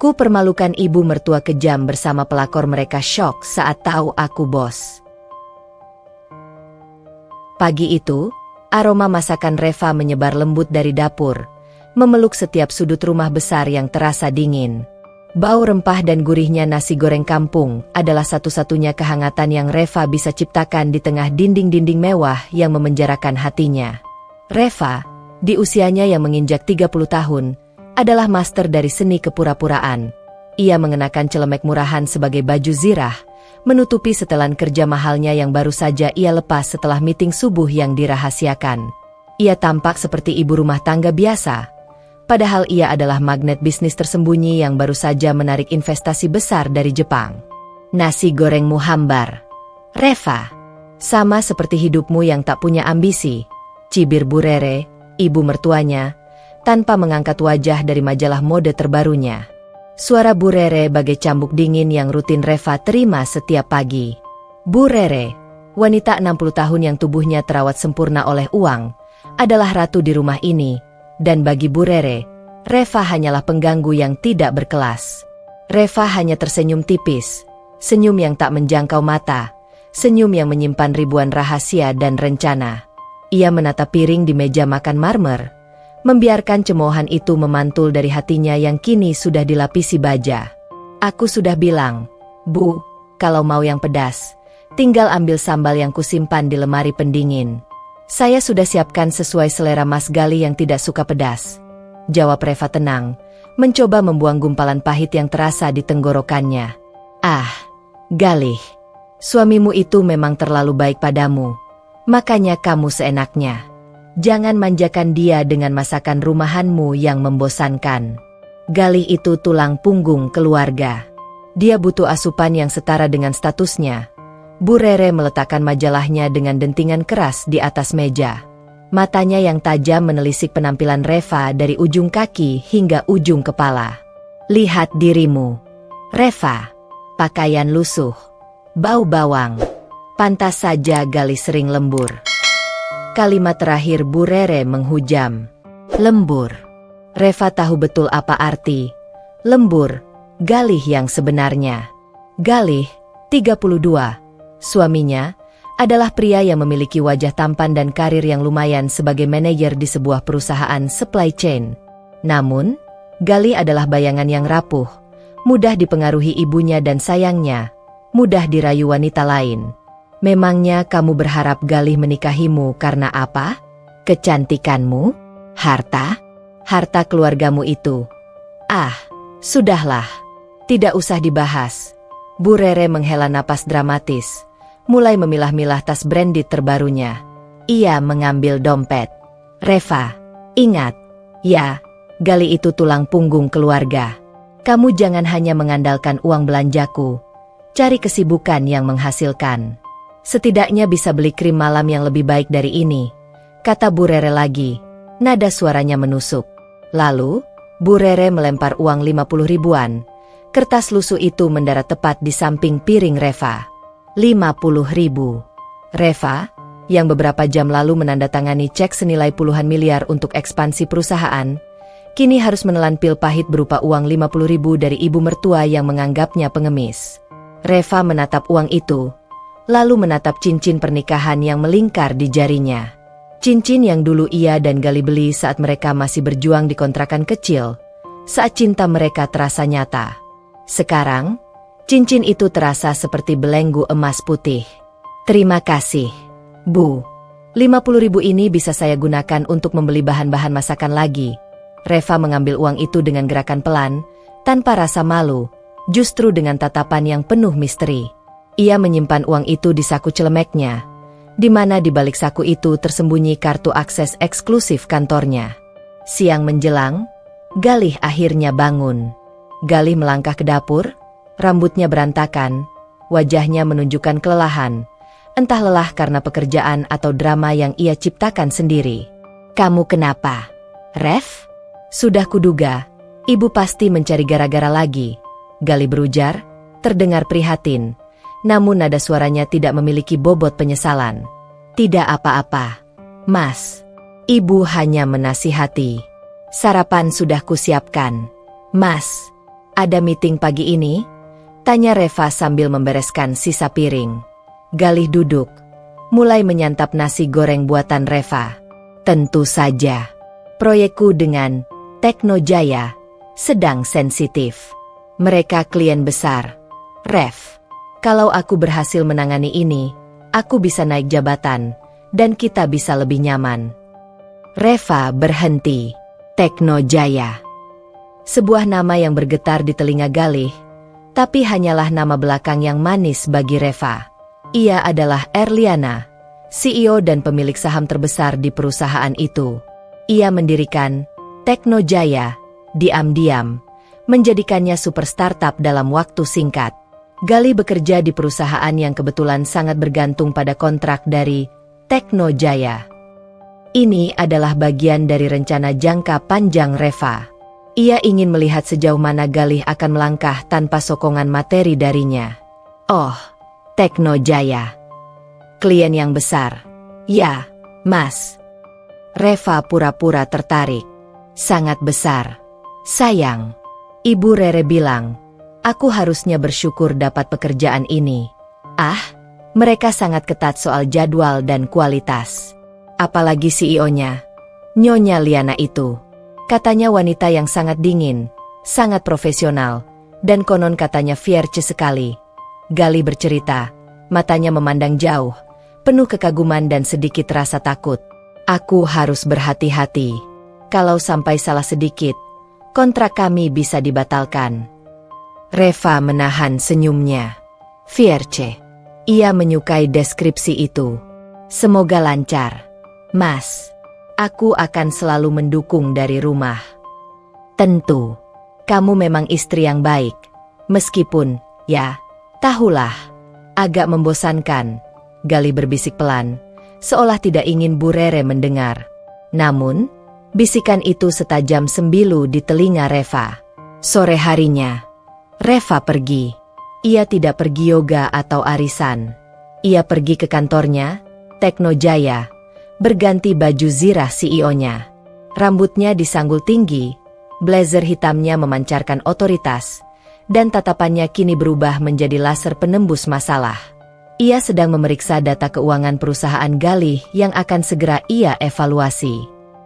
Ku permalukan ibu mertua kejam bersama pelakor mereka syok saat tahu aku bos. Pagi itu, aroma masakan Reva menyebar lembut dari dapur, memeluk setiap sudut rumah besar yang terasa dingin. Bau rempah dan gurihnya nasi goreng kampung adalah satu-satunya kehangatan yang Reva bisa ciptakan di tengah dinding-dinding mewah yang memenjarakan hatinya. Reva, di usianya yang menginjak 30 tahun, adalah master dari seni kepura-puraan. Ia mengenakan celemek murahan sebagai baju zirah, menutupi setelan kerja mahalnya yang baru saja ia lepas setelah meeting subuh yang dirahasiakan. Ia tampak seperti ibu rumah tangga biasa. Padahal ia adalah magnet bisnis tersembunyi yang baru saja menarik investasi besar dari Jepang. Nasi gorengmu hambar, Reva. Sama seperti hidupmu yang tak punya ambisi, cibir Bu Rere, ibu mertuanya, tanpa mengangkat wajah dari majalah mode terbarunya. Suara Bu Rere bagai cambuk dingin yang rutin Reva terima setiap pagi. Bu Rere, wanita 60 tahun yang tubuhnya terawat sempurna oleh uang, adalah ratu di rumah ini. Dan bagi Bu Rere, Reva hanyalah pengganggu yang tidak berkelas. Reva hanya tersenyum tipis, senyum yang tak menjangkau mata, senyum yang menyimpan ribuan rahasia dan rencana. Ia menatap piring di meja makan marmer, membiarkan cemoohan itu memantul dari hatinya yang kini sudah dilapisi baja. Aku sudah bilang, Bu, kalau mau yang pedas, tinggal ambil sambal yang kusimpan di lemari pendingin. Saya sudah siapkan sesuai selera Mas Galih yang tidak suka pedas, jawab Reva tenang, mencoba membuang gumpalan pahit yang terasa di tenggorokannya. Ah, Galih, suamimu itu memang terlalu baik padamu, makanya kamu seenaknya. Jangan manjakan dia dengan masakan rumahanmu yang membosankan. Galih itu tulang punggung keluarga. Dia butuh asupan yang setara dengan statusnya. Bu Rere meletakkan majalahnya dengan dentingan keras di atas meja. Matanya yang tajam menelisik penampilan Reva dari ujung kaki hingga ujung kepala. Lihat dirimu, Reva. Pakaian lusuh, bau bawang. Pantas saja Galih sering lembur. Kalimat terakhir Bu Rere menghujam. Lembur. Reva tahu betul apa arti lembur Galih yang sebenarnya. Galih, 32. Suaminya adalah pria yang memiliki wajah tampan dan karir yang lumayan sebagai manajer di sebuah perusahaan supply chain. Namun, Galih adalah bayangan yang rapuh, mudah dipengaruhi ibunya dan sayangnya, mudah dirayu wanita lain. Memangnya kamu berharap Galih menikahimu karena apa? Kecantikanmu? Harta? Harta keluargamu itu? Ah, sudahlah. Tidak usah dibahas. Bu Rere menghela napas dramatis, mulai memilah-milah tas branded terbarunya. Ia mengambil dompet. Reva, ingat, ya, Galih itu tulang punggung keluarga. Kamu jangan hanya mengandalkan uang belanjaku. Cari kesibukan yang menghasilkan. Setidaknya bisa beli krim malam yang lebih baik dari ini, kata Bu Rere lagi. Nada suaranya menusuk. Lalu, Bu Rere melempar uang 50 ribuan. Kertas lusuh itu mendarat tepat di samping piring Reva. 50 ribu. Reva, yang beberapa jam lalu menandatangani cek senilai puluhan miliar untuk ekspansi perusahaan, kini harus menelan pil pahit berupa uang 50 ribu dari ibu mertua yang menganggapnya pengemis. Reva menatap uang itu, lalu menatap cincin pernikahan yang melingkar di jarinya. Cincin yang dulu ia dan Galih beli saat mereka masih berjuang di kontrakan kecil, saat cinta mereka terasa nyata. Sekarang, cincin itu terasa seperti belenggu emas putih. Terima kasih, Bu. 50 ribu ini bisa saya gunakan untuk membeli bahan-bahan masakan lagi. Reva mengambil uang itu dengan gerakan pelan, tanpa rasa malu, justru dengan tatapan yang penuh misteri. Ia menyimpan uang itu di saku celemeknya, di mana di balik saku itu tersembunyi kartu akses eksklusif kantornya. Siang menjelang, Galih akhirnya bangun. Galih melangkah ke dapur, rambutnya berantakan, wajahnya menunjukkan kelelahan, entah lelah karena pekerjaan atau drama yang ia ciptakan sendiri. Kamu kenapa, Rev? Sudah kuduga, ibu pasti mencari gara-gara lagi. Galih berujar, terdengar prihatin, namun nada suaranya tidak memiliki bobot penyesalan. Tidak apa-apa, Mas. Ibu hanya menasihati. Sarapan sudah kusiapkan. Mas, Ada meeting pagi ini? Tanya Reva sambil membereskan sisa piring. Galih duduk, mulai menyantap nasi goreng buatan Reva. Tentu saja. Proyekku dengan Teknojaya sedang sensitif. Mereka klien besar. Rev, kalau aku berhasil menangani ini, aku bisa naik jabatan, dan kita bisa lebih nyaman. Reva berhenti. Teknojaya. Sebuah nama yang bergetar di telinga Galih, tapi hanyalah nama belakang yang manis bagi Reva. Ia adalah Erliana, CEO dan pemilik saham terbesar di perusahaan itu. Ia mendirikan Teknojaya, diam-diam, menjadikannya super startup dalam waktu singkat. Galih bekerja di perusahaan yang kebetulan sangat bergantung pada kontrak dari Teknojaya. Ini adalah bagian dari rencana jangka panjang Reva. Ia ingin melihat sejauh mana Galih akan melangkah tanpa sokongan materi darinya. Oh, Teknojaya. Klien yang besar. Ya, Mas. Reva pura-pura tertarik. Sangat besar. Sayang. Ibu Rere bilang, aku harusnya bersyukur dapat pekerjaan ini. Ah, mereka sangat ketat soal jadwal dan kualitas. Apalagi CEO-nya, Nyonya Liana itu. Katanya wanita yang sangat dingin, sangat profesional, dan konon katanya fierce sekali. Galih bercerita, matanya memandang jauh, penuh kekaguman dan sedikit rasa takut. Aku harus berhati-hati. Kalau sampai salah sedikit, kontrak kami bisa dibatalkan. Reva menahan senyumnya. Fierce. Ia menyukai deskripsi itu. Semoga lancar. Mas. Aku akan selalu mendukung dari rumah. Tentu, kamu memang istri yang baik. Meskipun, ya, tahulah, agak membosankan. Galih berbisik pelan, seolah tidak ingin Bu Rere mendengar. Namun, bisikan itu setajam sembilu di telinga Reva. Sore harinya, Reva pergi. Ia tidak pergi yoga atau arisan. Ia pergi ke kantornya, Teknojaya, berganti baju zirah CEO-nya. Rambutnya disanggul tinggi, blazer hitamnya memancarkan otoritas, dan tatapannya kini berubah menjadi laser penembus masalah. Ia sedang memeriksa data keuangan perusahaan Galih yang akan segera ia evaluasi.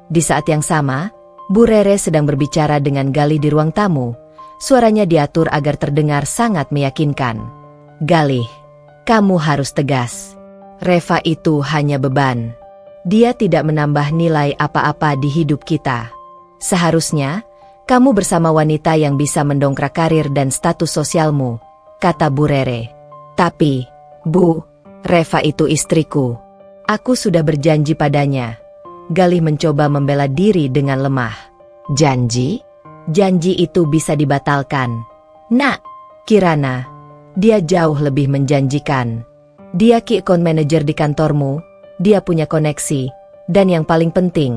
Di saat yang sama, Bu Rere sedang berbicara dengan Galih di ruang tamu. Suaranya diatur agar terdengar sangat meyakinkan. Galih, kamu harus tegas. Reva itu hanya beban. Dia tidak menambah nilai apa-apa di hidup kita. Seharusnya, kamu bersama wanita yang bisa mendongkrak karir dan status sosialmu, kata Bu Rere. Tapi, Bu, Reva itu istriku. Aku sudah berjanji padanya. Galih mencoba membela diri dengan lemah. Janji? Janji itu bisa dibatalkan. Nak, Kirana, dia jauh lebih menjanjikan. Dia key account manager di kantormu. Dia punya koneksi, dan yang paling penting,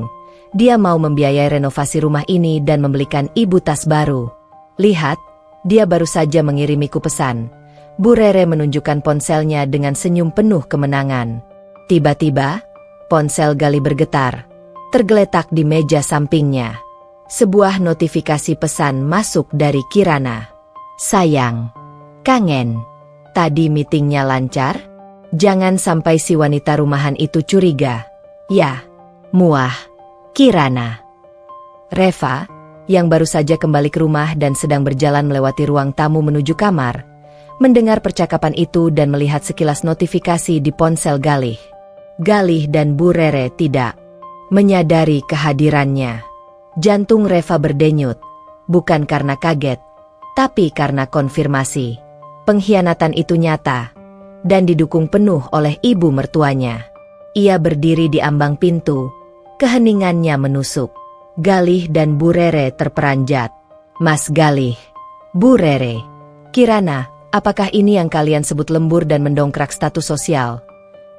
dia mau membiayai renovasi rumah ini dan membelikan ibu tas baru. Lihat, dia baru saja mengirimiku pesan. Bu Rere menunjukkan ponselnya dengan senyum penuh kemenangan. Tiba-tiba, ponsel Galih bergetar, tergeletak di meja sampingnya. Sebuah notifikasi pesan masuk dari Kirana. Sayang, kangen. Tadi meetingnya lancar? Jangan sampai si wanita rumahan itu curiga. Ya, muah, Kirana. Reva, yang baru saja kembali ke rumah dan sedang berjalan melewati ruang tamu menuju kamar, mendengar percakapan itu dan melihat sekilas notifikasi di ponsel Galih. Galih dan Bu Rere tidak menyadari kehadirannya. Jantung Reva berdenyut, bukan karena kaget, tapi karena konfirmasi. Pengkhianatan itu nyata, dan didukung penuh oleh ibu mertuanya. Ia berdiri di ambang pintu, keheningannya menusuk. Galih dan Bu Rere terperanjat. Mas Galih, Bu Rere, Kirana, apakah ini yang kalian sebut lembur dan mendongkrak status sosial?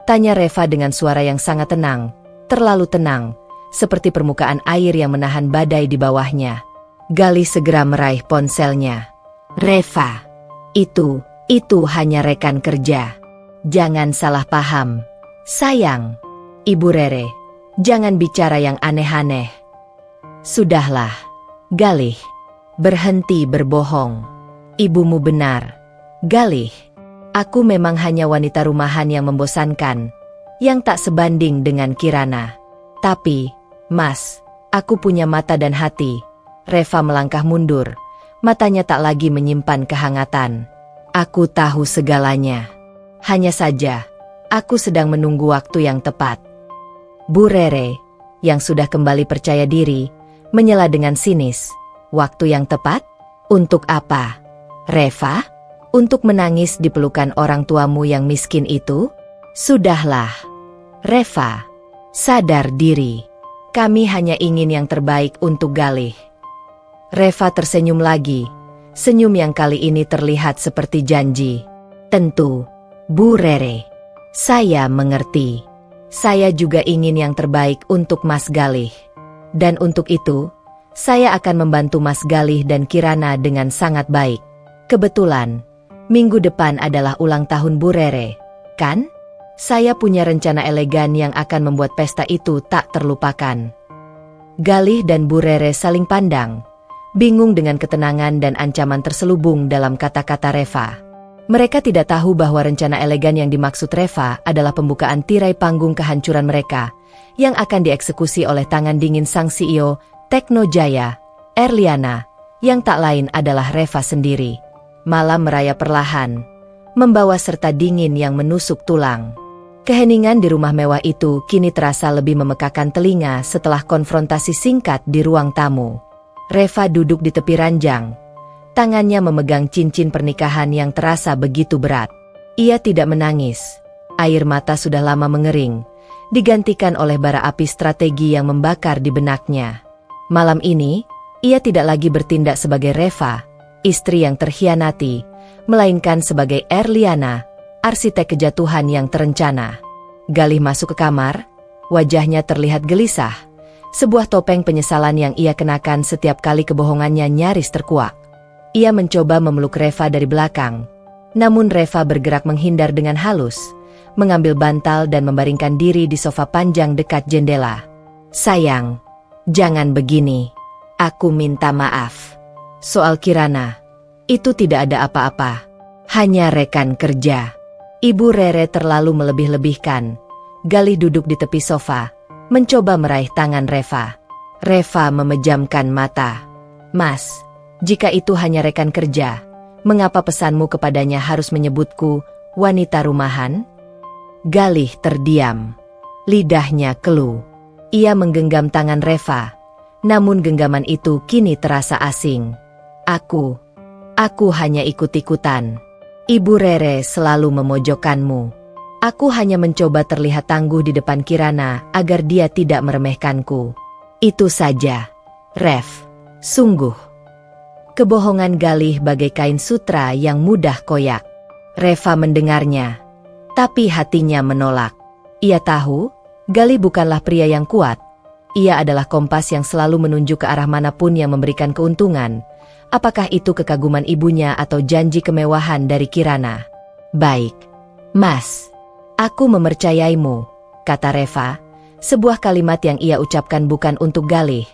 Tanya Reva dengan suara yang sangat tenang, terlalu tenang, seperti permukaan air yang menahan badai di bawahnya. Galih segera meraih ponselnya. Reva, itu hanya rekan kerja. Jangan salah paham. Sayang, Ibu Rere, jangan bicara yang aneh-aneh. Sudahlah, Galih. Berhenti berbohong. Ibumu benar. Galih. Aku memang hanya wanita rumahan yang membosankan, yang tak sebanding dengan Kirana. Tapi, Mas, aku punya mata dan hati. Reva melangkah mundur. Matanya tak lagi menyimpan kehangatan. Aku tahu segalanya. Hanya saja, aku sedang menunggu waktu yang tepat. Bu Rere, yang sudah kembali percaya diri, menyela dengan sinis. Waktu yang tepat? Untuk apa? Reva? Untuk menangis di pelukan orang tuamu yang miskin itu? Sudahlah. Reva, sadar diri. Kami hanya ingin yang terbaik untuk Galih. Reva tersenyum lagi. Senyum yang kali ini terlihat seperti janji. Tentu, Bu Rere. Saya mengerti. Saya juga ingin yang terbaik untuk Mas Galih. Dan untuk itu, saya akan membantu Mas Galih dan Kirana dengan sangat baik. Kebetulan, minggu depan adalah ulang tahun Bu Rere, kan? Saya punya rencana elegan yang akan membuat pesta itu tak terlupakan. Galih dan Bu Rere saling pandang, bingung dengan ketenangan dan ancaman terselubung dalam kata-kata Reva. Mereka tidak tahu bahwa rencana elegan yang dimaksud Reva adalah pembukaan tirai panggung kehancuran mereka, yang akan dieksekusi oleh tangan dingin sang CEO, Tekno Jaya, Erliana, yang tak lain adalah Reva sendiri. Malam meraya perlahan, membawa serta dingin yang menusuk tulang. Keheningan di rumah mewah itu kini terasa lebih memekakan telinga setelah konfrontasi singkat di ruang tamu. Reva duduk di tepi ranjang. Tangannya memegang cincin pernikahan yang terasa begitu berat. Ia tidak menangis. Air mata sudah lama mengering, digantikan oleh bara api strategi yang membakar di benaknya. Malam ini, ia tidak lagi bertindak sebagai Reva, istri yang terhianati, melainkan sebagai Erliana, arsitek kejatuhan yang terencana. Galih masuk ke kamar, wajahnya terlihat gelisah. Sebuah topeng penyesalan yang ia kenakan setiap kali kebohongannya nyaris terkuak. Ia mencoba memeluk Reva dari belakang. Namun Reva bergerak menghindar dengan halus, mengambil bantal dan membaringkan diri di sofa panjang dekat jendela. Sayang, jangan begini. Aku minta maaf. Soal Kirana, itu tidak ada apa-apa. Hanya rekan kerja. Ibu Rere terlalu melebih-lebihkan. Galih duduk di tepi sofa, mencoba meraih tangan Reva. Reva memejamkan mata. Mas, jika itu hanya rekan kerja, mengapa pesanmu kepadanya harus menyebutku wanita rumahan? Galih terdiam. Lidahnya keluh. Ia menggenggam tangan Reva, namun genggaman itu kini terasa asing. Aku hanya ikut-ikutan. Ibu Rere selalu memojokkanmu. Aku hanya mencoba terlihat tangguh di depan Kirana agar dia tidak meremehkanku. Itu saja. Rev, sungguh. Kebohongan Galih bagai kain sutra yang mudah koyak. Reva mendengarnya, tapi hatinya menolak. Ia tahu, Galih bukanlah pria yang kuat. Ia adalah kompas yang selalu menunjuk ke arah manapun yang memberikan keuntungan. Apakah itu kekaguman ibunya atau janji kemewahan dari Kirana? Baik, Mas. Aku mempercayaimu, kata Reva. Sebuah kalimat yang ia ucapkan bukan untuk Galih,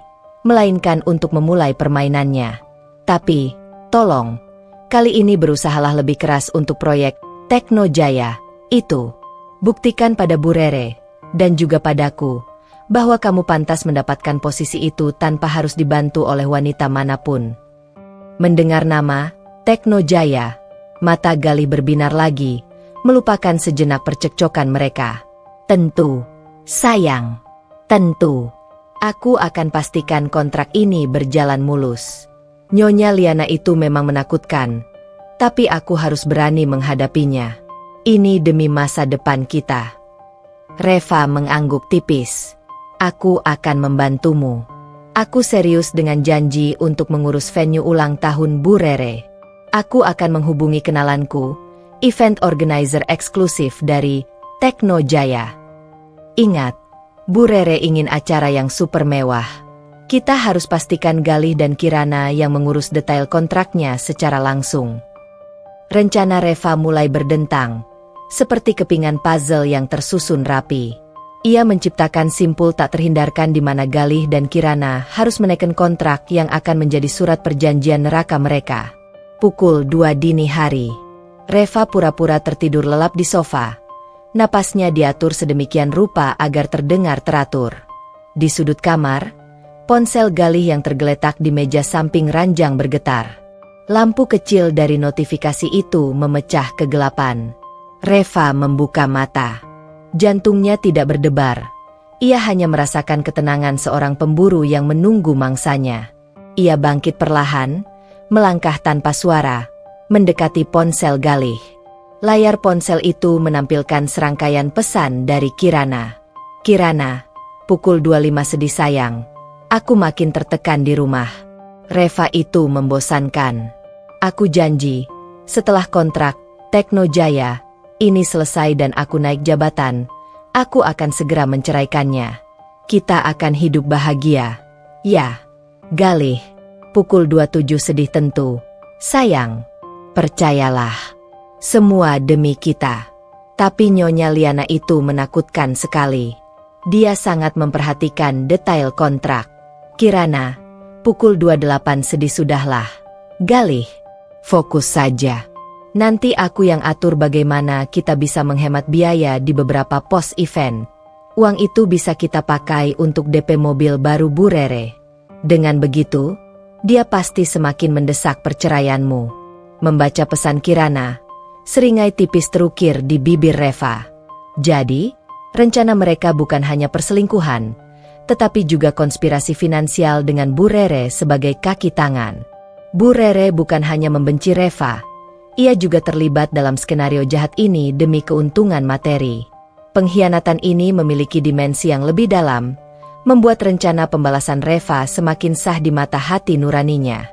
melainkan untuk memulai permainannya. Tapi, tolong, kali ini berusahalah lebih keras untuk proyek Tekno Jaya itu. Buktikan pada Bu Rere, dan juga padaku, bahwa kamu pantas mendapatkan posisi itu tanpa harus dibantu oleh wanita manapun. Mendengar nama Tekno Jaya, mata Galih berbinar lagi, melupakan sejenak percekcokan mereka. Tentu, sayang, tentu. Aku akan pastikan kontrak ini berjalan mulus. Nyonya Liana itu memang menakutkan, tapi aku harus berani menghadapinya. Ini demi masa depan kita. Reva mengangguk tipis. Aku akan membantumu. Aku serius dengan janji untuk mengurus venue ulang tahun Bu Rere. Aku akan menghubungi kenalanku, event organizer eksklusif dari Tekno Jaya. Ingat, Bu Rere ingin acara yang super mewah. Kita harus pastikan Galih dan Kirana yang mengurus detail kontraknya secara langsung. Rencana Reva mulai berdentang, seperti kepingan puzzle yang tersusun rapi. Ia menciptakan simpul tak terhindarkan di mana Galih dan Kirana harus menekan kontrak yang akan menjadi surat perjanjian neraka mereka. Pukul 2 dini hari. Reva pura-pura tertidur lelap di sofa. Napasnya diatur sedemikian rupa agar terdengar teratur. Di sudut kamar, ponsel Galih yang tergeletak di meja samping ranjang bergetar. Lampu kecil dari notifikasi itu memecah kegelapan. Reva membuka mata. Jantungnya tidak berdebar. Ia hanya merasakan ketenangan seorang pemburu yang menunggu mangsanya. Ia bangkit perlahan, melangkah tanpa suara, mendekati ponsel Galih. Layar ponsel itu menampilkan serangkaian pesan dari Kirana. Kirana, pukul 25 sedih sayang. Aku makin tertekan di rumah. Reva itu membosankan. Aku janji, setelah kontrak Tekno Jaya ini selesai dan aku naik jabatan, aku akan segera menceraikannya. Kita akan hidup bahagia. Ya, Galih, pukul 27 sedih tentu. Sayang, percayalah. Semua demi kita. Tapi Nyonya Liana itu menakutkan sekali. Dia sangat memperhatikan detail kontrak. Kirana, pukul 28 sedih sudahlah. Galih, fokus saja. Nanti aku yang atur bagaimana kita bisa menghemat biaya di beberapa pos event. Uang itu bisa kita pakai untuk DP mobil baru Bu Rere. Dengan begitu, dia pasti semakin mendesak perceraianmu. Membaca pesan Kirana, seringai tipis terukir di bibir Reva. Jadi, rencana mereka bukan hanya perselingkuhan, tetapi juga konspirasi finansial dengan Bu Rere sebagai kaki tangan. Bu Rere bukan hanya membenci Reva, ia juga terlibat dalam skenario jahat ini demi keuntungan materi. Pengkhianatan ini memiliki dimensi yang lebih dalam, membuat rencana pembalasan Reva semakin sah di mata hati nuraninya.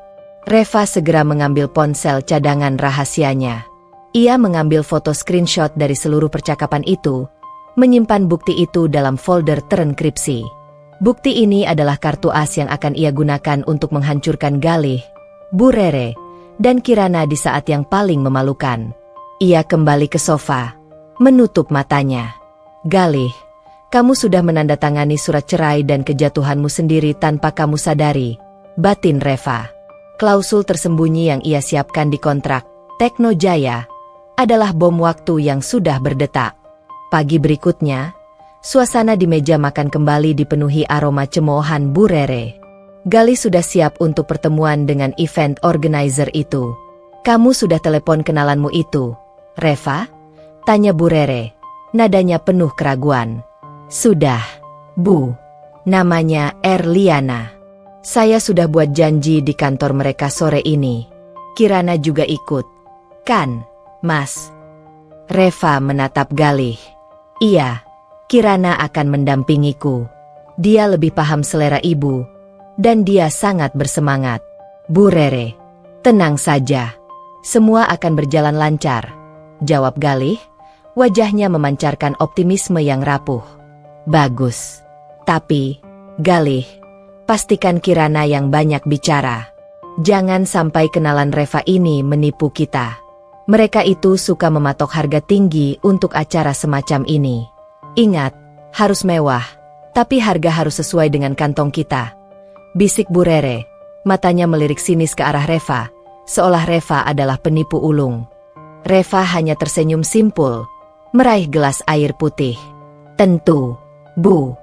Reva segera mengambil ponsel cadangan rahasianya. Ia mengambil foto screenshot dari seluruh percakapan itu, menyimpan bukti itu dalam folder terenkripsi. Bukti ini adalah kartu as yang akan ia gunakan untuk menghancurkan Galih, Bu Rere, dan Kirana di saat yang paling memalukan. Ia kembali ke sofa, menutup matanya. Galih, kamu sudah menandatangani surat cerai dan kejatuhanmu sendiri tanpa kamu sadari, batin Reva. Klausul tersembunyi yang ia siapkan di kontrak Tekno Jaya adalah bom waktu yang sudah berdetak. Pagi berikutnya, suasana di meja makan kembali dipenuhi aroma cemoohan Bu Rere. Galih sudah siap untuk pertemuan dengan event organizer itu. Kamu sudah telepon kenalanmu itu, Reva? Tanya Bu Rere. Nadanya penuh keraguan. Sudah, Bu. Namanya Erliana. Saya sudah buat janji di kantor mereka sore ini. Kirana juga ikut. Kan, Mas? Reva menatap Galih. Iya, Kirana akan mendampingiku. Dia lebih paham selera ibu. Dan dia sangat bersemangat. Bu Rere, tenang saja. Semua akan berjalan lancar, jawab Galih, wajahnya memancarkan optimisme yang rapuh. Bagus. Tapi, Galih, pastikan Kirana yang banyak bicara. Jangan sampai kenalan Reva ini menipu kita. Mereka itu suka mematok harga tinggi untuk acara semacam ini. Ingat, harus mewah, tapi harga harus sesuai dengan kantong kita. Bisik Bu Rere, matanya melirik sinis ke arah Reva, seolah Reva adalah penipu ulung. Reva hanya tersenyum simpul, meraih gelas air putih. Tentu, Bu.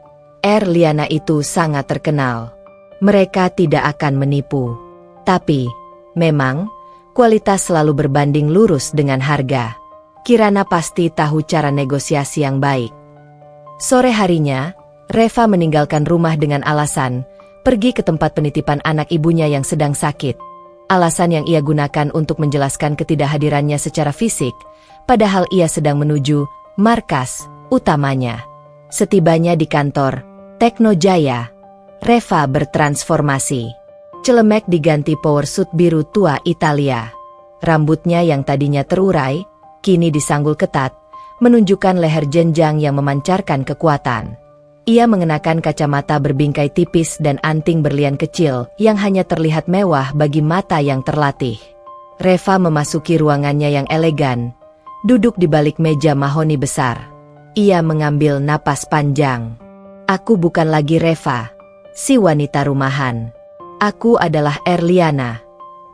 Erliana itu sangat terkenal. Mereka tidak akan menipu. Tapi, memang, kualitas selalu berbanding lurus dengan harga. Kirana pasti tahu cara negosiasi yang baik. Sore harinya, Reva meninggalkan rumah dengan alasan pergi ke tempat penitipan anak ibunya yang sedang sakit. Alasan yang ia gunakan untuk menjelaskan ketidakhadirannya secara fisik, padahal ia sedang menuju markas utamanya. Setibanya di kantor Tekno Jaya, Reva bertransformasi. Celemek diganti power suit biru tua Italia. Rambutnya yang tadinya terurai, kini disanggul ketat, menunjukkan leher jenjang yang memancarkan kekuatan. Ia mengenakan kacamata berbingkai tipis dan anting berlian kecil yang hanya terlihat mewah bagi mata yang terlatih. Reva memasuki ruangannya yang elegan, duduk di balik meja mahoni besar. Ia mengambil napas panjang. Aku bukan lagi Reva, si wanita rumahan. Aku adalah Erliana,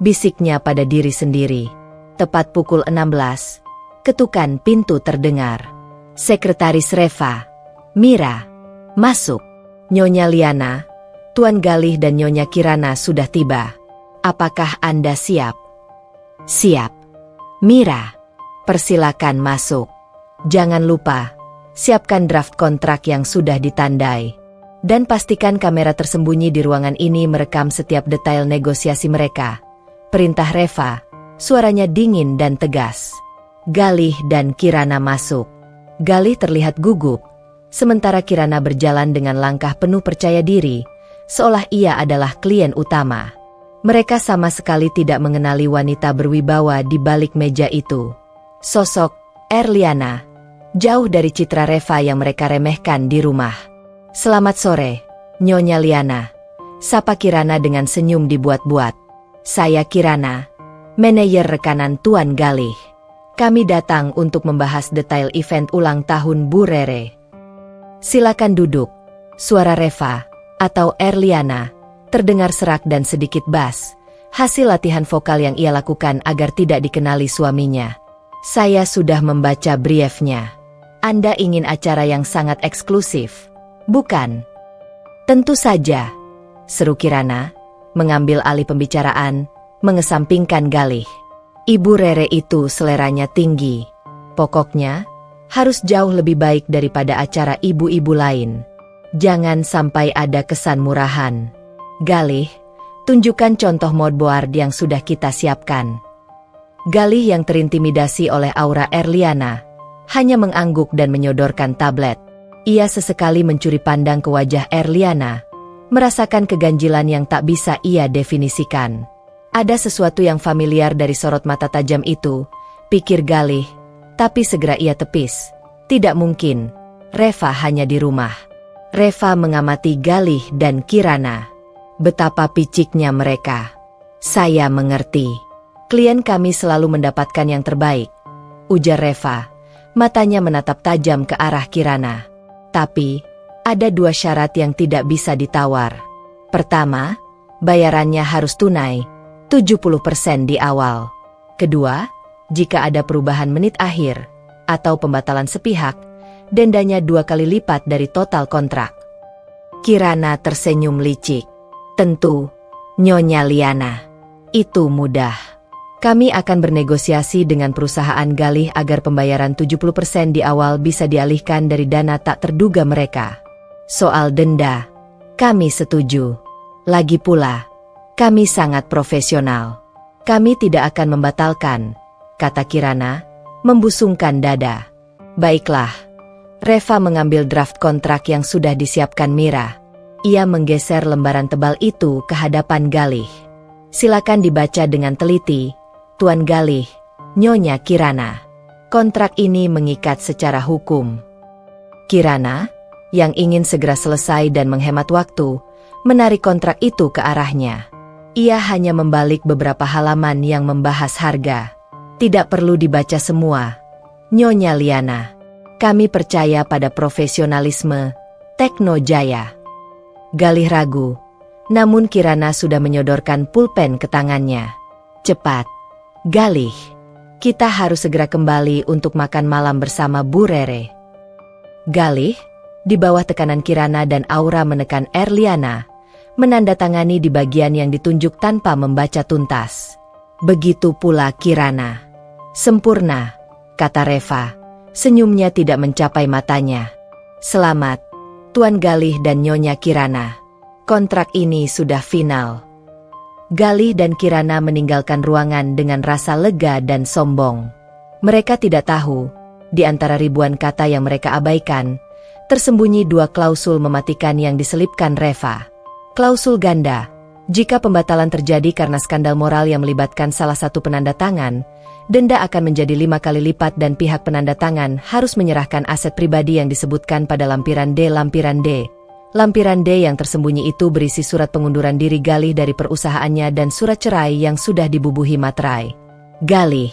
bisiknya pada diri sendiri. Tepat pukul 16, ketukan pintu terdengar. Sekretaris Reva, Mira, masuk. Nyonya Liana, Tuan Galih dan Nyonya Kirana sudah tiba. Apakah Anda siap? Siap. Mira, persilakan masuk. Jangan lupa, siapkan draft kontrak yang sudah ditandai. Dan pastikan kamera tersembunyi di ruangan ini merekam setiap detail negosiasi mereka. Perintah Reva, suaranya dingin dan tegas. Galih dan Kirana masuk. Galih terlihat gugup, sementara Kirana berjalan dengan langkah penuh percaya diri, seolah ia adalah klien utama. Mereka sama sekali tidak mengenali wanita berwibawa di balik meja itu. Sosok Erliana, jauh dari citra Reva yang mereka remehkan di rumah. Selamat sore, Nyonya Liana. Sapa Kirana dengan senyum dibuat-buat. Saya Kirana, manajer rekanan Tuan Galih. Kami datang untuk membahas detail event ulang tahun Bu Rere. Silakan duduk. Suara Reva, atau Erliana, terdengar serak dan sedikit bas, hasil latihan vokal yang ia lakukan agar tidak dikenali suaminya. Saya sudah membaca briefnya. Anda ingin acara yang sangat eksklusif, bukan? Tentu saja, seru Kirana, mengambil alih pembicaraan, mengesampingkan Galih. Ibu Rere itu seleranya tinggi. Pokoknya, harus jauh lebih baik daripada acara ibu-ibu lain. Jangan sampai ada kesan murahan. Galih, tunjukkan contoh moodboard yang sudah kita siapkan. Galih yang terintimidasi oleh aura Erliana, hanya mengangguk dan menyodorkan tablet. Ia sesekali mencuri pandang ke wajah Erliana, merasakan keganjilan yang tak bisa ia definisikan. Ada sesuatu yang familiar dari sorot mata tajam itu, pikir Galih, tapi segera ia tepis. Tidak mungkin, Reva hanya di rumah. Reva mengamati Galih dan Kirana. Betapa piciknya mereka. Saya mengerti. Klien kami selalu mendapatkan yang terbaik, ujar Reva, matanya menatap tajam ke arah Kirana. Tapi, ada dua syarat yang tidak bisa ditawar. Pertama, bayarannya harus tunai, 70% di awal. Kedua, jika ada perubahan menit akhir, atau pembatalan sepihak, dendanya 2 kali lipat dari total kontrak. Kirana tersenyum licik. Tentu, Nyonya Liana. Itu mudah. Kami akan bernegosiasi dengan perusahaan Galih agar pembayaran 70% di awal bisa dialihkan dari dana tak terduga mereka. Soal denda, kami setuju. Lagi pula, kami sangat profesional. Kami tidak akan membatalkan, kata Kirana, membusungkan dada. Baiklah. Reva mengambil draft kontrak yang sudah disiapkan Mira. Ia menggeser lembaran tebal itu ke hadapan Galih. Silakan dibaca dengan teliti, Tuan Galih, Nyonya Kirana. Kontrak ini mengikat secara hukum. Kirana, yang ingin segera selesai dan menghemat waktu, menarik kontrak itu ke arahnya. Ia hanya membalik beberapa halaman yang membahas harga. Tidak perlu dibaca semua. Nyonya Liana, kami percaya pada profesionalisme Tekno Jaya. Galih ragu, namun Kirana sudah menyodorkan pulpen ke tangannya. Cepat, Galih. Kita harus segera kembali untuk makan malam bersama Bu Rere. Galih, di bawah tekanan Kirana dan aura menekan Erliana, menandatangani di bagian yang ditunjuk tanpa membaca tuntas. Begitu pula Kirana. Sempurna, kata Reva. Senyumnya tidak mencapai matanya. Selamat, Tuan Galih dan Nyonya Kirana. Kontrak ini sudah final. Galih dan Kirana meninggalkan ruangan dengan rasa lega dan sombong. Mereka tidak tahu, di antara ribuan kata yang mereka abaikan, tersembunyi 2 klausul mematikan yang diselipkan Reva. Klausul ganda, jika pembatalan terjadi karena skandal moral yang melibatkan salah satu penanda tangan, denda akan menjadi 5 kali lipat dan pihak penanda tangan harus menyerahkan aset pribadi yang disebutkan pada lampiran D. Lampiran D. Lampiran D yang tersembunyi itu berisi surat pengunduran diri Galih dari perusahaannya dan surat cerai yang sudah dibubuhi materai. Galih,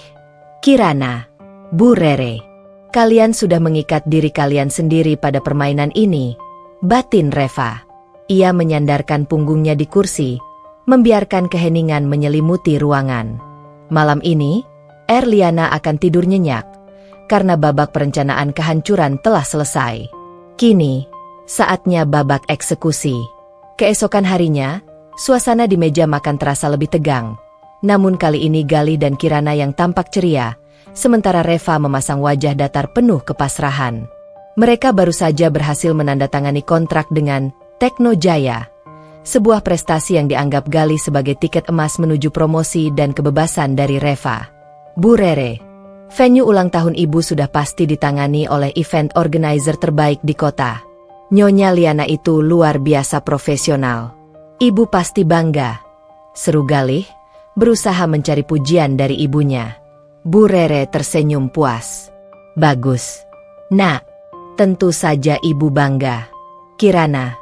Kirana, Bu Rere. Kalian sudah mengikat diri kalian sendiri pada permainan ini, batin Reva. Ia menyandarkan punggungnya di kursi, membiarkan keheningan menyelimuti ruangan. Malam ini, Erliana akan tidur nyenyak, karena babak perencanaan kehancuran telah selesai. Kini, saatnya babak eksekusi. Keesokan harinya, suasana di meja makan terasa lebih tegang. Namun kali ini Galih dan Kirana yang tampak ceria, sementara Reva memasang wajah datar penuh kepasrahan. Mereka baru saja berhasil menandatangani kontrak dengan Tekno Jaya, sebuah prestasi yang dianggap Galih sebagai tiket emas menuju promosi dan kebebasan dari Reva. Bu Rere, venue ulang tahun ibu sudah pasti ditangani oleh event organizer terbaik di kota. Nyonya Liana itu luar biasa profesional. Ibu pasti bangga, seru Galih, berusaha mencari pujian dari ibunya. Bu Rere tersenyum puas. Bagus. Nak, tentu saja ibu bangga. Kirana,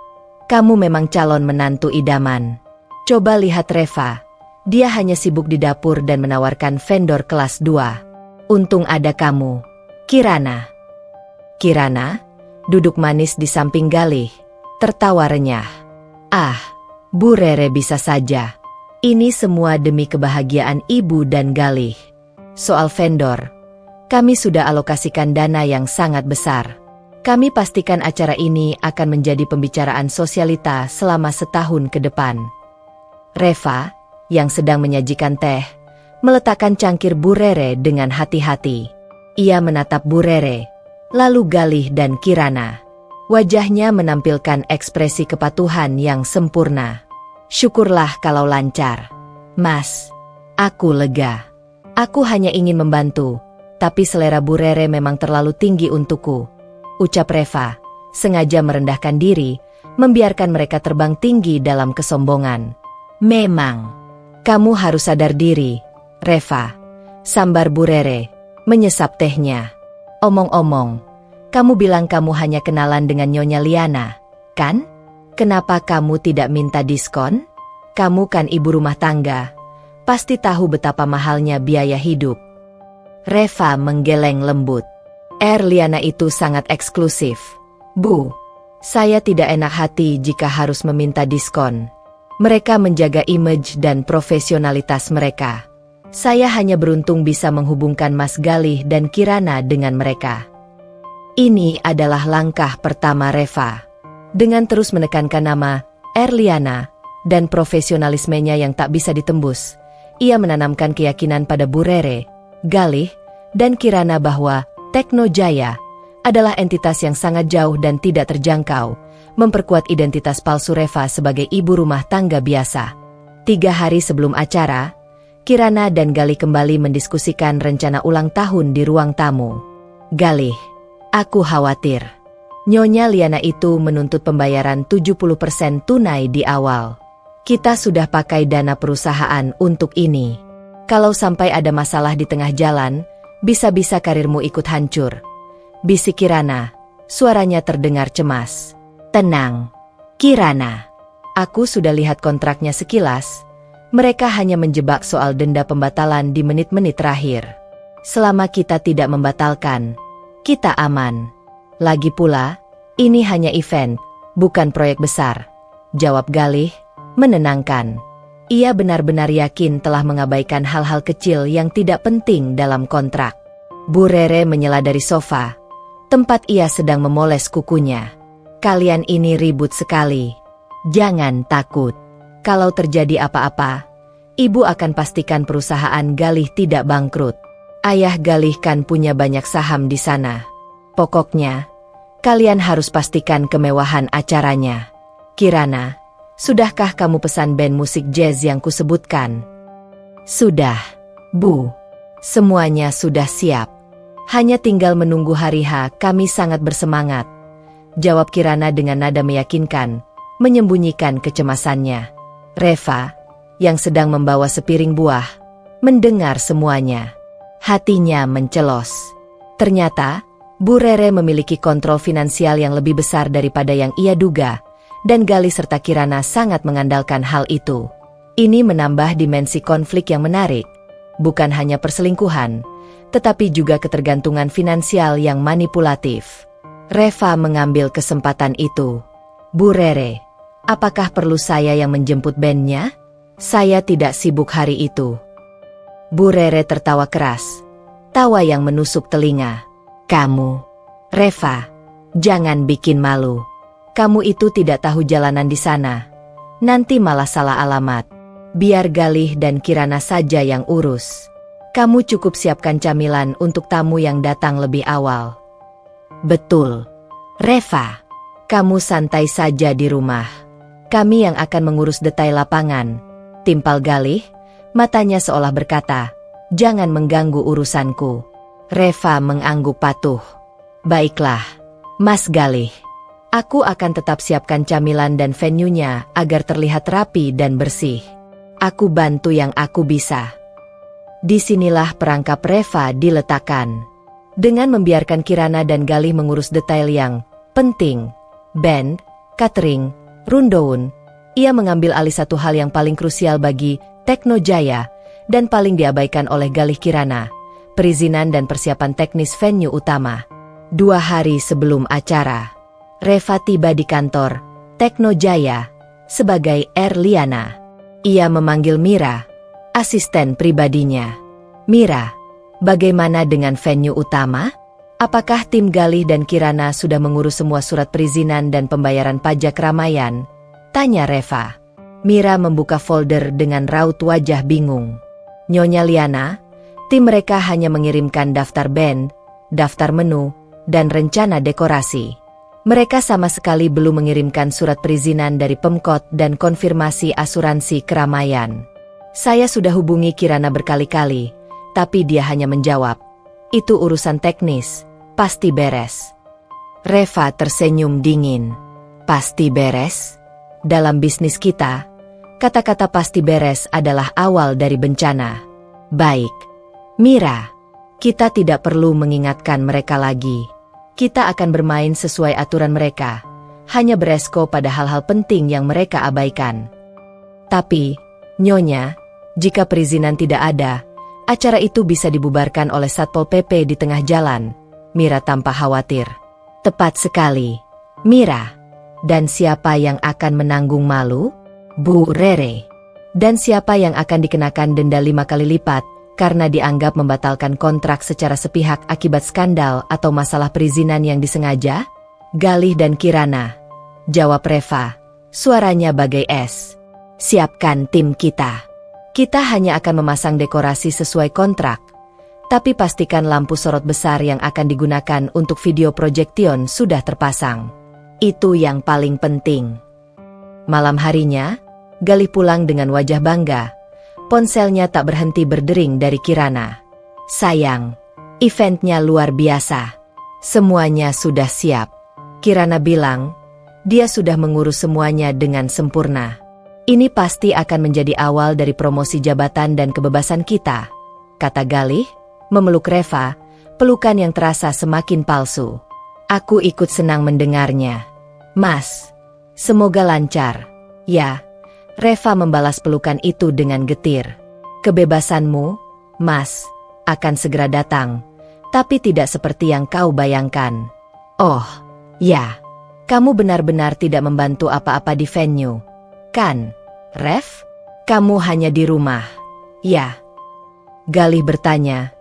kamu memang calon menantu idaman. Coba lihat Reva, dia hanya sibuk di dapur dan menawarkan vendor kelas 2. Untung ada kamu, Kirana. Kirana duduk manis di samping Galih, tertawa renyah. Ah, Bu Rere bisa saja. Ini semua demi kebahagiaan ibu dan Galih. Soal vendor, kami sudah alokasikan dana yang sangat besar. Kami pastikan acara ini akan menjadi pembicaraan sosialita selama setahun ke depan. Reva, yang sedang menyajikan teh, meletakkan cangkir Bu Rere dengan hati-hati. Ia menatap Bu Rere, lalu Galih dan Kirana. Wajahnya menampilkan ekspresi kepatuhan yang sempurna. Syukurlah kalau lancar. Mas, aku lega. Aku hanya ingin membantu, tapi selera Bu Rere memang terlalu tinggi untukku. Ucap Reva, sengaja merendahkan diri, membiarkan mereka terbang tinggi dalam kesombongan. Memang, kamu harus sadar diri, Reva, sambar Bu Rere, menyesap tehnya. Omong-omong, kamu bilang kamu hanya kenalan dengan Nyonya Liana, kan? Kenapa kamu tidak minta diskon? Kamu kan ibu rumah tangga, pasti tahu betapa mahalnya biaya hidup. Reva menggeleng lembut. Erliana itu sangat eksklusif. Bu, saya tidak enak hati jika harus meminta diskon. Mereka menjaga image dan profesionalitas mereka. Saya hanya beruntung bisa menghubungkan Mas Galih dan Kirana dengan mereka. Ini adalah langkah pertama Reva. Dengan terus menekankan nama Erliana dan profesionalismenya yang tak bisa ditembus, ia menanamkan keyakinan pada Bu Rere, Galih, dan Kirana bahwa Tekno Jaya adalah entitas yang sangat jauh dan tidak terjangkau, memperkuat identitas palsu Reva sebagai ibu rumah tangga biasa. 3 hari sebelum acara, Kirana dan Galih kembali mendiskusikan rencana ulang tahun di ruang tamu. Galih, aku khawatir. Nyonya Liana itu menuntut pembayaran 70% tunai di awal. Kita sudah pakai dana perusahaan untuk ini. Kalau sampai ada masalah di tengah jalan, bisa-bisa karirmu ikut hancur. Bisik Kirana, suaranya terdengar cemas. Tenang, Kirana. Aku sudah lihat kontraknya sekilas. Mereka hanya menjebak soal denda pembatalan di menit-menit terakhir. Selama kita tidak membatalkan, kita aman. Lagi pula, ini hanya event, bukan proyek besar. Jawab Galih, menenangkan. Ia benar-benar yakin telah mengabaikan hal-hal kecil yang tidak penting dalam kontrak. Bu Rere menyela dari sofa, tempat ia sedang memoles kukunya. Kalian ini ribut sekali. Jangan takut. Kalau terjadi apa-apa, ibu akan pastikan perusahaan Galih tidak bangkrut. Ayah Galih kan punya banyak saham di sana. Pokoknya, kalian harus pastikan kemewahan acaranya. Kirana, sudahkah kamu pesan band musik jazz yang kusebutkan? Sudah, Bu. Semuanya sudah siap. Hanya tinggal menunggu hari H, kami sangat bersemangat. Jawab Kirana dengan nada meyakinkan, menyembunyikan kecemasannya. Reva, yang sedang membawa sepiring buah, mendengar semuanya. Hatinya mencelos. Ternyata, Bu Rere memiliki kontrol finansial yang lebih besar daripada yang ia duga, dan Galih serta Kirana sangat mengandalkan hal itu. Ini menambah dimensi konflik yang menarik. Bukan hanya perselingkuhan, tetapi juga ketergantungan finansial yang manipulatif. Reva mengambil kesempatan itu. Bu Rere, apakah perlu saya yang menjemput bandnya? Saya tidak sibuk hari itu. Bu Rere tertawa keras. Tawa yang menusuk telinga. Kamu, Reva, jangan bikin malu. Kamu itu tidak tahu jalanan di sana. Nanti malah salah alamat. Biar Galih dan Kirana saja yang urus. Kamu cukup siapkan camilan untuk tamu yang datang lebih awal. Betul. Reva, kamu santai saja di rumah. Kami yang akan mengurus detail lapangan. Timpal Galih, matanya seolah berkata, jangan mengganggu urusanku. Reva mengangguk patuh. Baiklah, Mas Galih. Aku akan tetap siapkan camilan dan venue-nya agar terlihat rapi dan bersih. Aku bantu yang aku bisa. Disinilah perangkap Reva diletakkan. Dengan membiarkan Kirana dan Galih mengurus detail yang penting, band, catering, rundown, ia mengambil alih satu hal yang paling krusial bagi Tekno Jaya dan paling diabaikan oleh Galih Kirana, perizinan dan persiapan teknis venue utama. 2 hari sebelum acara, Reva tiba di kantor Tekno Jaya sebagai Erliana. Ia memanggil Mira, asisten pribadinya. Mira, bagaimana dengan venue utama? Apakah tim Galih dan Kirana sudah mengurus semua surat perizinan dan pembayaran pajak keramaian? Tanya Reva. Mira membuka folder dengan raut wajah bingung. Nyonya Liana, tim mereka hanya mengirimkan daftar band, daftar menu, dan rencana dekorasi. Mereka sama sekali belum mengirimkan surat perizinan dari Pemkot dan konfirmasi asuransi keramaian. Saya sudah hubungi Kirana berkali-kali, tapi dia hanya menjawab, itu urusan teknis, pasti beres. Reva tersenyum dingin. Pasti beres? Dalam bisnis kita, kata-kata pasti beres adalah awal dari bencana. Baik, Mira, kita tidak perlu mengingatkan mereka lagi. Kita akan bermain sesuai aturan mereka, hanya beresko pada hal-hal penting yang mereka abaikan. Tapi, Nyonya, jika perizinan tidak ada, acara itu bisa dibubarkan oleh Satpol PP di tengah jalan. Mira tampak khawatir. Tepat sekali, Mira. Dan siapa yang akan menanggung malu? Bu Rere. Dan siapa yang akan dikenakan denda 5 kali lipat karena dianggap membatalkan kontrak secara sepihak akibat skandal atau masalah perizinan yang disengaja? Galih dan Kirana. Jawab Reva. Suaranya bagai es. Siapkan tim kita. Kita hanya akan memasang dekorasi sesuai kontrak. Tapi pastikan lampu sorot besar yang akan digunakan untuk video projection sudah terpasang. Itu yang paling penting. Malam harinya, Galih pulang dengan wajah bangga. Ponselnya tak berhenti berdering dari Kirana. Sayang, eventnya luar biasa. Semuanya sudah siap. Kirana bilang, dia sudah mengurus semuanya dengan sempurna. Ini pasti akan menjadi awal dari promosi jabatan dan kebebasan kita, kata Galih, memeluk Reva, pelukan yang terasa semakin palsu. Aku ikut senang mendengarnya. Mas, semoga lancar. Ya, Reva membalas pelukan itu dengan getir. Kebebasanmu, Mas, akan segera datang, tapi tidak seperti yang kau bayangkan. Oh, ya, kamu benar-benar tidak membantu apa-apa di venue, kan, Rev? Kamu hanya di rumah, ya? Galih bertanya,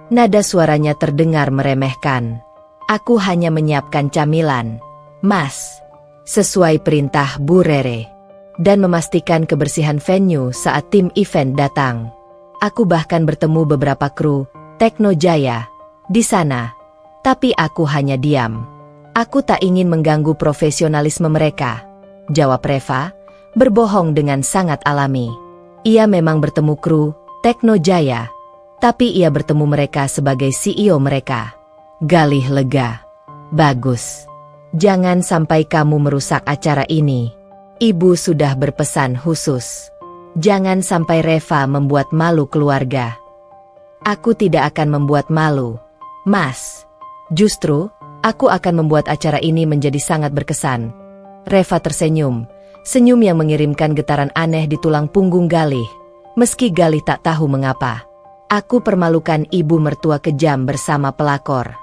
nada suaranya terdengar meremehkan. Aku hanya menyiapkan camilan, Mas, sesuai perintah Bu Rere. Dan memastikan kebersihan venue saat tim event datang. Aku bahkan bertemu beberapa kru Tekno Jaya di sana, tapi aku hanya diam. Aku tak ingin mengganggu profesionalisme mereka, jawab Reva, berbohong dengan sangat alami. Ia memang bertemu kru Tekno Jaya, tapi ia bertemu mereka sebagai CEO mereka. Galih lega. Bagus. Jangan sampai kamu merusak acara ini. Ibu sudah berpesan khusus. Jangan sampai Reva membuat malu keluarga. Aku tidak akan membuat malu, Mas. Justru, aku akan membuat acara ini menjadi sangat berkesan. Reva tersenyum, senyum yang mengirimkan getaran aneh di tulang punggung Galih. Meski Galih tak tahu mengapa. Aku permalukan ibu mertua kejam bersama pelakor.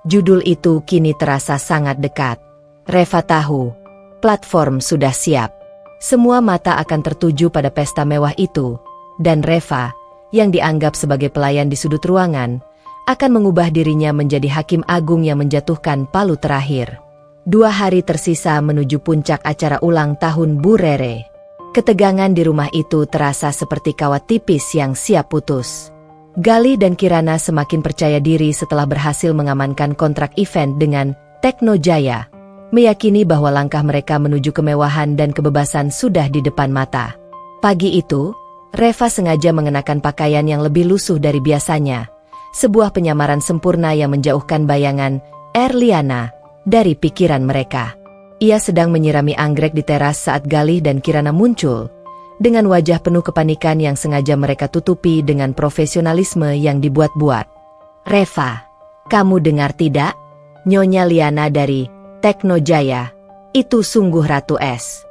Judul itu kini terasa sangat dekat. Reva tahu, platform sudah siap. Semua mata akan tertuju pada pesta mewah itu, dan Reva, yang dianggap sebagai pelayan di sudut ruangan, akan mengubah dirinya menjadi hakim agung yang menjatuhkan palu terakhir. 2 hari tersisa menuju puncak acara ulang tahun Bu Rere. Ketegangan di rumah itu terasa seperti kawat tipis yang siap putus. Galih dan Kirana semakin percaya diri setelah berhasil mengamankan kontrak event dengan Tekno Jaya, meyakini bahwa langkah mereka menuju kemewahan dan kebebasan sudah di depan mata. Pagi itu, Reva sengaja mengenakan pakaian yang lebih lusuh dari biasanya, sebuah penyamaran sempurna yang menjauhkan bayangan Erliana dari pikiran mereka. Ia sedang menyirami anggrek di teras saat Galih dan Kirana muncul, dengan wajah penuh kepanikan yang sengaja mereka tutupi dengan profesionalisme yang dibuat-buat. "Reva, kamu dengar tidak? Nyonya Liana dari Tekno Jaya, itu sungguh Ratu Es."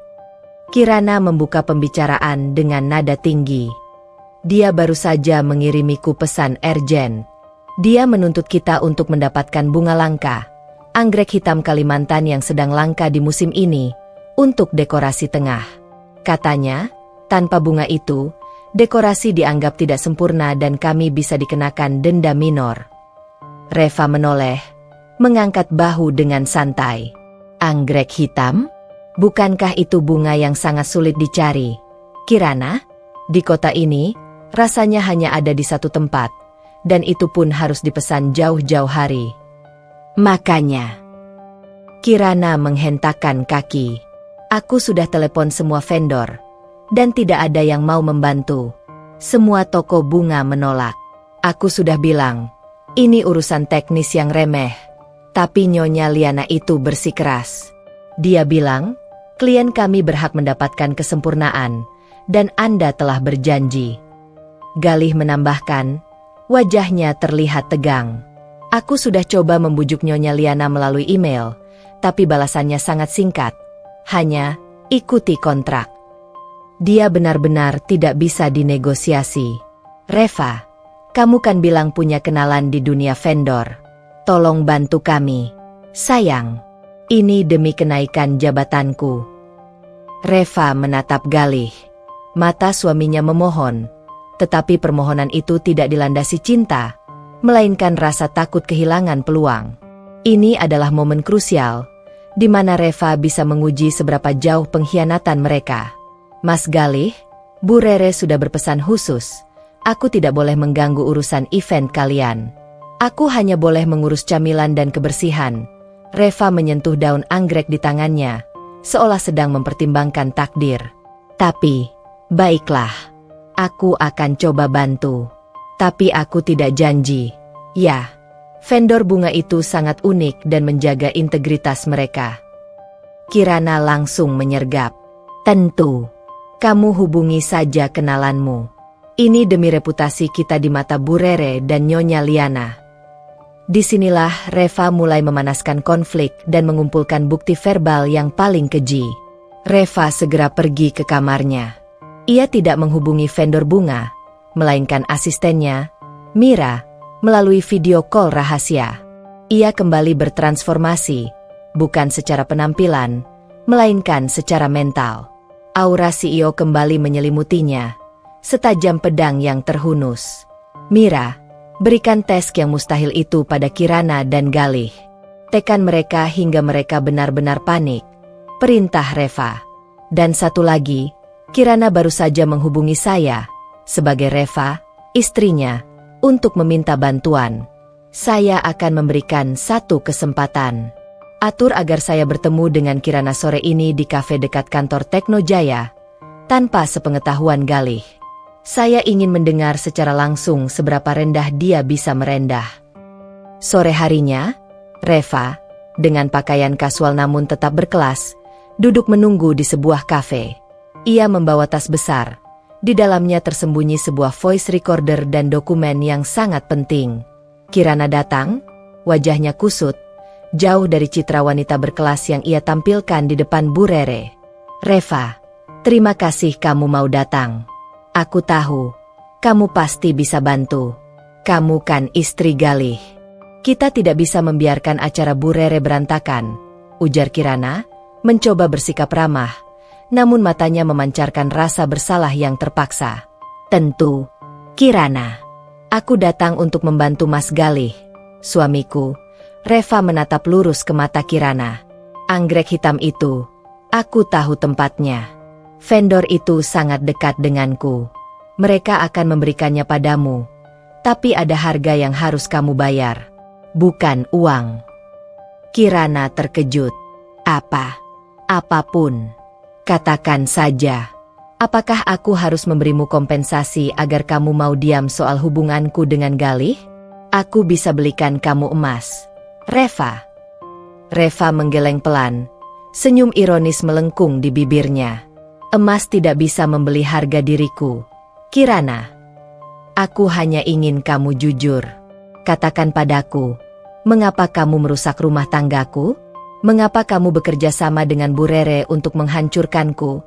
Kirana membuka pembicaraan dengan nada tinggi. "Dia baru saja mengirimiku pesan urgent. Dia menuntut kita untuk mendapatkan bunga langka, anggrek hitam Kalimantan yang sedang langka di musim ini, untuk dekorasi tengah. Katanya, tanpa bunga itu, dekorasi dianggap tidak sempurna dan kami bisa dikenakan denda minor." Reva menoleh, mengangkat bahu dengan santai. "Anggrek hitam? Bukankah itu bunga yang sangat sulit dicari, Kirana? Di kota ini, rasanya hanya ada di satu tempat, dan itu pun harus dipesan jauh-jauh hari." "Makanya," Kirana menghentakkan kaki, "aku sudah telepon semua vendor, dan tidak ada yang mau membantu. Semua toko bunga menolak. Aku sudah bilang, ini urusan teknis yang remeh. Tapi Nyonya Liana itu bersikeras. Dia bilang, klien kami berhak mendapatkan kesempurnaan, dan Anda telah berjanji." Galih menambahkan, wajahnya terlihat tegang. "Aku sudah coba membujuk Nyonya Liana melalui email, tapi balasannya sangat singkat. Hanya, ikuti kontrak." Dia benar-benar tidak bisa dinegosiasi. "Reva, kamu kan bilang punya kenalan di dunia vendor. Tolong bantu kami. Sayang, ini demi kenaikan jabatanku." Reva menatap Galih. Mata suaminya memohon, tetapi permohonan itu tidak dilandasi cinta, melainkan rasa takut kehilangan peluang. Ini adalah momen krusial, di mana Reva bisa menguji seberapa jauh pengkhianatan mereka. "Mas Galih, Bu Rere sudah berpesan khusus. Aku tidak boleh mengganggu urusan event kalian. Aku hanya boleh mengurus camilan dan kebersihan." Reva menyentuh daun anggrek di tangannya, seolah sedang mempertimbangkan takdir. "Tapi, baiklah. Aku akan coba bantu. Tapi aku tidak janji. Ya, vendor bunga itu sangat unik dan menjaga integritas mereka." Kirana langsung menyergap. "Tentu. Kamu hubungi saja kenalanmu. Ini demi reputasi kita di mata Bu Rere dan Nyonya Liana." Disinilah Reva mulai memanaskan konflik dan mengumpulkan bukti verbal yang paling keji. Reva segera pergi ke kamarnya. Ia tidak menghubungi vendor bunga, melainkan asistennya, Mira, melalui video call rahasia. Ia kembali bertransformasi, bukan secara penampilan, melainkan secara mental. Aura CEO kembali menyelimutinya, setajam pedang yang terhunus. "Mira, berikan tes yang mustahil itu pada Kirana dan Galih. Tekan mereka hingga mereka benar-benar panik," perintah Reva. "Dan satu lagi, Kirana baru saja menghubungi saya, sebagai Reva, istrinya, untuk meminta bantuan. Saya akan memberikan satu kesempatan. Atur agar saya bertemu dengan Kirana sore ini di kafe dekat kantor Tekno Jaya, tanpa sepengetahuan Galih. Saya ingin mendengar secara langsung seberapa rendah dia bisa merendah." Sore harinya, Reva, dengan pakaian kasual namun tetap berkelas, duduk menunggu di sebuah kafe. Ia membawa tas besar. Di dalamnya tersembunyi sebuah voice recorder dan dokumen yang sangat penting. Kirana datang, wajahnya kusut, jauh dari citra wanita berkelas yang ia tampilkan di depan Bu Rere. "Reva, terima kasih kamu mau datang. Aku tahu, Kamu pasti bisa bantu. Kamu kan istri Galih. Kita tidak bisa membiarkan acara Bu Rere berantakan, ujar Kirana, mencoba bersikap ramah, namun matanya memancarkan rasa bersalah yang terpaksa. Tentu, Kirana. Aku datang untuk membantu Mas Galih, suamiku. Reva menatap lurus ke mata Kirana. Anggrek hitam itu, aku tahu tempatnya. Vendor itu sangat dekat denganku. Mereka akan memberikannya padamu. Tapi ada harga yang harus kamu bayar. Bukan uang. Kirana terkejut. Apa? Apapun. Katakan saja. Apakah aku harus memberimu kompensasi agar kamu mau diam soal hubunganku dengan Galih? Aku bisa belikan kamu emas. Reva. Reva menggeleng pelan. Senyum ironis melengkung di bibirnya. Emas tidak bisa membeli harga diriku. Kirana. Aku hanya ingin kamu jujur. Katakan padaku. Mengapa kamu merusak rumah tanggaku? Mengapa kamu bekerja sama dengan Bu Rere untuk menghancurkanku?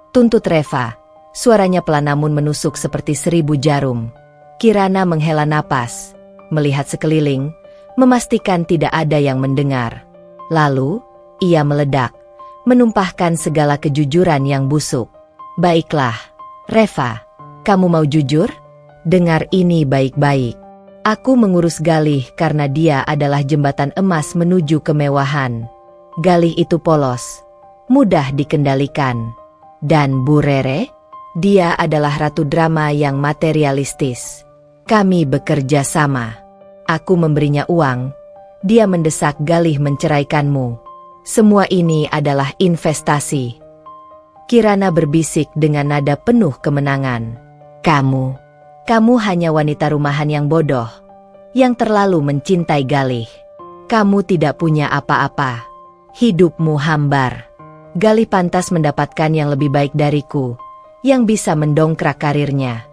Tuntut Reva. Suaranya pelan namun menusuk seperti 1000 jarum. Kirana menghela napas, melihat sekeliling, memastikan tidak ada yang mendengar. Lalu, ia meledak, menumpahkan segala kejujuran yang busuk. Baiklah, Reva, kamu mau jujur? Dengar ini baik-baik. Aku mengurus Galih karena dia adalah jembatan emas menuju kemewahan. Galih itu polos, mudah dikendalikan. Dan Bu Rere? Dia adalah ratu drama yang materialistis. Kami bekerja sama. Aku memberinya uang. Dia mendesak Galih menceraikanmu. Semua ini adalah investasi. Kirana berbisik dengan nada penuh kemenangan. Kamu hanya wanita rumahan yang bodoh, yang terlalu mencintai Galih. Kamu tidak punya apa-apa. Hidupmu hambar. Galih pantas mendapatkan yang lebih baik dariku, yang bisa mendongkrak karirnya.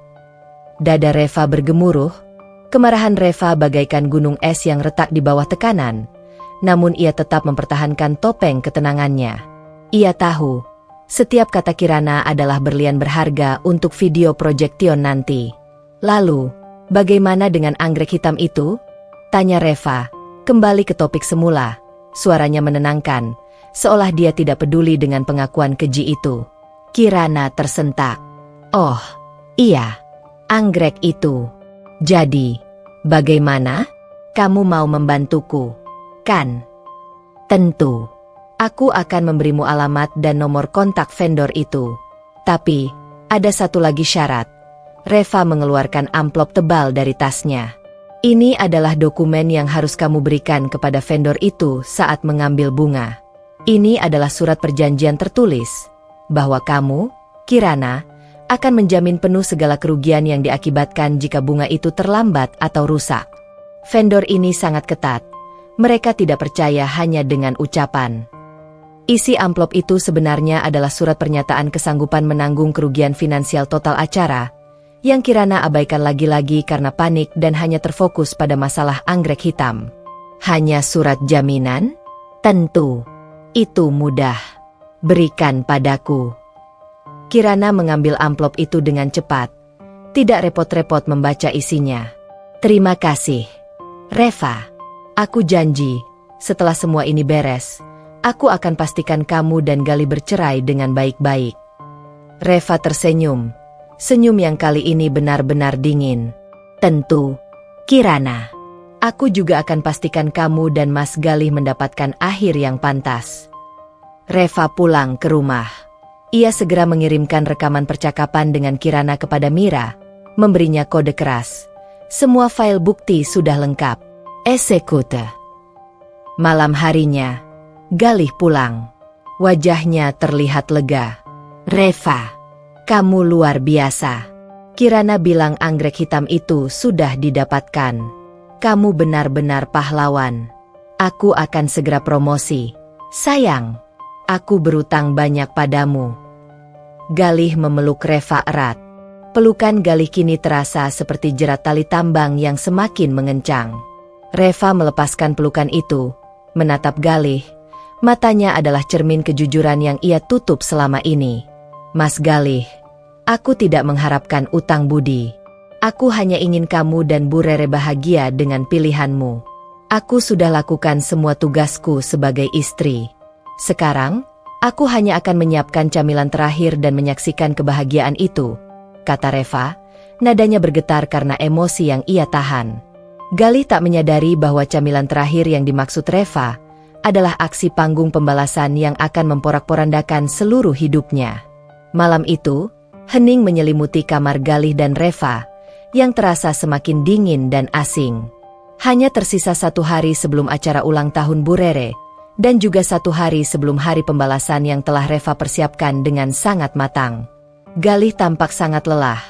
Dada Reva bergemuruh. Kemarahan Reva bagaikan gunung es yang retak di bawah tekanan, namun ia tetap mempertahankan topeng ketenangannya. Ia tahu, setiap kata Kirana adalah berlian berharga untuk video proyektion nanti. Lalu, bagaimana dengan anggrek hitam itu? Tanya Reva, kembali ke topik semula. Suaranya menenangkan, seolah dia tidak peduli dengan pengakuan keji itu. Kirana tersentak. Oh, iya, anggrek itu. Jadi, bagaimana? Kamu mau membantuku, kan? Tentu. Aku akan memberimu alamat dan nomor kontak vendor itu. Tapi, ada satu lagi syarat. Reva mengeluarkan amplop tebal dari tasnya. Ini adalah dokumen yang harus kamu berikan kepada vendor itu saat mengambil bunga. Ini adalah surat perjanjian tertulis, bahwa kamu, Kirana, akan menjamin penuh segala kerugian yang diakibatkan jika bunga itu terlambat atau rusak. Vendor ini sangat ketat. Mereka tidak percaya hanya dengan ucapan. Isi amplop itu sebenarnya adalah surat pernyataan kesanggupan menanggung kerugian finansial total acara, yang Kirana abaikan lagi-lagi karena panik dan hanya terfokus pada masalah anggrek hitam. Hanya surat jaminan? Tentu. Itu mudah. Berikan padaku. Kirana mengambil amplop itu dengan cepat. Tidak repot-repot membaca isinya. Terima kasih, Reva. Aku janji, setelah semua ini beres, aku akan pastikan kamu dan Galih bercerai dengan baik-baik. Reva tersenyum. Senyum yang kali ini benar-benar dingin. Tentu, Kirana. Aku juga akan pastikan kamu dan Mas Galih mendapatkan akhir yang pantas. Reva pulang ke rumah. Ia segera mengirimkan rekaman percakapan dengan Kirana kepada Mira, memberinya kode keras. Semua file bukti sudah lengkap. Eksekute. Malam harinya, Galih pulang. Wajahnya terlihat lega. Reva, kamu luar biasa. Kirana bilang anggrek hitam itu sudah didapatkan. Kamu benar-benar pahlawan. Aku akan segera promosi. Sayang, aku berutang banyak padamu. Galih memeluk Reva erat. Pelukan Galih kini terasa seperti jerat tali tambang yang semakin mengencang. Reva melepaskan pelukan itu, menatap Galih. Matanya adalah cermin kejujuran yang ia tutup selama ini. Mas Galih, aku tidak mengharapkan utang budi. Aku hanya ingin kamu dan Bu Rere bahagia dengan pilihanmu. Aku sudah lakukan semua tugasku sebagai istri. Sekarang, aku hanya akan menyiapkan camilan terakhir dan menyaksikan kebahagiaan itu, kata Reva, nadanya bergetar karena emosi yang ia tahan. Galih tak menyadari bahwa camilan terakhir yang dimaksud Reva adalah aksi panggung pembalasan yang akan memporak-porandakan seluruh hidupnya. Malam itu, hening menyelimuti kamar Galih dan Reva, yang terasa semakin dingin dan asing. Hanya tersisa 1 hari sebelum acara ulang tahun Bu Rere, dan juga 1 hari sebelum hari pembalasan yang telah Reva persiapkan dengan sangat matang. Galih tampak sangat lelah,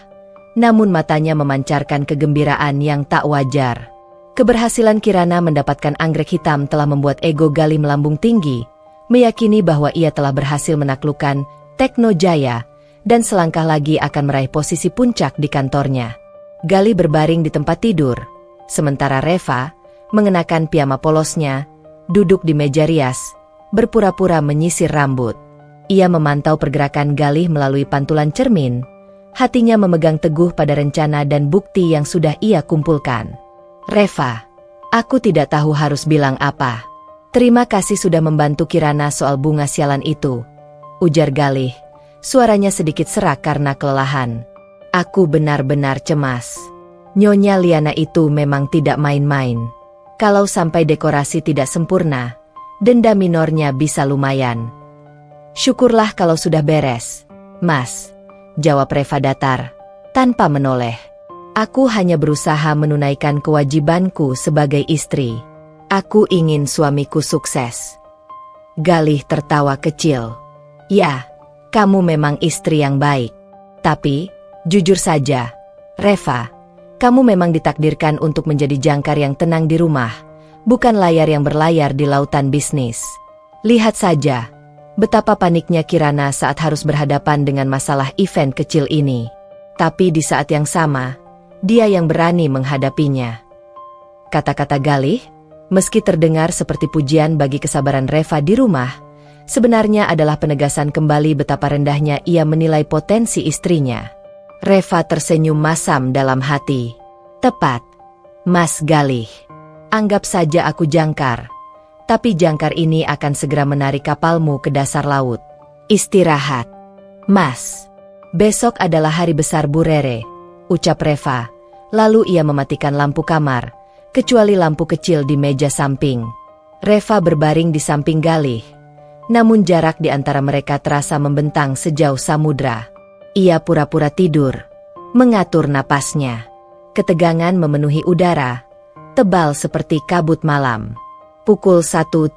namun matanya memancarkan kegembiraan yang tak wajar. Keberhasilan Kirana mendapatkan anggrek hitam telah membuat ego Galih melambung tinggi, meyakini bahwa ia telah berhasil menaklukkan Tekno Jaya, dan selangkah lagi akan meraih posisi puncak di kantornya. Galih berbaring di tempat tidur, sementara Reva, mengenakan piyama polosnya, duduk di meja rias, berpura-pura menyisir rambut. Ia memantau pergerakan Galih melalui pantulan cermin, hatinya memegang teguh pada rencana dan bukti yang sudah ia kumpulkan. Reva, aku tidak tahu harus bilang apa. Terima kasih sudah membantu Kirana soal bunga sialan itu, ujar Galih, suaranya sedikit serak karena kelelahan. Aku benar-benar cemas. Nyonya Liana itu memang tidak main-main. Kalau sampai dekorasi tidak sempurna, denda minornya bisa lumayan. Syukurlah kalau sudah beres, Mas, jawab Reva datar, tanpa menoleh. Aku hanya berusaha menunaikan kewajibanku sebagai istri. Aku ingin suamiku sukses. Galih tertawa kecil. Ya, kamu memang istri yang baik. Tapi, jujur saja, Reva, kamu memang ditakdirkan untuk menjadi jangkar yang tenang di rumah, bukan layar yang berlayar di lautan bisnis. Lihat saja, betapa paniknya Kirana saat harus berhadapan dengan masalah event kecil ini. Tapi di saat yang sama, dia yang berani menghadapinya. Kata-kata Galih, meski terdengar seperti pujian bagi kesabaran Reva di rumah, sebenarnya adalah penegasan kembali betapa rendahnya ia menilai potensi istrinya. Reva tersenyum masam dalam hati. Tepat, Mas Galih. Anggap saja aku jangkar. Tapi jangkar ini akan segera menarik kapalmu ke dasar laut. Istirahat. Mas, besok adalah hari besar Bu Rere, ucap Reva. Lalu ia mematikan lampu kamar, kecuali lampu kecil di meja samping. Reva berbaring di samping Galih, namun jarak di antara mereka terasa membentang sejauh samudra. Ia pura-pura tidur, mengatur napasnya. Ketegangan memenuhi udara, tebal seperti kabut malam. Pukul 1.30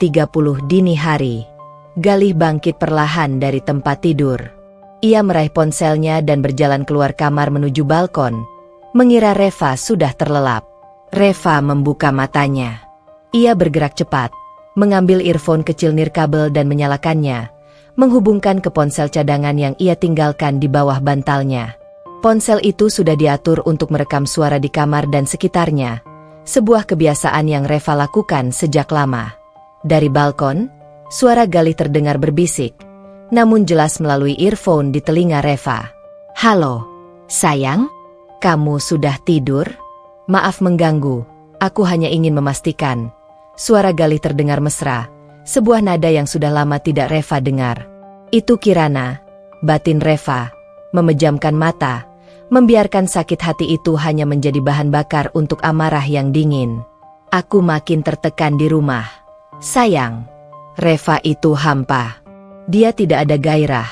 dini hari. Galih bangkit perlahan dari tempat tidur. Ia meraih ponselnya dan berjalan keluar kamar menuju balkon, mengira Reva sudah terlelap. Reva membuka matanya. Ia bergerak cepat, mengambil earphone kecil nirkabel dan menyalakannya, menghubungkan ke ponsel cadangan yang ia tinggalkan di bawah bantalnya. Ponsel itu sudah diatur untuk merekam suara di kamar dan sekitarnya, sebuah kebiasaan yang Reva lakukan sejak lama. Dari balkon, suara Galih terdengar berbisik, namun jelas melalui earphone di telinga Reva. Halo, sayang? Kamu sudah tidur? Maaf mengganggu, aku hanya ingin memastikan. Suara Galih terdengar mesra, sebuah nada yang sudah lama tidak Reva dengar. Itu Kirana, batin Reva, memejamkan mata, membiarkan sakit hati itu hanya menjadi bahan bakar untuk amarah yang dingin. Aku makin tertekan di rumah. Sayang, Reva itu hampa. Dia tidak ada gairah,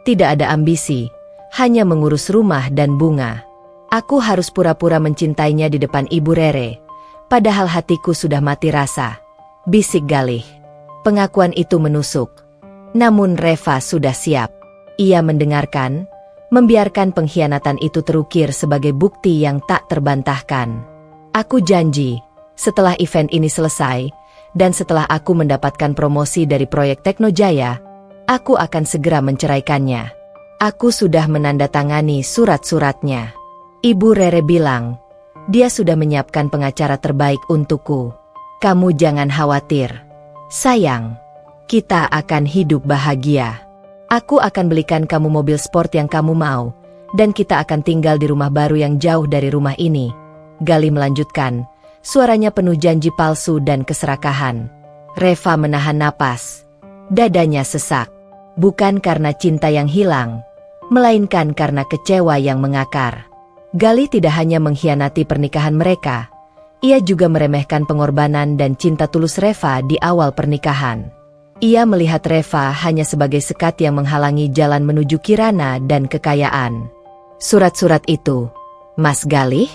tidak ada ambisi, hanya mengurus rumah dan bunga. Aku harus pura-pura mencintainya di depan Ibu Rere, padahal hatiku sudah mati rasa, bisik Galih. Pengakuan itu menusuk. Namun Reva sudah siap. Ia mendengarkan, membiarkan pengkhianatan itu terukir sebagai bukti yang tak terbantahkan. Aku janji, setelah event ini selesai, dan setelah aku mendapatkan promosi dari proyek Tekno Jaya, aku akan segera menceraikannya. Aku sudah menandatangani surat-suratnya. Ibu Rere bilang, dia sudah menyiapkan pengacara terbaik untukku. Kamu jangan khawatir. Sayang, kita akan hidup bahagia. Aku akan belikan kamu mobil sport yang kamu mau, dan kita akan tinggal di rumah baru yang jauh dari rumah ini. Galih melanjutkan, suaranya penuh janji palsu dan keserakahan. Reva menahan napas. Dadanya sesak. Bukan karena cinta yang hilang, melainkan karena kecewa yang mengakar. Galih tidak hanya mengkhianati pernikahan mereka, ia juga meremehkan pengorbanan dan cinta tulus Reva di awal pernikahan. Ia melihat Reva hanya sebagai sekat yang menghalangi jalan menuju Kirana dan kekayaan. Surat-surat itu, Mas Galih,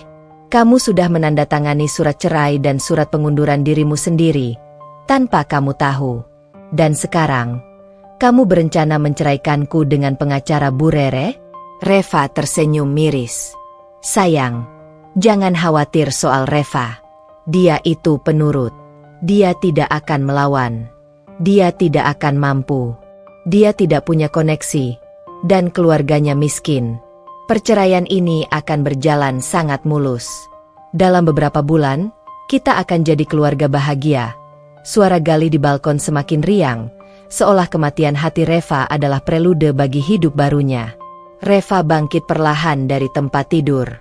kamu sudah menandatangani surat cerai dan surat pengunduran dirimu sendiri, tanpa kamu tahu. Dan sekarang, kamu berencana menceraikanku dengan pengacara Bu Rere? Reva tersenyum miris. Sayang, jangan khawatir soal Reva. Dia itu penurut. Dia tidak akan melawan. Dia tidak akan mampu. Dia tidak punya koneksi. Dan keluarganya miskin. Perceraian ini akan berjalan sangat mulus. Dalam beberapa bulan, kita akan jadi keluarga bahagia. Suara Galih di balkon semakin riang, seolah kematian hati Reva adalah prelude bagi hidup barunya. Reva bangkit perlahan dari tempat tidur.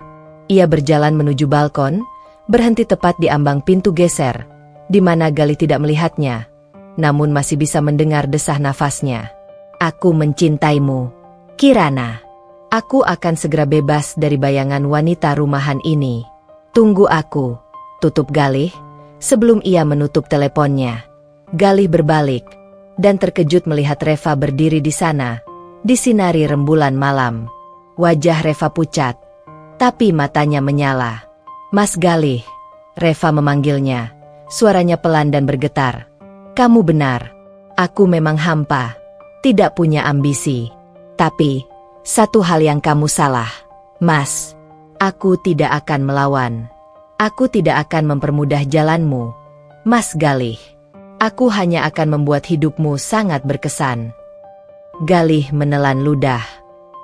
Ia berjalan menuju balkon, berhenti tepat di ambang pintu geser, di mana Galih tidak melihatnya, namun masih bisa mendengar desah nafasnya. Aku mencintaimu, Kirana. Aku akan segera bebas dari bayangan wanita rumahan ini. Tunggu aku, tutup Galih, sebelum ia menutup teleponnya. Galih berbalik, dan terkejut melihat Reva berdiri di sana, disinari rembulan malam. Wajah Reva pucat, tapi matanya menyala. Mas Galih, Reva memanggilnya, suaranya pelan dan bergetar. Kamu benar, aku memang hampa, tidak punya ambisi. Tapi, satu hal yang kamu salah, Mas. Aku tidak akan melawan. Aku tidak akan mempermudah jalanmu, Mas Galih. Aku hanya akan membuat hidupmu sangat berkesan. Galih menelan ludah.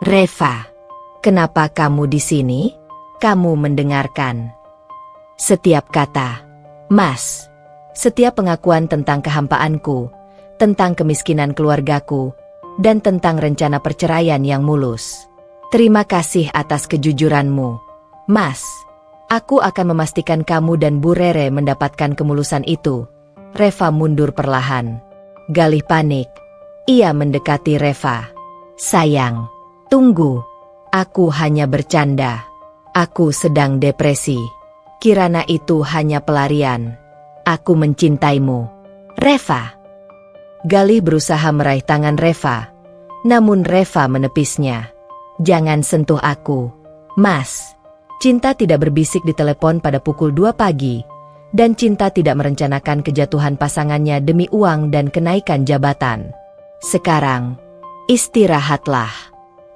Reva, kenapa kamu di sini? Kamu mendengarkan setiap kata, Mas. Setiap pengakuan tentang kehampaanku, tentang kemiskinan keluargaku, dan tentang rencana perceraian yang mulus. Terima kasih atas kejujuranmu, Mas. Aku akan memastikan kamu dan Bu Rere mendapatkan kemulusan itu. Reva mundur perlahan. Galih panik. Ia mendekati Reva. Sayang, tunggu. Aku hanya bercanda. Aku sedang depresi. Kirana itu hanya pelarian. Aku mencintaimu, Reva. Galih berusaha meraih tangan Reva, namun Reva menepisnya. Jangan sentuh aku, Mas. Cinta tidak berbisik di telepon pada pukul 2 pagi, dan cinta tidak merencanakan kejatuhan pasangannya demi uang dan kenaikan jabatan. Sekarang, istirahatlah.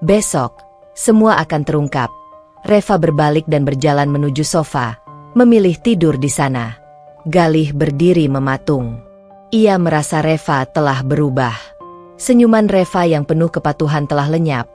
Besok, semua akan terungkap. Reva berbalik dan berjalan menuju sofa, memilih tidur di sana. Galih berdiri mematung. Ia merasa Reva telah berubah. Senyuman Reva yang penuh kepatuhan telah lenyap,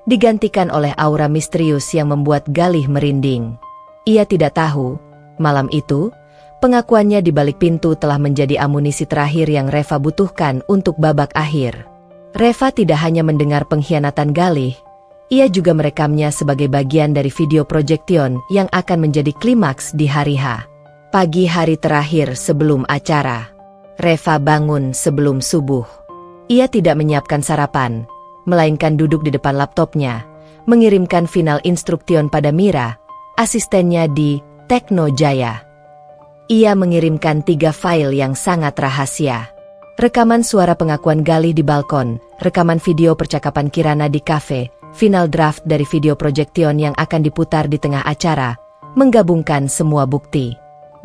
digantikan oleh aura misterius yang membuat Galih merinding. Ia tidak tahu, malam itu, pengakuannya di balik pintu telah menjadi amunisi terakhir yang Reva butuhkan untuk babak akhir. Reva tidak hanya mendengar pengkhianatan Galih, ia juga merekamnya sebagai bagian dari video projection yang akan menjadi klimaks di hari H. Pagi hari terakhir sebelum acara, Reva bangun sebelum subuh. Ia tidak menyiapkan sarapan, melainkan duduk di depan laptopnya, mengirimkan final instruction pada Mira, asistennya di Tekno Jaya. Ia mengirimkan 3 file yang sangat rahasia. Rekaman suara pengakuan Galih di balkon, rekaman video percakapan Kirana di kafe, final draft dari video projection yang akan diputar di tengah acara, menggabungkan semua bukti.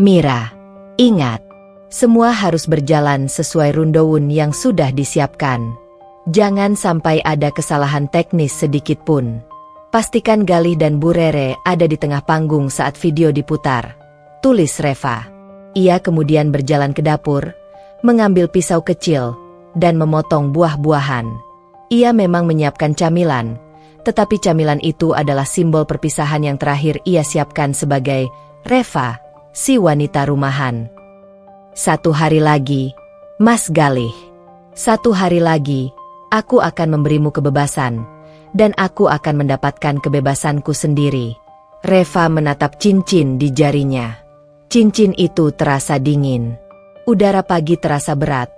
Mira, ingat, semua harus berjalan sesuai rundown yang sudah disiapkan. Jangan sampai ada kesalahan teknis sedikit pun. Pastikan Galih dan Bu Rere ada di tengah panggung saat video diputar. Tulis Reva. Ia kemudian berjalan ke dapur, mengambil pisau kecil, dan memotong buah-buahan. Ia memang menyiapkan camilan, tetapi camilan itu adalah simbol perpisahan yang terakhir ia siapkan sebagai Reva, si wanita rumahan. 1 hari lagi, Mas Galih. 1 hari lagi, aku akan memberimu kebebasan, dan aku akan mendapatkan kebebasanku sendiri. Reva menatap cincin di jarinya. Cincin itu terasa dingin. Udara pagi terasa berat,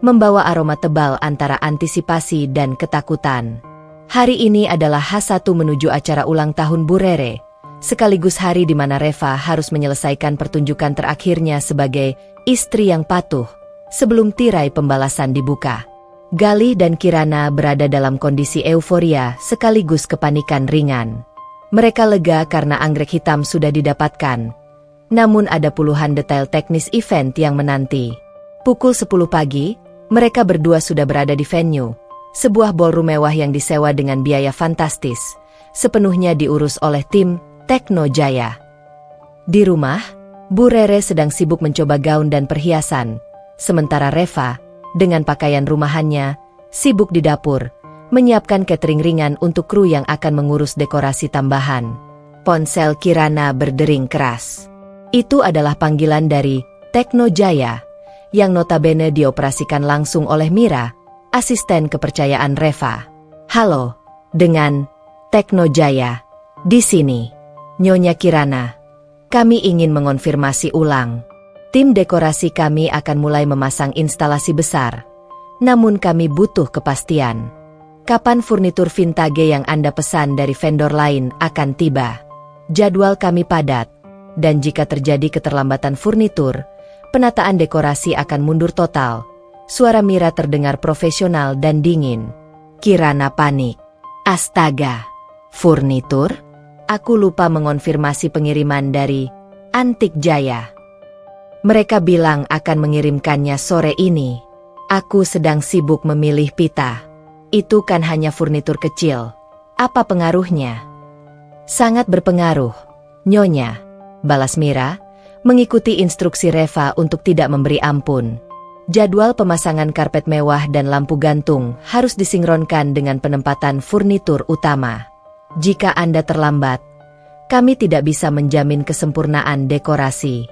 membawa aroma tebal antara antisipasi dan ketakutan. Hari ini adalah H1 menuju acara ulang tahun Bu Rere, sekaligus hari di mana Reva harus menyelesaikan pertunjukan terakhirnya sebagai istri yang patuh, sebelum tirai pembalasan dibuka. Galih dan Kirana berada dalam kondisi euforia sekaligus kepanikan ringan. Mereka lega karena anggrek hitam sudah didapatkan, namun ada puluhan detail teknis event yang menanti. Pukul 10 pagi, mereka berdua sudah berada di venue, sebuah ballroom mewah yang disewa dengan biaya fantastis, sepenuhnya diurus oleh tim Tekno Jaya. Di rumah, Bu Rere sedang sibuk mencoba gaun dan perhiasan, sementara Reva, dengan pakaian rumahannya, sibuk di dapur, menyiapkan catering ringan untuk kru yang akan mengurus dekorasi tambahan. Ponsel Kirana berdering keras. Itu adalah panggilan dari Tekno Jaya, yang notabene dioperasikan langsung oleh Mira, asisten kepercayaan Reva. Halo, dengan Tekno Jaya. Di sini, Nyonya Kirana. Kami ingin mengonfirmasi ulang. Tim dekorasi kami akan mulai memasang instalasi besar. Namun kami butuh kepastian. Kapan furnitur vintage yang Anda pesan dari vendor lain akan tiba? Jadwal kami padat, dan jika terjadi keterlambatan furnitur, penataan dekorasi akan mundur total. Suara Mira terdengar profesional dan dingin. Kirana panik. Astaga, furnitur? Aku lupa mengonfirmasi pengiriman dari Antik Jaya. Mereka bilang akan mengirimkannya sore ini. Aku sedang sibuk memilih pita. Itu kan hanya furnitur kecil. Apa pengaruhnya? Sangat berpengaruh, Nyonya, balas Mira, mengikuti instruksi Reva untuk tidak memberi ampun. Jadwal pemasangan karpet mewah dan lampu gantung harus disinkronkan dengan penempatan furnitur utama. Jika Anda terlambat, kami tidak bisa menjamin kesempurnaan dekorasi.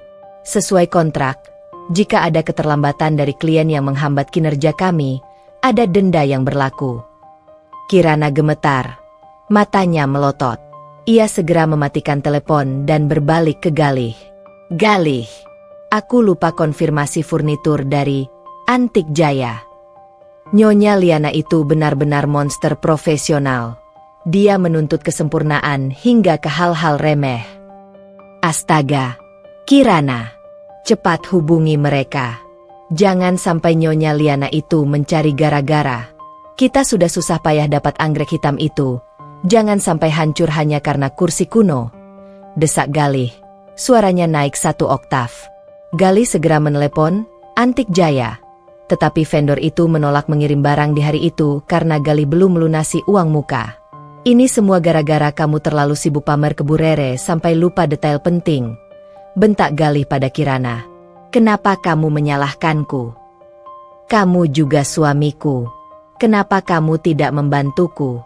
Sesuai kontrak, jika ada keterlambatan dari klien yang menghambat kinerja kami, ada denda yang berlaku. Kirana gemetar. Matanya melotot. Ia segera mematikan telepon dan berbalik ke Galih. Galih. Aku lupa konfirmasi furnitur dari Antik Jaya. Nyonya Liana itu benar-benar monster profesional. Dia menuntut kesempurnaan hingga ke hal-hal remeh. Astaga, Kirana, cepat hubungi mereka. Jangan sampai Nyonya Liana itu mencari gara-gara. Kita sudah susah payah dapat anggrek hitam itu. Jangan sampai hancur hanya karena kursi kuno. Desak Galih. Suaranya naik 1 oktav. Galih segera menelepon Antik Jaya. Tetapi vendor itu menolak mengirim barang di hari itu karena Galih belum melunasi uang muka. Ini semua gara-gara kamu terlalu sibuk pamer ke Bu Rere sampai lupa detail penting. Bentak Galih pada Kirana. Kenapa kamu menyalahkanku? Kamu juga suamiku. Kenapa kamu tidak membantuku?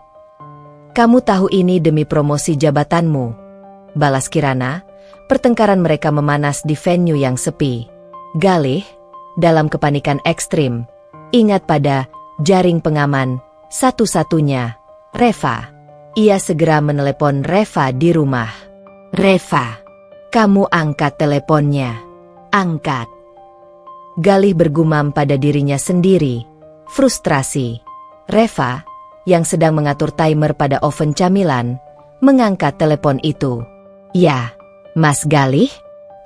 Kamu tahu ini demi promosi jabatanmu, balas Kirana. Pertengkaran mereka memanas di venue yang sepi. Galih, dalam kepanikan ekstrim, ingat pada jaring pengaman satu-satunya, Reva. Ia segera menelepon Reva di rumah. Reva, kamu angkat teleponnya. Angkat. Galih bergumam pada dirinya sendiri. Frustrasi. Reva, yang sedang mengatur timer pada oven camilan, mengangkat telepon itu. Ya. Mas Galih,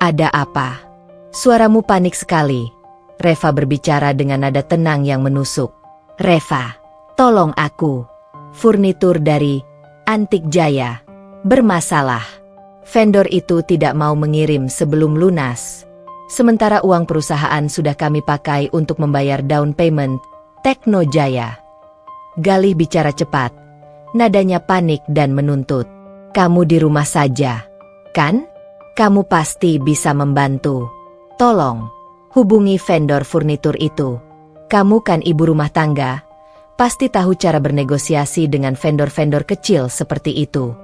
ada apa? Suaramu panik sekali. Reva berbicara dengan nada tenang yang menusuk. Reva, tolong aku. Furnitur dari Antik Jaya bermasalah. Vendor itu tidak mau mengirim sebelum lunas. Sementara uang perusahaan sudah kami pakai untuk membayar down payment Tekno Jaya. Galih bicara cepat. Nadanya panik dan menuntut. Kamu di rumah saja, kan? Kamu pasti bisa membantu. Tolong, hubungi vendor furnitur itu. Kamu kan ibu rumah tangga, pasti tahu cara bernegosiasi dengan vendor-vendor kecil seperti itu.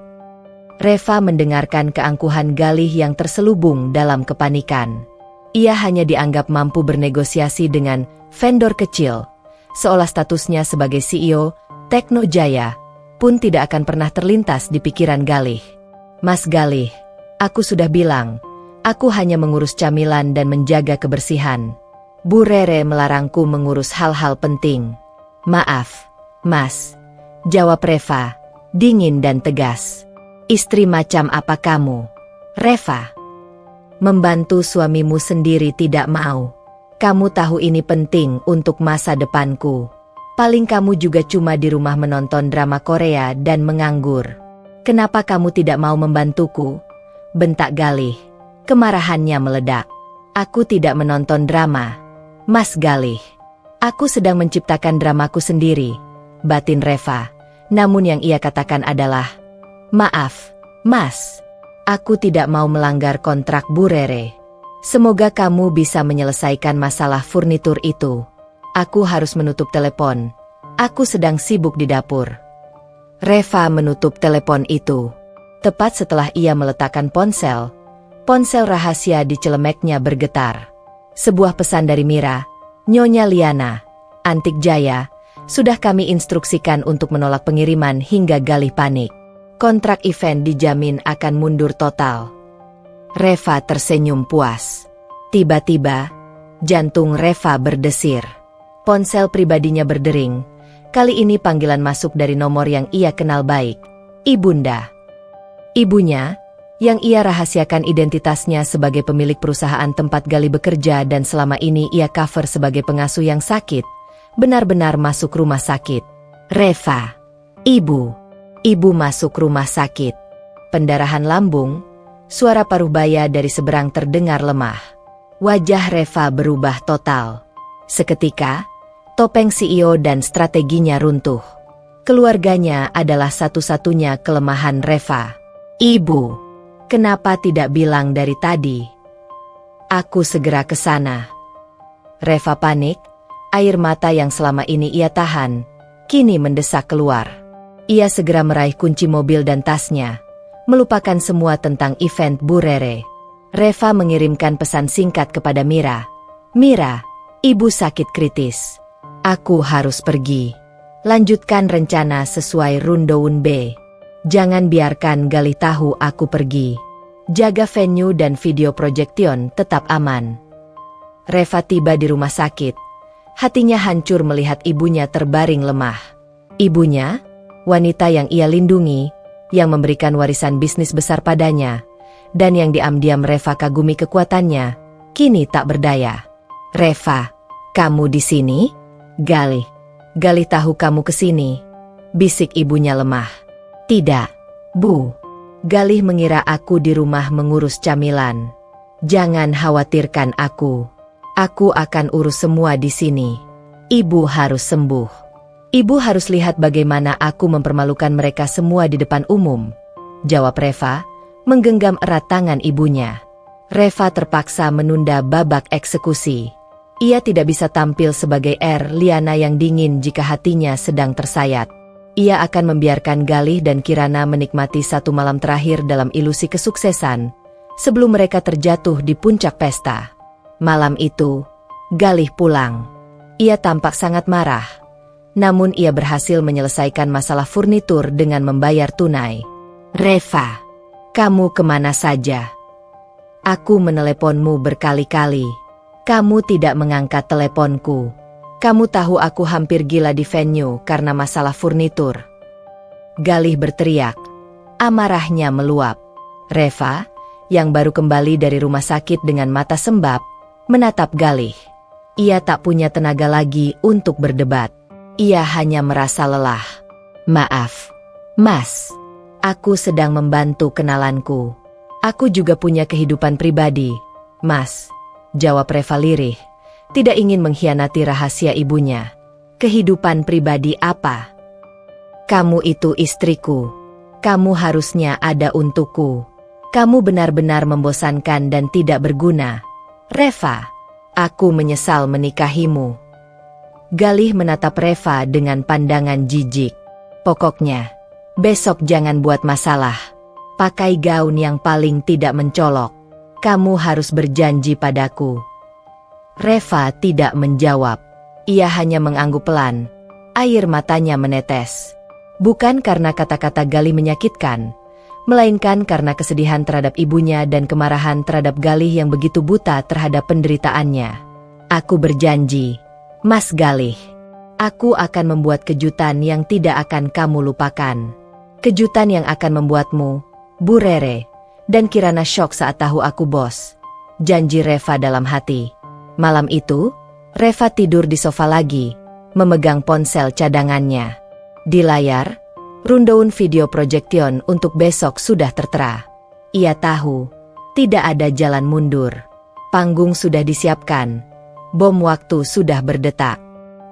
Reva mendengarkan keangkuhan Galih yang terselubung dalam kepanikan. Ia hanya dianggap mampu bernegosiasi dengan vendor kecil, seolah statusnya sebagai CEO Tekno Jaya pun tidak akan pernah terlintas di pikiran Galih. Mas Galih, aku sudah bilang, aku hanya mengurus camilan dan menjaga kebersihan. Bu Rere melarangku mengurus hal-hal penting. Maaf, Mas, jawab Reva, dingin dan tegas. Istri macam apa kamu, Reva? Membantu suamimu sendiri tidak mau. Kamu tahu ini penting untuk masa depanku. Paling kamu juga cuma di rumah menonton drama Korea dan menganggur. Kenapa kamu tidak mau membantuku? Bentak Galih. Kemarahannya meledak. Aku tidak menonton drama, Mas Galih. Aku sedang menciptakan dramaku sendiri, batin Reva. Namun yang ia katakan adalah, maaf, Mas. Aku tidak mau melanggar kontrak Bu Rere. Semoga kamu bisa menyelesaikan masalah furnitur itu. Aku harus menutup telepon. Aku sedang sibuk di dapur. Reva menutup telepon itu. Tepat setelah ia meletakkan ponsel, ponsel rahasia di celemeknya bergetar. Sebuah pesan dari Mira. Nyonya Liana, Antik Jaya, sudah kami instruksikan untuk menolak pengiriman hingga Galih panik. Kontrak event dijamin akan mundur total. Reva tersenyum puas. Tiba-tiba, jantung Reva berdesir. Ponsel pribadinya berdering. Kali ini panggilan masuk dari nomor yang ia kenal baik. Ibunda. Ibunya, yang ia rahasiakan identitasnya sebagai pemilik perusahaan tempat Galih bekerja dan selama ini ia cover sebagai pengasuh yang sakit, benar-benar masuk rumah sakit. Reva. Ibu. Ibu masuk rumah sakit. Pendarahan lambung, suara paruh baya dari seberang terdengar lemah. Wajah Reva berubah total. Seketika, topeng CEO dan strateginya runtuh. Keluarganya adalah satu-satunya kelemahan Reva. Ibu, kenapa tidak bilang dari tadi? Aku segera ke sana. Reva panik, air mata yang selama ini ia tahan, kini mendesak keluar. Ia segera meraih kunci mobil dan tasnya, melupakan semua tentang event Bu Rere. Reva mengirimkan pesan singkat kepada Mira. Mira, ibu sakit kritis. Aku harus pergi. Lanjutkan rencana sesuai rundown B. Jangan biarkan Galih tahu aku pergi. Jaga venue dan video projection tetap aman. Reva tiba di rumah sakit. Hatinya hancur melihat ibunya terbaring lemah. Ibunya, wanita yang ia lindungi, yang memberikan warisan bisnis besar padanya, dan yang diam-diam Reva kagumi kekuatannya, kini tak berdaya. Reva, kamu di sini? Galih. Galih tahu kamu kesini, bisik ibunya lemah. Tidak, Bu. Galih mengira aku di rumah mengurus camilan. Jangan khawatirkan aku. Aku akan urus semua di sini. Ibu harus sembuh. Ibu harus lihat bagaimana aku mempermalukan mereka semua di depan umum, jawab Reva, menggenggam erat tangan ibunya. Reva terpaksa menunda babak eksekusi. Ia tidak bisa tampil sebagai Liana yang dingin jika hatinya sedang tersayat. Ia akan membiarkan Galih dan Kirana menikmati satu malam terakhir dalam ilusi kesuksesan, sebelum mereka terjatuh di puncak pesta. Malam itu, Galih pulang. Ia tampak sangat marah. Namun ia berhasil menyelesaikan masalah furnitur dengan membayar tunai. Reva, kamu kemana saja? Aku meneleponmu berkali-kali. Kamu tidak mengangkat teleponku. Kamu tahu aku hampir gila di venue karena masalah furnitur. Galih berteriak. Amarahnya meluap. Reva, yang baru kembali dari rumah sakit dengan mata sembab, menatap Galih. Ia tak punya tenaga lagi untuk berdebat. Ia hanya merasa lelah. Maaf, Mas. Aku sedang membantu kenalanku. Aku juga punya kehidupan pribadi, Mas. Jawab Reva lirih, tidak ingin mengkhianati rahasia ibunya. Kehidupan pribadi apa? Kamu itu istriku. Kamu harusnya ada untukku. Kamu benar-benar membosankan dan tidak berguna. Reva, aku menyesal menikahimu. Galih menatap Reva dengan pandangan jijik. Pokoknya, besok jangan buat masalah. Pakai gaun yang paling tidak mencolok. Kamu harus berjanji padaku. Reva tidak menjawab. Ia hanya mengangguk pelan. Air matanya menetes. Bukan karena kata-kata Galih menyakitkan, melainkan karena kesedihan terhadap ibunya dan kemarahan terhadap Galih yang begitu buta terhadap penderitaannya. Aku berjanji, Mas Galih, aku akan membuat kejutan yang tidak akan kamu lupakan. Kejutan yang akan membuatmu, Bu Rere, dan Kirana syok saat tahu aku bos. Janji Reva dalam hati. Malam itu, Reva tidur di sofa lagi, memegang ponsel cadangannya. Di layar, rundown video projection untuk besok sudah tertera. Ia tahu, tidak ada jalan mundur. Panggung sudah disiapkan. Bom waktu sudah berdetak.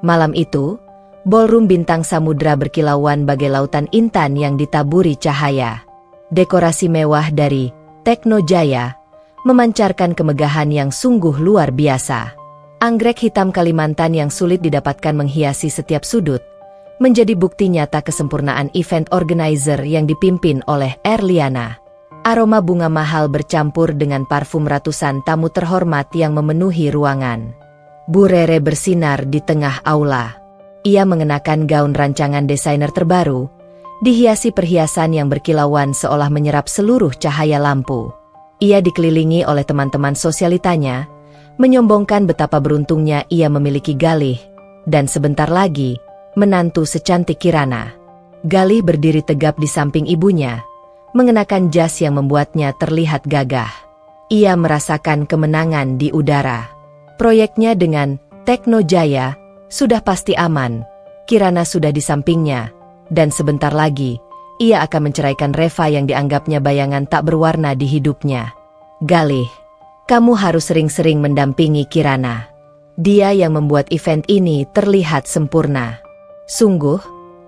Malam itu, ballroom bintang samudra berkilauan bagai lautan intan yang ditaburi cahaya. Dekorasi mewah dari Tekno Jaya memancarkan kemegahan yang sungguh luar biasa. Anggrek hitam Kalimantan yang sulit didapatkan menghiasi setiap sudut, menjadi bukti nyata kesempurnaan event organizer yang dipimpin oleh Erliana. Aroma bunga mahal bercampur dengan parfum ratusan tamu terhormat yang memenuhi ruangan. Bu Rere bersinar di tengah aula. Ia mengenakan gaun rancangan desainer terbaru, dihiasi perhiasan yang berkilauan seolah menyerap seluruh cahaya lampu. Ia dikelilingi oleh teman-teman sosialitanya, menyombongkan betapa beruntungnya ia memiliki Galih, dan sebentar lagi, menantu secantik Kirana. Galih berdiri tegap di samping ibunya, mengenakan jas yang membuatnya terlihat gagah. Ia merasakan kemenangan di udara. Proyeknya dengan Tekno Jaya sudah pasti aman. Kirana sudah di sampingnya, dan sebentar lagi, ia akan menceraikan Reva yang dianggapnya bayangan tak berwarna di hidupnya. Galih, kamu harus sering-sering mendampingi Kirana. Dia yang membuat event ini terlihat sempurna. Sungguh,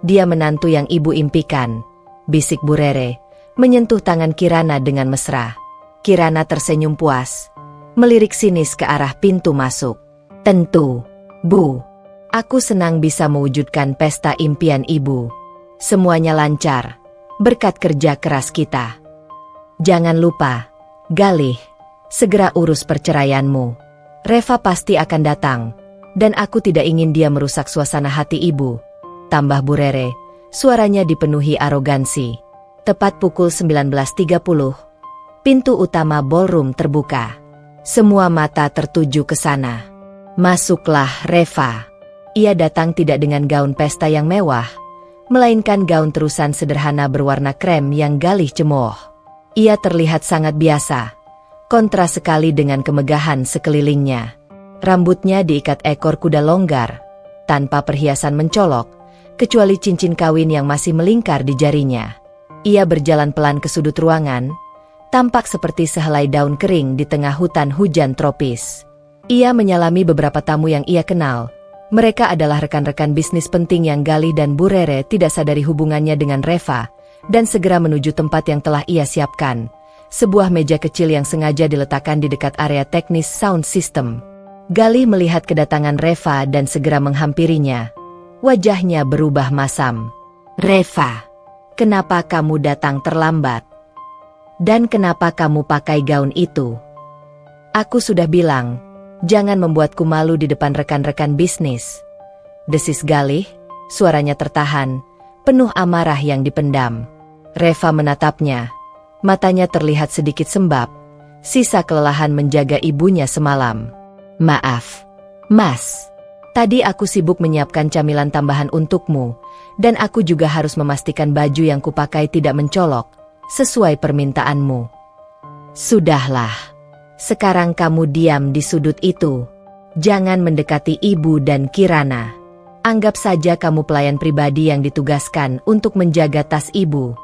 dia menantu yang ibu impikan, bisik Bu Rere, menyentuh tangan Kirana dengan mesra. Kirana tersenyum puas, melirik sinis ke arah pintu masuk. Tentu, Bu. Aku senang bisa mewujudkan pesta impian ibu. Semuanya lancar, berkat kerja keras kita. Jangan lupa, Galih, segera urus perceraianmu. Reva pasti akan datang, dan aku tidak ingin dia merusak suasana hati ibu. Tambah Bu Rere, suaranya dipenuhi arogansi. Tepat pukul 19.30, pintu utama ballroom terbuka. Semua mata tertuju ke sana. Masuklah Reva. Ia datang tidak dengan gaun pesta yang mewah, melainkan gaun terusan sederhana berwarna krem yang Galih cemooh. Ia terlihat sangat biasa, kontras sekali dengan kemegahan sekelilingnya. Rambutnya diikat ekor kuda longgar, tanpa perhiasan mencolok, kecuali cincin kawin yang masih melingkar di jarinya. Ia berjalan pelan ke sudut ruangan, tampak seperti sehelai daun kering di tengah hutan hujan tropis. Ia menyalami beberapa tamu yang ia kenal. Mereka adalah rekan-rekan bisnis penting yang Galih dan Bu Rere tidak sadari hubungannya dengan Reva, dan segera menuju tempat yang telah ia siapkan. Sebuah meja kecil yang sengaja diletakkan di dekat area teknis sound system. Galih melihat kedatangan Reva dan segera menghampirinya. Wajahnya berubah masam. Reva, kenapa kamu datang terlambat? Dan kenapa kamu pakai gaun itu? Aku sudah bilang, jangan membuatku malu di depan rekan-rekan bisnis. Desis Galih, suaranya tertahan, penuh amarah yang dipendam. Reva menatapnya, matanya terlihat sedikit sembab, sisa kelelahan menjaga ibunya semalam. Maaf, Mas. Tadi aku sibuk menyiapkan camilan tambahan untukmu, dan aku juga harus memastikan baju yang kupakai tidak mencolok, sesuai permintaanmu. Sudahlah, sekarang kamu diam di sudut itu. Jangan mendekati ibu dan Kirana. Anggap saja kamu pelayan pribadi yang ditugaskan untuk menjaga tas ibu.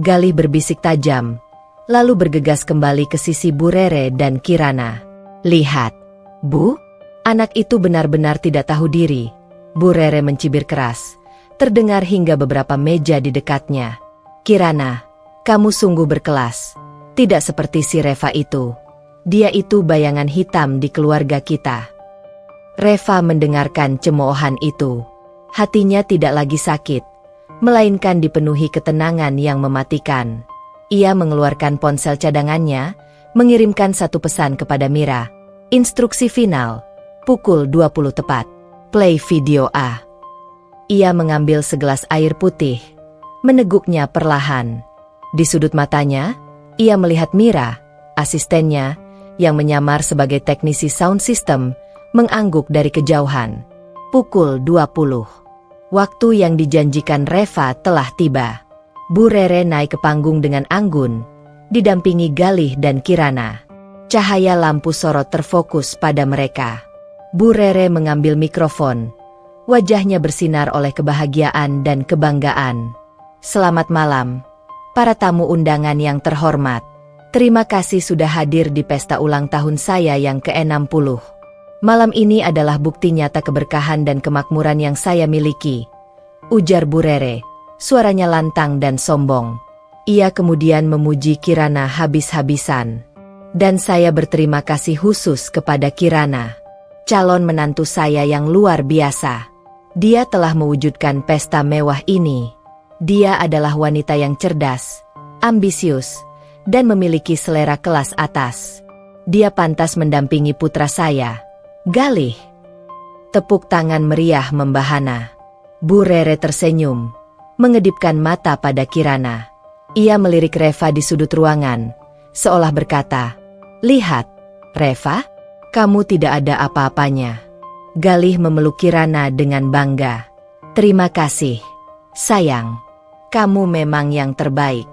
Galih berbisik tajam, lalu bergegas kembali ke sisi Bu Rere dan Kirana. Lihat, Bu. Anak itu benar-benar tidak tahu diri. Bu Rere mencibir keras, terdengar hingga beberapa meja di dekatnya. Kirana, kamu sungguh berkelas. Tidak seperti si Reva itu. Dia itu bayangan hitam di keluarga kita. Reva mendengarkan cemoohan itu. Hatinya tidak lagi sakit, melainkan dipenuhi ketenangan yang mematikan. Ia mengeluarkan ponsel cadangannya, mengirimkan satu pesan kepada Mira. Instruksi final. Pukul 20 tepat. Play video A. Ia mengambil segelas air putih, meneguknya perlahan. Di sudut matanya, ia melihat Mira, asistennya, yang menyamar sebagai teknisi sound system, mengangguk dari kejauhan. Pukul 20. Waktu yang dijanjikan Reva telah tiba. Bu Rere naik ke panggung dengan anggun, didampingi Galih dan Kirana. Cahaya lampu sorot terfokus pada mereka. Bu Rere mengambil mikrofon. Wajahnya bersinar oleh kebahagiaan dan kebanggaan. Selamat malam, para tamu undangan yang terhormat. Terima kasih sudah hadir di pesta ulang tahun saya yang ke-60. Malam ini adalah bukti nyata keberkahan dan kemakmuran yang saya miliki, ujar Bu Rere, suaranya lantang dan sombong. Ia kemudian memuji Kirana habis-habisan. Dan saya berterima kasih khusus kepada Kirana, calon menantu saya yang luar biasa. Dia telah mewujudkan pesta mewah ini. Dia adalah wanita yang cerdas, ambisius, dan memiliki selera kelas atas. Dia pantas mendampingi putra saya, Galih. Tepuk tangan meriah membahana. Bu Rere tersenyum, mengedipkan mata pada Kirana. Ia melirik Reva di sudut ruangan, seolah berkata, "Lihat, Reva, kamu tidak ada apa-apanya." Galih memeluk Kirana dengan bangga. "Terima kasih, sayang. Kamu memang yang terbaik."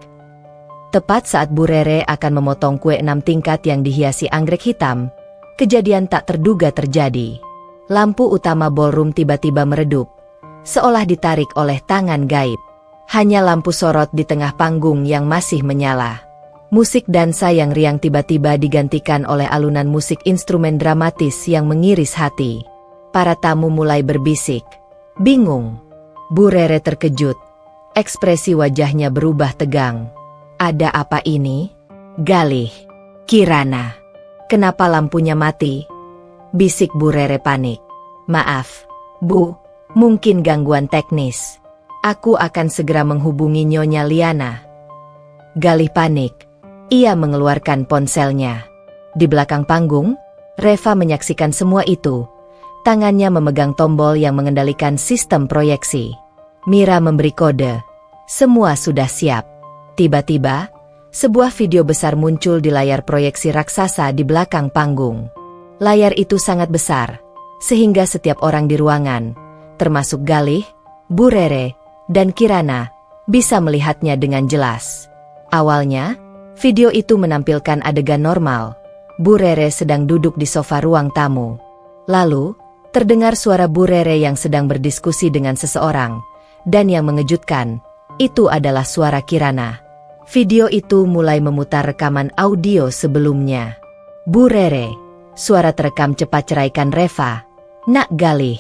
Tepat saat Bu Rere akan memotong kue 6 tingkat yang dihiasi anggrek hitam, kejadian tak terduga terjadi. Lampu utama ballroom tiba-tiba meredup, seolah ditarik oleh tangan gaib. Hanya lampu sorot di tengah panggung yang masih menyala. Musik dansa yang riang tiba-tiba digantikan oleh alunan musik instrumen dramatis yang mengiris hati. Para tamu mulai berbisik, bingung. Bu Rere terkejut. Ekspresi wajahnya berubah tegang. "Ada apa ini? Galih, Kirana, kenapa lampunya mati?" bisik Bu Rere panik. "Maaf, Bu, mungkin gangguan teknis. Aku akan segera menghubungi Nyonya Liana." Galih panik. Ia mengeluarkan ponselnya. Di belakang panggung, Reva menyaksikan semua itu. Tangannya memegang tombol yang mengendalikan sistem proyeksi. Mira memberi kode. Semua sudah siap. Tiba-tiba, sebuah video besar muncul di layar proyeksi raksasa di belakang panggung. Layar itu sangat besar, sehingga setiap orang di ruangan, termasuk Galih, Bu Rere, dan Kirana, bisa melihatnya dengan jelas. Awalnya, video itu menampilkan adegan normal. Bu Rere sedang duduk di sofa ruang tamu. Lalu, terdengar suara Bu Rere yang sedang berdiskusi dengan seseorang, dan yang mengejutkan, itu adalah suara Kirana. Video itu mulai memutar rekaman audio sebelumnya. "Bu Rere, suara terekam cepat ceraikan Reva. Nak Galih,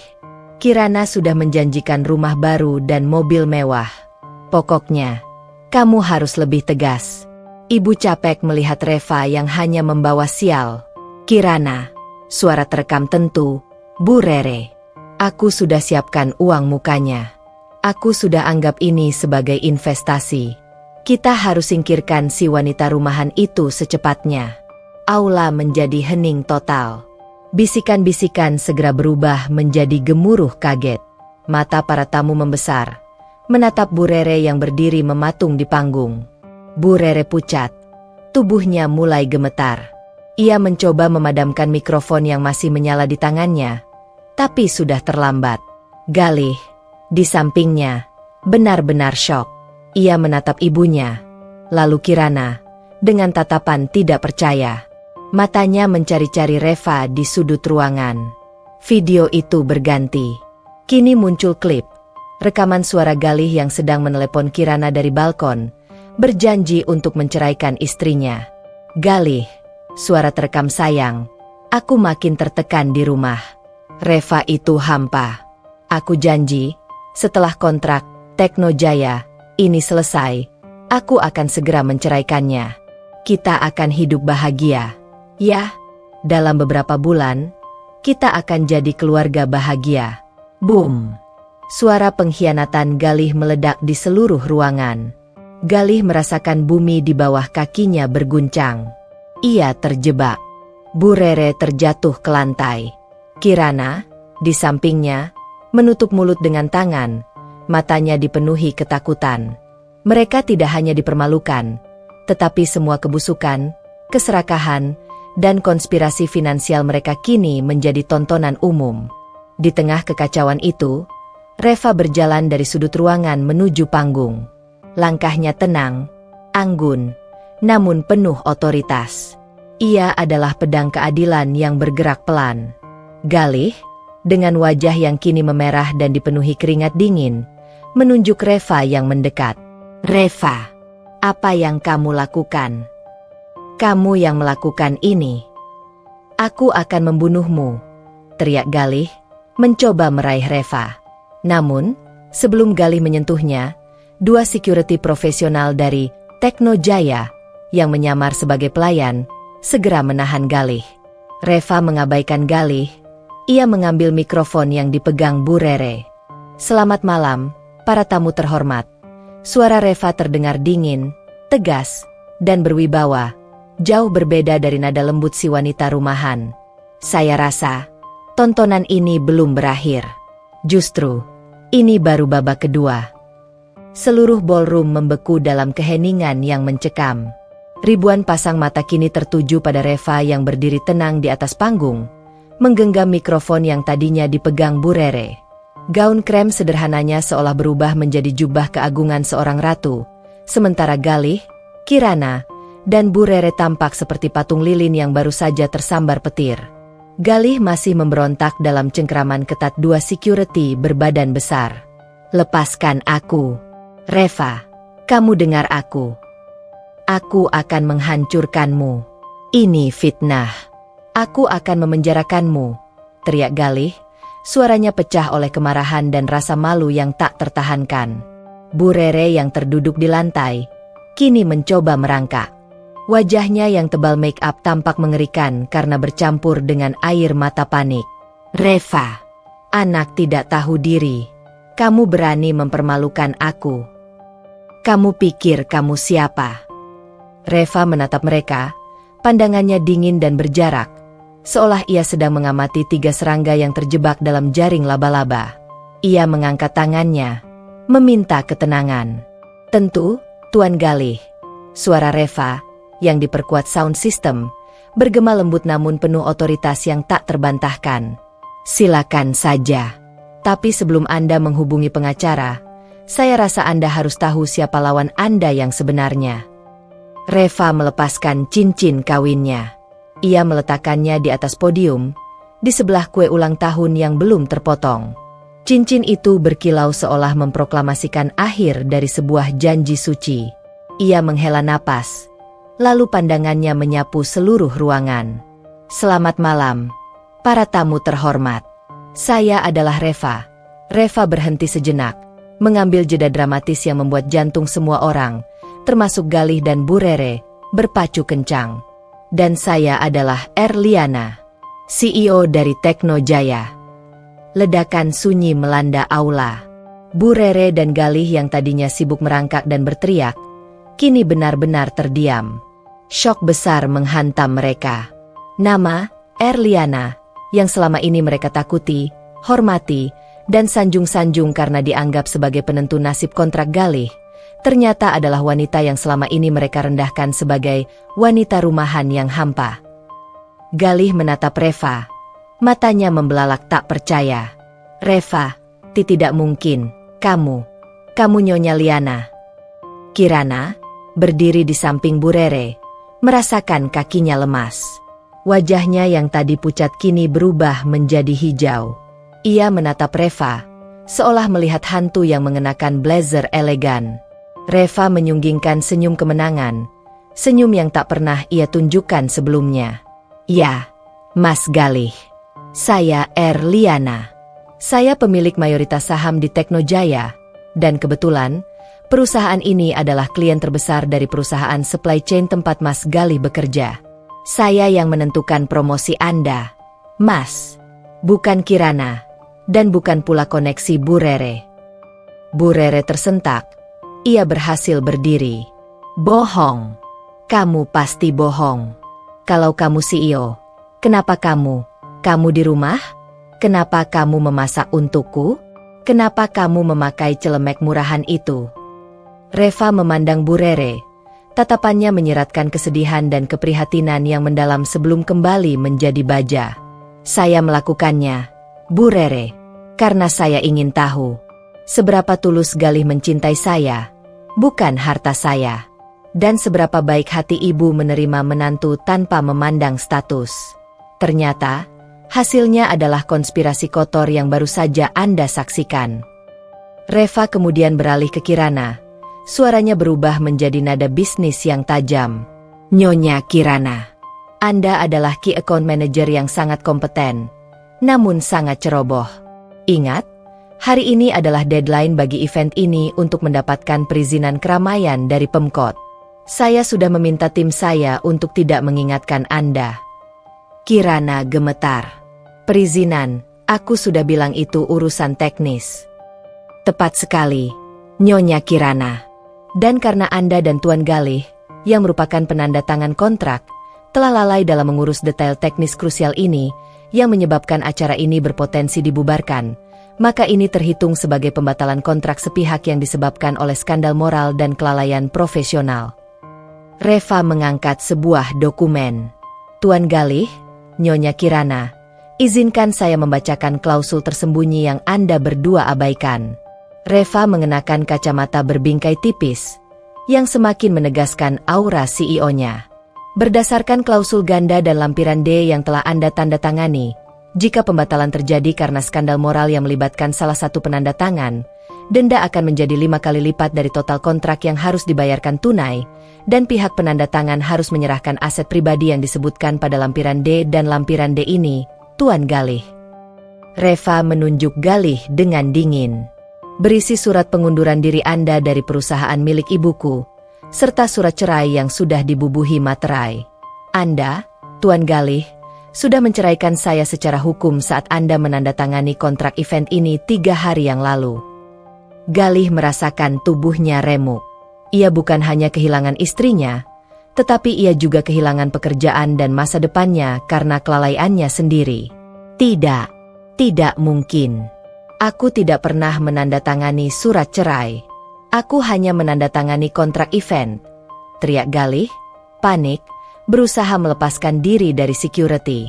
Kirana sudah menjanjikan rumah baru dan mobil mewah. Pokoknya, kamu harus lebih tegas. Ibu capek melihat Reva yang hanya membawa sial." "Kirana, suara terekam tentu, Bu Rere. Aku sudah siapkan uang mukanya. Aku sudah anggap ini sebagai investasi. Kita harus singkirkan si wanita rumahan itu secepatnya." Aula menjadi hening total. Bisikan-bisikan segera berubah menjadi gemuruh kaget. Mata para tamu membesar, menatap Bu Rere yang berdiri mematung di panggung. Bu Rere pucat, tubuhnya mulai gemetar. Ia mencoba memadamkan mikrofon yang masih menyala di tangannya, tapi sudah terlambat. Galih, di sampingnya, benar-benar syok. Ia menatap ibunya, lalu Kirana, dengan tatapan tidak percaya. Matanya mencari-cari Reva di sudut ruangan. Video itu berganti. Kini muncul klip, rekaman suara Galih yang sedang menelepon Kirana dari balkon, berjanji untuk menceraikan istrinya. "Galih, suara terekam sayang. Aku makin tertekan di rumah. Reva itu hampa. Aku janji, setelah kontrak Tekno Jaya ini selesai, aku akan segera menceraikannya. Kita akan hidup bahagia. Ya, dalam beberapa bulan, kita akan jadi keluarga bahagia." Boom! Suara pengkhianatan Galih meledak di seluruh ruangan. Galih merasakan bumi di bawah kakinya berguncang. Ia terjebak. Bu Rere terjatuh ke lantai. Kirana, di sampingnya, menutup mulut dengan tangan, matanya dipenuhi ketakutan. Mereka tidak hanya dipermalukan, tetapi semua kebusukan, keserakahan, dan konspirasi finansial mereka kini menjadi tontonan umum. Di tengah kekacauan itu, Reva berjalan dari sudut ruangan menuju panggung. Langkahnya tenang, anggun, namun penuh otoritas. Ia adalah pedang keadilan yang bergerak pelan. Galih, dengan wajah yang kini memerah dan dipenuhi keringat dingin, menunjuk Reva yang mendekat. "Reva, apa yang kamu lakukan? Kamu yang melakukan ini. Aku akan membunuhmu," teriak Galih, mencoba meraih Reva. Namun, sebelum Galih menyentuhnya, dua security profesional dari Tekno Jaya, yang menyamar sebagai pelayan, segera menahan Galih. Reva mengabaikan Galih, ia mengambil mikrofon yang dipegang Bu Rere. "Selamat malam, para tamu terhormat." Suara Reva terdengar dingin, tegas, dan berwibawa, jauh berbeda dari nada lembut si wanita rumahan. "Saya rasa, tontonan ini belum berakhir. Justru, ini baru babak kedua." Seluruh ballroom membeku dalam keheningan yang mencekam. Ribuan pasang mata kini tertuju pada Reva yang berdiri tenang di atas panggung, menggenggam mikrofon yang tadinya dipegang Bu Rere. Gaun krem sederhananya seolah berubah menjadi jubah keagungan seorang ratu, sementara Galih, Kirana, dan Bu Rere tampak seperti patung lilin yang baru saja tersambar petir. Galih masih memberontak dalam cengkeraman ketat dua security berbadan besar. "Lepaskan aku. Reva, kamu dengar aku. Aku akan menghancurkanmu. Ini fitnah. Aku akan memenjarakanmu," teriak Galih. Suaranya pecah oleh kemarahan dan rasa malu yang tak tertahankan. Bu Rere yang terduduk di lantai, kini mencoba merangkak. Wajahnya yang tebal make up tampak mengerikan karena bercampur dengan air mata panik. "Reva, anak tidak tahu diri. Kamu berani mempermalukan aku. Kamu pikir kamu siapa?" Reva menatap mereka, pandangannya dingin dan berjarak, seolah ia sedang mengamati tiga serangga yang terjebak dalam jaring laba-laba. Ia mengangkat tangannya, meminta ketenangan. "Tentu, Tuan Galih." Suara Reva, yang diperkuat sound system, bergema lembut namun penuh otoritas yang tak terbantahkan. "Silakan saja. Tapi sebelum Anda menghubungi pengacara, saya rasa Anda harus tahu siapa lawan Anda yang sebenarnya." Reva melepaskan cincin kawinnya. Ia meletakkannya di atas podium, di sebelah kue ulang tahun yang belum terpotong. Cincin itu berkilau seolah memproklamasikan akhir dari sebuah janji suci. Ia menghela napas, lalu pandangannya menyapu seluruh ruangan. "Selamat malam, para tamu terhormat. Saya adalah Reva." Reva berhenti sejenak, mengambil jeda dramatis yang membuat jantung semua orang, termasuk Galih dan Bu Rere, berpacu kencang. "Dan saya adalah Erliana, CEO dari Tekno Jaya." Ledakan sunyi melanda aula. Bu Rere dan Galih yang tadinya sibuk merangkak dan berteriak, kini benar-benar terdiam. Syok besar menghantam mereka. Nama, Erliana, yang selama ini mereka takuti, hormati, dan sanjung-sanjung karena dianggap sebagai penentu nasib kontrak Galih, ternyata adalah wanita yang selama ini mereka rendahkan sebagai wanita rumahan yang hampa. Galih menatap Reva, matanya membelalak tak percaya. "Reva, tidak mungkin, kamu Nyonya Liana." Kirana, berdiri di samping Bu Rere, merasakan kakinya lemas. Wajahnya yang tadi pucat kini berubah menjadi hijau. Ia menatap Reva, seolah melihat hantu yang mengenakan blazer elegan. Reva menyunggingkan senyum kemenangan, senyum yang tak pernah ia tunjukkan sebelumnya. "Ya, Mas Galih. Saya Erliana. Saya pemilik mayoritas saham di Tekno Jaya, dan kebetulan, perusahaan ini adalah klien terbesar dari perusahaan supply chain tempat Mas Galih bekerja. Saya yang menentukan promosi Anda, Mas. Bukan Kirana, dan bukan pula koneksi Bu Rere." Bu Rere tersentak. Ia berhasil berdiri. "Bohong. Kamu pasti bohong. Kalau kamu CEO, kenapa kamu di rumah?" Kenapa kamu memasak untukku? Kenapa kamu memakai celemek murahan itu? Reva memandang Bu Rere. Tatapannya menyiratkan kesedihan dan keprihatinan yang mendalam sebelum kembali menjadi baja. Saya melakukannya, Bu Rere, karena saya ingin tahu seberapa tulus Galih mencintai saya, bukan harta saya. Dan seberapa baik hati ibu menerima menantu tanpa memandang status. Ternyata, hasilnya adalah konspirasi kotor yang baru saja Anda saksikan. Reva kemudian beralih ke Kirana. Suaranya berubah menjadi nada bisnis yang tajam. Nyonya Kirana, Anda adalah Key Account Manager yang sangat kompeten, namun sangat ceroboh. Ingat, hari ini adalah deadline bagi event ini untuk mendapatkan perizinan keramaian dari Pemkot. Saya sudah meminta tim saya untuk tidak mengingatkan Anda. Kirana gemetar. Perizinan, aku sudah bilang itu urusan teknis. Tepat sekali, Nyonya Kirana. Dan karena Anda dan Tuan Galih, yang merupakan penanda tangan kontrak, telah lalai dalam mengurus detail teknis krusial ini, yang menyebabkan acara ini berpotensi dibubarkan, maka ini terhitung sebagai pembatalan kontrak sepihak yang disebabkan oleh skandal moral dan kelalaian profesional. Reva mengangkat sebuah dokumen. Tuan Galih, Nyonya Kirana, izinkan saya membacakan klausul tersembunyi yang Anda berdua abaikan. Reva mengenakan kacamata berbingkai tipis, yang semakin menegaskan aura CEO-nya. Berdasarkan klausul ganda dan lampiran D yang telah Anda tanda tangani, jika pembatalan terjadi karena skandal moral yang melibatkan salah satu penanda tangan, denda akan menjadi 5 kali lipat dari total kontrak yang harus dibayarkan tunai, dan pihak penanda tangan harus menyerahkan aset pribadi yang disebutkan pada lampiran D dan lampiran D ini, Tuan Galih. Reva menunjuk Galih dengan dingin. Berisi surat pengunduran diri Anda dari perusahaan milik ibuku, serta surat cerai yang sudah dibubuhi materai. Anda, Tuan Galih, sudah menceraikan saya secara hukum saat Anda menandatangani kontrak event ini 3 hari yang lalu. Galih merasakan tubuhnya remuk. Ia bukan hanya kehilangan istrinya, tetapi ia juga kehilangan pekerjaan dan masa depannya karena kelalaiannya sendiri. Tidak mungkin. Aku tidak pernah menandatangani surat cerai. Aku hanya menandatangani kontrak event, teriak Galih, panik, berusaha melepaskan diri dari security.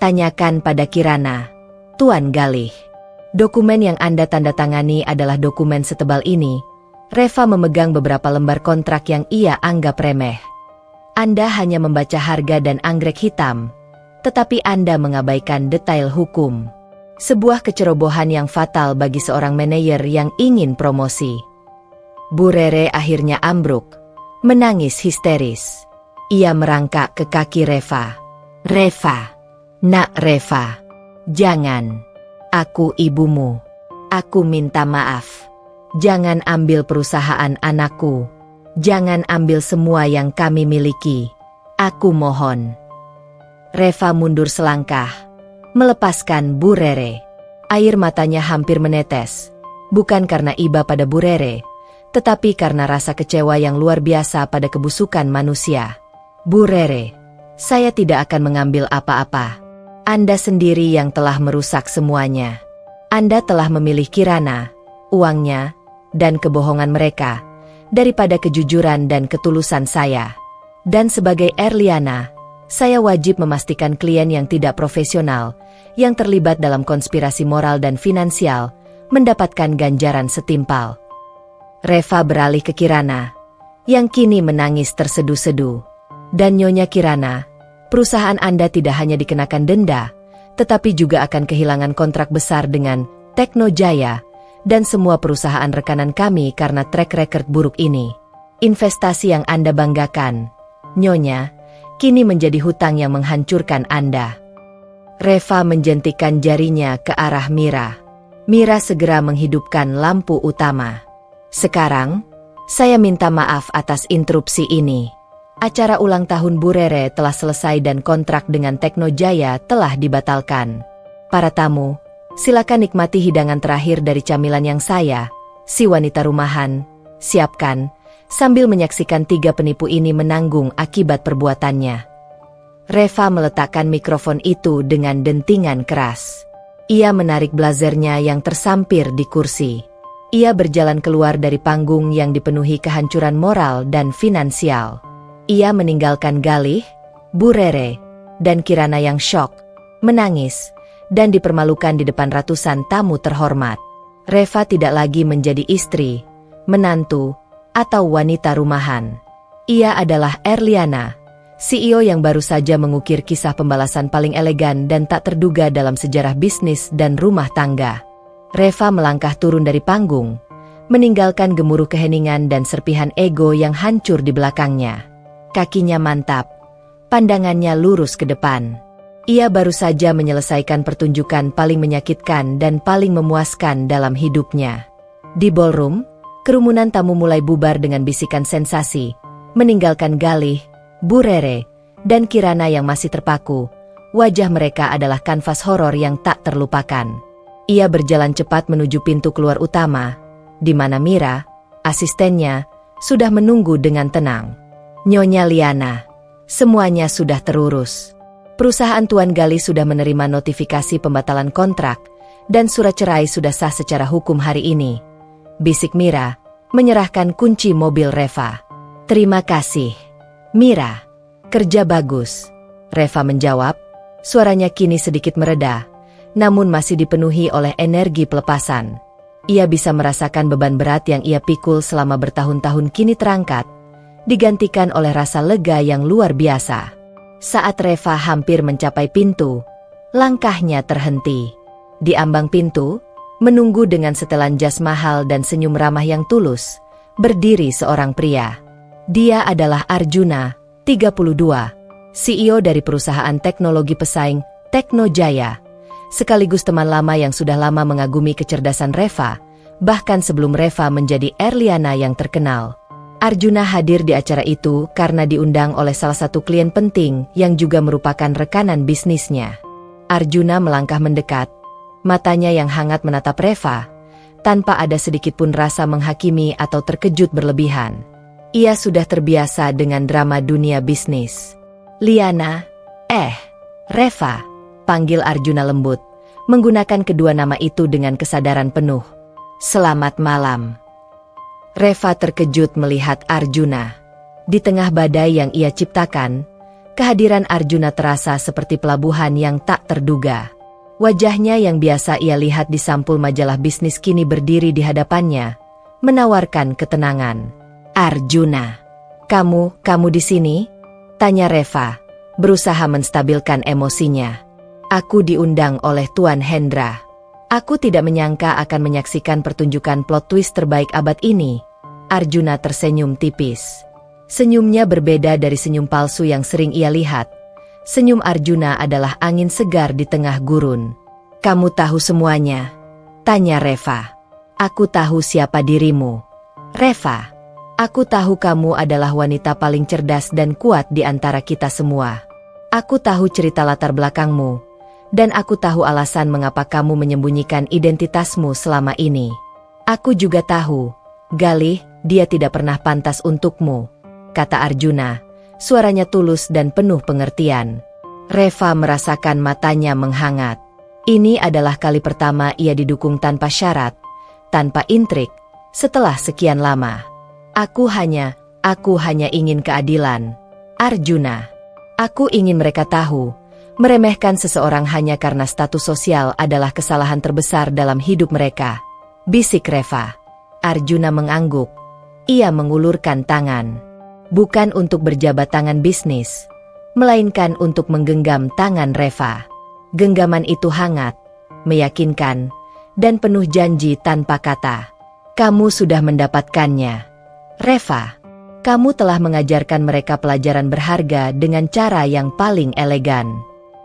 Tanyakan pada Kirana, Tuan Galih. Dokumen yang Anda tandatangani adalah dokumen setebal ini. Reva memegang beberapa lembar kontrak yang ia anggap remeh. Anda hanya membaca harga dan anggrek hitam, tetapi Anda mengabaikan detail hukum. Sebuah kecerobohan yang fatal bagi seorang manajer yang ingin promosi. Bu Rere akhirnya ambruk, menangis histeris. Ia merangkak ke kaki Reva. Reva, nak Reva, jangan. Aku ibumu. Aku minta maaf. Jangan ambil perusahaan anakku. Jangan ambil semua yang kami miliki. Aku mohon. Reva mundur selangkah, melepaskan Bu Rere. Air matanya hampir menetes, bukan karena iba pada Bu Rere, tetapi karena rasa kecewa yang luar biasa pada kebusukan manusia. Bu Rere, saya tidak akan mengambil apa-apa. Anda sendiri yang telah merusak semuanya. Anda telah memilih Kirana, uangnya, dan kebohongan mereka, daripada kejujuran dan ketulusan saya. Dan sebagai Erliana, saya wajib memastikan klien yang tidak profesional, yang terlibat dalam konspirasi moral dan finansial, mendapatkan ganjaran setimpal. Reva beralih ke Kirana, yang kini menangis terseduh-seduh. Dan Nyonya Kirana, perusahaan Anda tidak hanya dikenakan denda, tetapi juga akan kehilangan kontrak besar dengan Teknojaya, dan semua perusahaan rekanan kami karena track record buruk ini. Investasi yang Anda banggakan, Nyonya, kini menjadi hutang yang menghancurkan Anda. Reva menjentikan jarinya ke arah Mira. Mira segera menghidupkan lampu utama. Sekarang, saya minta maaf atas interupsi ini. Acara ulang tahun Bu Rere telah selesai dan kontrak dengan Teknojaya telah dibatalkan. Para tamu, silakan nikmati hidangan terakhir dari camilan yang saya, si wanita rumahan, siapkan, sambil menyaksikan 3 penipu ini menanggung akibat perbuatannya. Reva meletakkan mikrofon itu dengan dentingan keras. Ia menarik blazernya yang tersampir di kursi. Ia berjalan keluar dari panggung yang dipenuhi kehancuran moral dan finansial. Ia meninggalkan Galih, Bu Rere, dan Kirana yang syok, menangis, dan dipermalukan di depan ratusan tamu terhormat. Reva tidak lagi menjadi istri, menantu, atau wanita rumahan. Ia adalah Erliana, CEO yang baru saja mengukir kisah pembalasan paling elegan dan tak terduga dalam sejarah bisnis dan rumah tangga. Reva melangkah turun dari panggung, meninggalkan gemuruh keheningan dan serpihan ego yang hancur di belakangnya. Kakinya mantap, pandangannya lurus ke depan. Ia baru saja menyelesaikan pertunjukan paling menyakitkan dan paling memuaskan dalam hidupnya. Di ballroom, kerumunan tamu mulai bubar dengan bisikan sensasi, meninggalkan Galih, Bu Rere, dan Kirana yang masih terpaku. Wajah mereka adalah kanvas horor yang tak terlupakan. Ia berjalan cepat menuju pintu keluar utama, di mana Mira, asistennya, sudah menunggu dengan tenang. Nyonya Liana, semuanya sudah terurus. Perusahaan Tuan Galih sudah menerima notifikasi pembatalan kontrak, dan surat cerai sudah sah secara hukum hari ini. Bisik Mira, menyerahkan kunci mobil Reva. Terima kasih, Mira. Kerja bagus. Reva menjawab, suaranya kini sedikit mereda, namun masih dipenuhi oleh energi pelepasan. Ia bisa merasakan beban berat yang ia pikul selama bertahun-tahun kini terangkat, digantikan oleh rasa lega yang luar biasa. Saat Reva hampir mencapai pintu, langkahnya terhenti. Di ambang pintu, menunggu dengan setelan jas mahal dan senyum ramah yang tulus, berdiri seorang pria. Dia adalah Arjuna, 32, CEO dari perusahaan teknologi pesaing Teknojaya, sekaligus teman lama yang sudah lama mengagumi kecerdasan Reva, bahkan sebelum Reva menjadi Erliana yang terkenal. Arjuna hadir di acara itu karena diundang oleh salah satu klien penting yang juga merupakan rekanan bisnisnya. Arjuna melangkah mendekat, matanya yang hangat menatap Reva, tanpa ada sedikit pun rasa menghakimi atau terkejut berlebihan. Ia sudah terbiasa dengan drama dunia bisnis. Liana, Reva, panggil Arjuna lembut, menggunakan kedua nama itu dengan kesadaran penuh. Selamat malam. Reva terkejut melihat Arjuna. Di tengah badai yang ia ciptakan, kehadiran Arjuna terasa seperti pelabuhan yang tak terduga. Wajahnya yang biasa ia lihat di sampul majalah bisnis kini berdiri di hadapannya, menawarkan ketenangan. Arjuna, kamu di sini? Tanya Reva, berusaha menstabilkan emosinya. Aku diundang oleh Tuan Hendra. Aku tidak menyangka akan menyaksikan pertunjukan plot twist terbaik abad ini. Arjuna tersenyum tipis. Senyumnya berbeda dari senyum palsu yang sering ia lihat. Senyum Arjuna adalah angin segar di tengah gurun. Kamu tahu semuanya? Tanya Reva. Aku tahu siapa dirimu. Reva, aku tahu kamu adalah wanita paling cerdas dan kuat di antara kita semua. Aku tahu cerita latar belakangmu, dan aku tahu alasan mengapa kamu menyembunyikan identitasmu selama ini. Aku juga tahu, Galih, dia tidak pernah pantas untukmu, kata Arjuna, suaranya tulus dan penuh pengertian. Reva merasakan matanya menghangat. Ini adalah kali pertama ia didukung tanpa syarat, tanpa intrik, setelah sekian lama. Aku hanya ingin keadilan. Arjuna, aku ingin mereka tahu, meremehkan seseorang hanya karena status sosial adalah kesalahan terbesar dalam hidup mereka. Bisik Reva. Arjuna mengangguk. Ia mengulurkan tangan. Bukan untuk berjabat tangan bisnis, melainkan untuk menggenggam tangan Reva. Genggaman itu hangat, meyakinkan, dan penuh janji tanpa kata. Kamu sudah mendapatkannya. Reva, kamu telah mengajarkan mereka pelajaran berharga dengan cara yang paling elegan.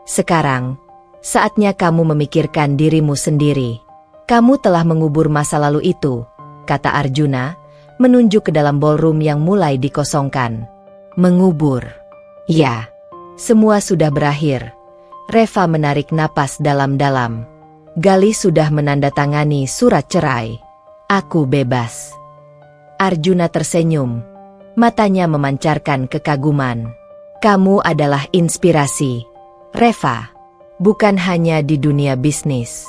Sekarang, saatnya kamu memikirkan dirimu sendiri. Kamu telah mengubur masa lalu itu, kata Arjuna, menunjuk ke dalam ballroom yang mulai dikosongkan. Mengubur. Ya, semua sudah berakhir. Reva menarik napas dalam-dalam. Galih sudah menandatangani surat cerai. Aku bebas. Arjuna tersenyum, matanya memancarkan kekaguman. Kamu adalah inspirasi, Reva. bukan hanya di dunia bisnis.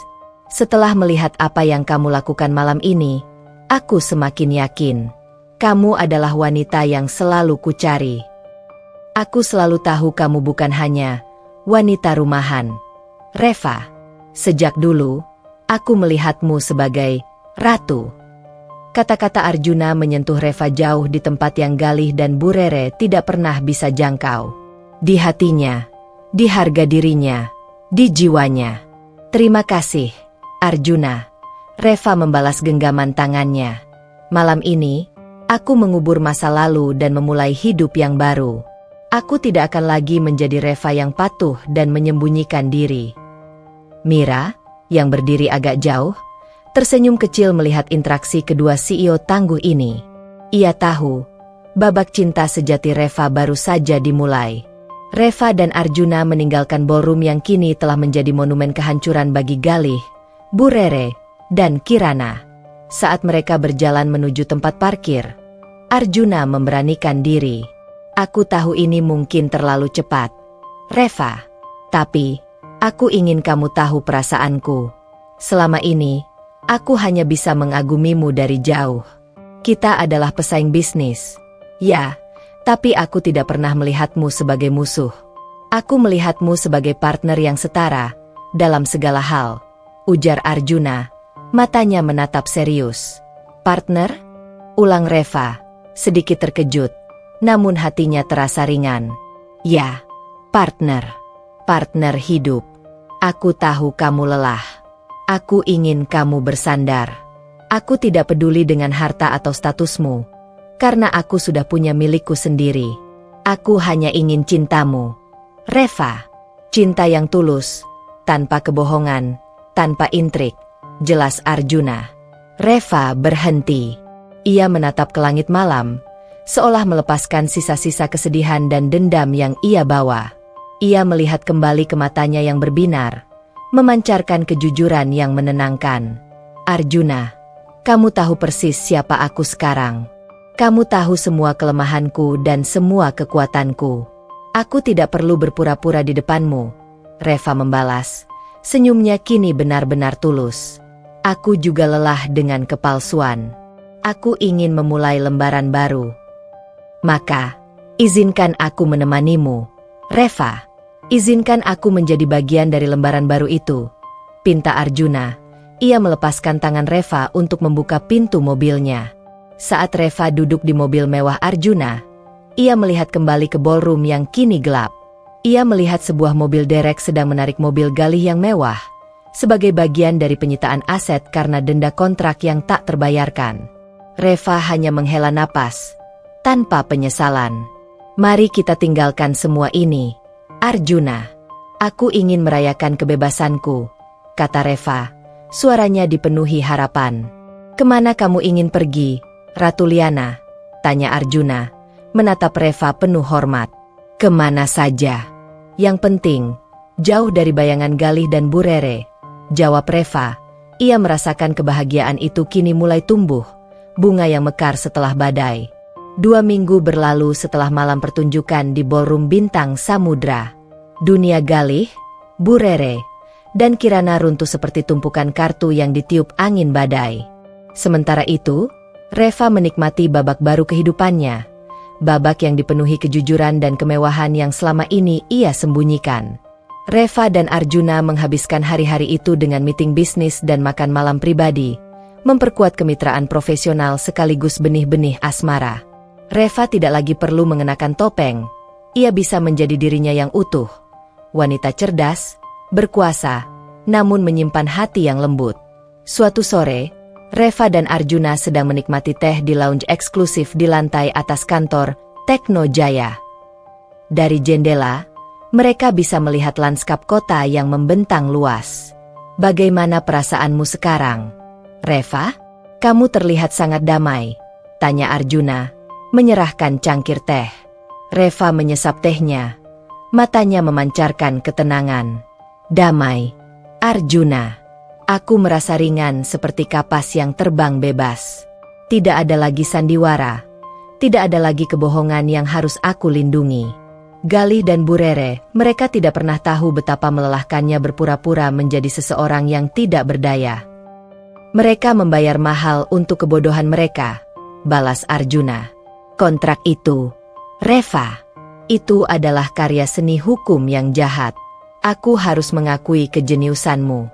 Setelah melihat apa yang kamu lakukan malam ini, aku semakin yakin kamu adalah wanita yang selalu kucari. Aku selalu tahu kamu bukan hanya wanita rumahan, Reva. Sejak dulu, aku melihatmu sebagai ratu. Kata-kata Arjuna menyentuh Reva jauh di tempat yang Galih dan Bu Rere tidak pernah bisa jangkau. Di hatinya, di harga dirinya, di jiwanya. Terima kasih, Arjuna. Reva membalas genggaman tangannya. Malam ini, aku mengubur masa lalu dan memulai hidup yang baru. Aku tidak akan lagi menjadi Reva yang patuh dan menyembunyikan diri. Mira, yang berdiri agak jauh, tersenyum kecil melihat interaksi kedua CEO tangguh ini. Ia tahu, babak cinta sejati Reva baru saja dimulai. Reva dan Arjuna meninggalkan ballroom yang kini telah menjadi monumen kehancuran bagi Galih, Bu Rere, dan Kirana. Saat mereka berjalan menuju tempat parkir, Arjuna memberanikan diri. Aku tahu ini mungkin terlalu cepat, Reva. Tapi, aku ingin kamu tahu perasaanku. Selama ini, aku hanya bisa mengagumimu dari jauh. Kita adalah pesaing bisnis. Ya, tapi aku tidak pernah melihatmu sebagai musuh. Aku melihatmu sebagai partner yang setara, dalam segala hal, ujar Arjuna, matanya menatap serius. Partner? Ulang Reva, sedikit terkejut, namun hatinya terasa ringan. Ya, partner. Partner hidup. Aku tahu kamu lelah. Aku ingin kamu bersandar. Aku tidak peduli dengan harta atau statusmu, karena aku sudah punya milikku sendiri. Aku hanya ingin cintamu, Reva. Cinta yang tulus, tanpa kebohongan, tanpa intrik, jelas Arjuna. Reva berhenti. Ia menatap ke langit malam, seolah melepaskan sisa-sisa kesedihan dan dendam yang ia bawa. Ia melihat kembali ke matanya yang berbinar, memancarkan kejujuran yang menenangkan. Arjuna, kamu tahu persis siapa aku sekarang. Kamu tahu semua kelemahanku dan semua kekuatanku. Aku tidak perlu berpura-pura di depanmu, Reva membalas. Senyumnya kini benar-benar tulus. Aku juga lelah dengan kepalsuan. Aku ingin memulai lembaran baru. Maka, izinkan aku menemanimu, Reva. Izinkan aku menjadi bagian dari lembaran baru itu, pinta Arjuna. Ia melepaskan tangan Reva untuk membuka pintu mobilnya. Saat Reva duduk di mobil mewah Arjuna, ia melihat kembali ke ballroom yang kini gelap. Ia melihat sebuah mobil derek sedang menarik mobil Galih yang mewah, sebagai bagian dari penyitaan aset karena denda kontrak yang tak terbayarkan. Reva hanya menghela napas, tanpa penyesalan. Mari kita tinggalkan semua ini, Arjuna. Aku ingin merayakan kebebasanku, kata Reva. Suaranya dipenuhi harapan. Kemana kamu ingin pergi, Ratu Liana? Tanya Arjuna, menatap Reva penuh hormat. Kemana saja. Yang penting, jauh dari bayangan Galih dan Bu Rere, jawab Reva. Ia merasakan kebahagiaan itu kini mulai tumbuh, bunga yang mekar setelah badai. 2 minggu berlalu setelah malam pertunjukan di ballroom bintang Samudra. Dunia Galih, Bu Rere, dan Kirana runtuh seperti tumpukan kartu yang ditiup angin badai. Sementara itu, Reva menikmati babak baru kehidupannya. Babak yang dipenuhi kejujuran dan kemewahan yang selama ini ia sembunyikan. Reva dan Arjuna menghabiskan hari-hari itu dengan meeting bisnis dan makan malam pribadi, memperkuat kemitraan profesional sekaligus benih-benih asmara. Reva tidak lagi perlu mengenakan topeng. Ia bisa menjadi dirinya yang utuh. Wanita cerdas, berkuasa, namun menyimpan hati yang lembut. Suatu sore, Reva dan Arjuna sedang menikmati teh di lounge eksklusif di lantai atas kantor Tekno Jaya. Dari jendela, mereka bisa melihat lanskap kota yang membentang luas. Bagaimana perasaanmu sekarang, Reva? Kamu terlihat sangat damai, tanya Arjuna, menyerahkan cangkir teh. Reva menyesap tehnya, matanya memancarkan ketenangan. Damai, Arjuna. Aku merasa ringan seperti kapas yang terbang bebas. Tidak ada lagi sandiwara. Tidak ada lagi kebohongan yang harus aku lindungi. Galih dan Bu Rere, mereka tidak pernah tahu betapa melelahkannya berpura-pura menjadi seseorang yang tidak berdaya. Mereka membayar mahal untuk kebodohan mereka, balas Arjuna. Kontrak itu, Reva, itu adalah karya seni hukum yang jahat. Aku harus mengakui kejeniusanmu.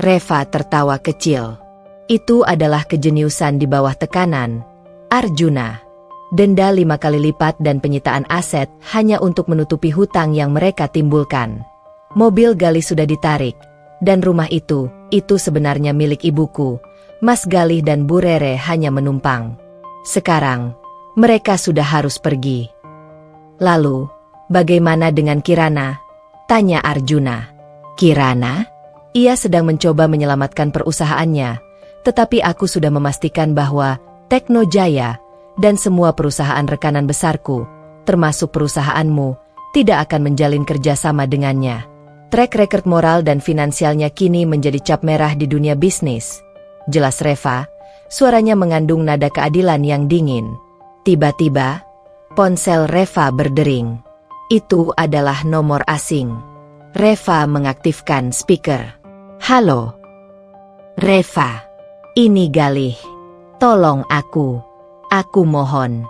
Reva tertawa kecil. Itu adalah kejeniusan di bawah tekanan, Arjuna. Denda 5 kali lipat dan penyitaan aset hanya untuk menutupi hutang yang mereka timbulkan. Mobil Galih sudah ditarik, dan rumah itu sebenarnya milik ibuku. Mas Galih dan Bu Rere hanya menumpang. Sekarang, mereka sudah harus pergi. Lalu, bagaimana dengan Kirana? Tanya Arjuna. Kirana? Ia sedang mencoba menyelamatkan perusahaannya, tetapi aku sudah memastikan bahwa Teknojaya dan semua perusahaan rekanan besarku, termasuk perusahaanmu, tidak akan menjalin kerjasama dengannya. Track record moral dan finansialnya kini menjadi cap merah di dunia bisnis. Jelas Reva, suaranya mengandung nada keadilan yang dingin. Tiba-tiba, ponsel Reva berdering. Itu adalah nomor asing. Reva mengaktifkan speaker. Halo. Reva, ini Galih. Tolong aku. Aku mohon.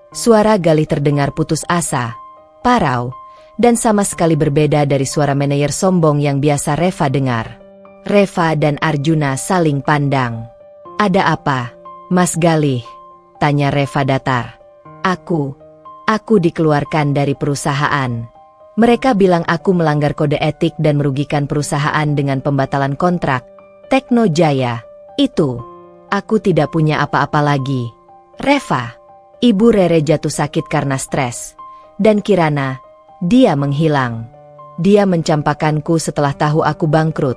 Suara Galih terdengar putus asa, parau, dan sama sekali berbeda dari suara manajer sombong yang biasa Reva dengar. Reva dan Arjuna saling pandang. Ada apa, Mas Galih? Tanya Reva datar. Aku dikeluarkan dari perusahaan. Mereka bilang aku melanggar kode etik dan merugikan perusahaan dengan pembatalan kontrak Teknojaya. Itu, aku tidak punya apa-apa lagi. Reva, Ibu Rere jatuh sakit karena stres. Dan Kirana, dia menghilang. Dia mencampakanku setelah tahu aku bangkrut.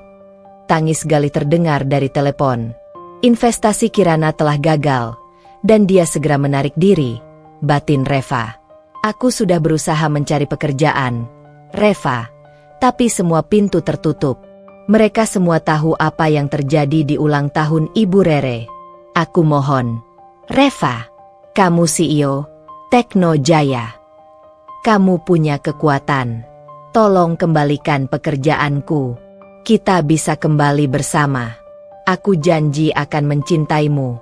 Tangis Galih terdengar dari telepon. Investasi Kirana telah gagal, dan dia segera menarik diri, batin Reva. Aku sudah berusaha mencari pekerjaan, Reva, tapi semua pintu tertutup. Mereka semua tahu apa yang terjadi di ulang tahun Ibu Rere. Aku mohon. Reva, kamu CEO Teknojaya. Kamu punya kekuatan. Tolong kembalikan pekerjaanku. Kita bisa kembali bersama. Aku janji akan mencintaimu.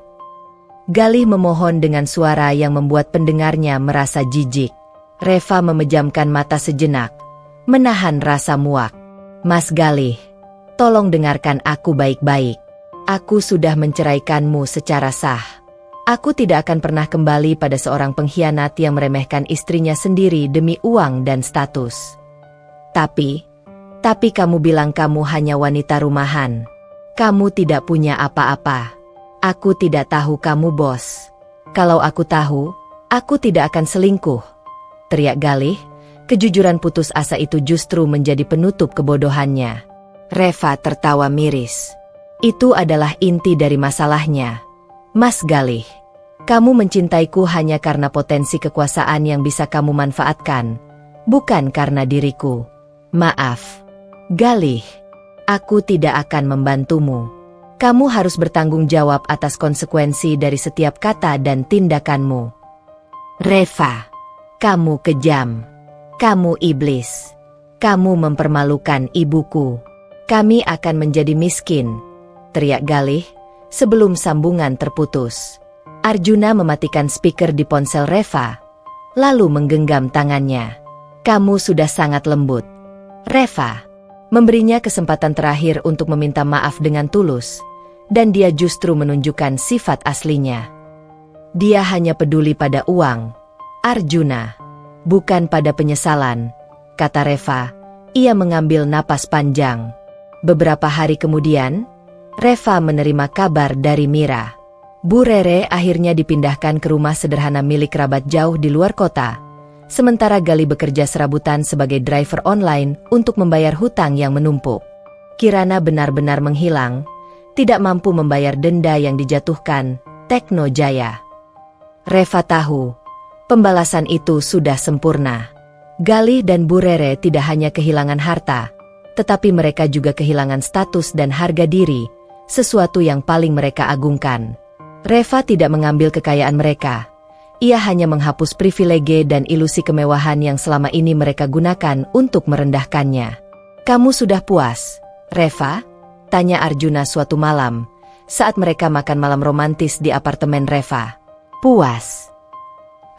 Galih memohon dengan suara yang membuat pendengarnya merasa jijik. Reva memejamkan mata sejenak, menahan rasa muak. Mas Galih, tolong dengarkan aku baik-baik. Aku sudah menceraikanmu secara sah. Aku tidak akan pernah kembali pada seorang pengkhianat yang meremehkan istrinya sendiri demi uang dan status. Tapi kamu bilang kamu hanya wanita rumahan. Kamu tidak punya apa-apa. Aku tidak tahu kamu bos. Kalau aku tahu, aku tidak akan selingkuh. Teriak Galih, kejujuran putus asa itu justru menjadi penutup kebodohannya. Reva tertawa miris. Itu adalah inti dari masalahnya. Mas Galih, kamu mencintaiku hanya karena potensi kekuasaan yang bisa kamu manfaatkan, bukan karena diriku. Maaf, Galih, aku tidak akan membantumu. Kamu harus bertanggung jawab atas konsekuensi dari setiap kata dan tindakanmu. Reva, kamu kejam. Kamu iblis. Kamu mempermalukan ibuku. Kami akan menjadi miskin, teriak Galih, sebelum sambungan terputus. Arjuna mematikan speaker di ponsel Reva, lalu menggenggam tangannya. Kamu sudah sangat lembut. Reva, memberinya kesempatan terakhir untuk meminta maaf dengan tulus, dan dia justru menunjukkan sifat aslinya. Dia hanya peduli pada uang, Arjuna, bukan pada penyesalan, kata Reva. Ia mengambil napas panjang. Beberapa hari kemudian, Reva menerima kabar dari Mira. Bu Rere akhirnya dipindahkan ke rumah sederhana milik kerabat jauh di luar kota, sementara Galih bekerja serabutan sebagai driver online untuk membayar hutang yang menumpuk. Kirana benar-benar menghilang, tidak mampu membayar denda yang dijatuhkan Teknojaya. Reva tahu, pembalasan itu sudah sempurna. Galih dan Bu Rere tidak hanya kehilangan harta, tetapi mereka juga kehilangan status dan harga diri, sesuatu yang paling mereka agungkan. Reva tidak mengambil kekayaan mereka. Ia hanya menghapus privilege dan ilusi kemewahan yang selama ini mereka gunakan untuk merendahkannya. "Kamu sudah puas, Reva?" tanya Arjuna suatu malam, saat mereka makan malam romantis di apartemen Reva. "Puas."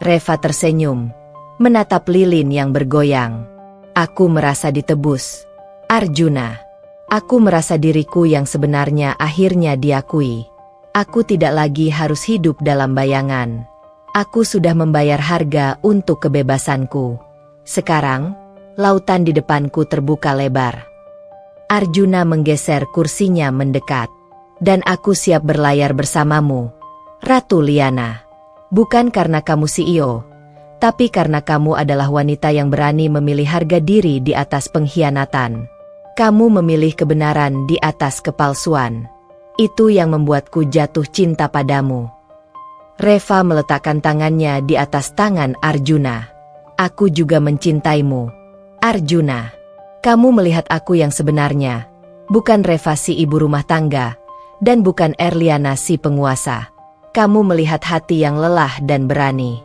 Reva tersenyum, menatap lilin yang bergoyang. "Aku merasa ditebus, Arjuna. Aku merasa diriku yang sebenarnya akhirnya diakui. Aku tidak lagi harus hidup dalam bayangan. Aku sudah membayar harga untuk kebebasanku. Sekarang, lautan di depanku terbuka lebar." Arjuna menggeser kursinya mendekat. "Dan aku siap berlayar bersamamu, Ratu Liana. Bukan karena kamu CEO, tapi karena kamu adalah wanita yang berani memilih harga diri di atas pengkhianatan. Kamu memilih kebenaran di atas kepalsuan. Itu yang membuatku jatuh cinta padamu." Reva meletakkan tangannya di atas tangan Arjuna. "Aku juga mencintaimu, Arjuna. Kamu melihat aku yang sebenarnya, bukan Reva si ibu rumah tangga, dan bukan Erliana si penguasa. Kamu melihat hati yang lelah dan berani."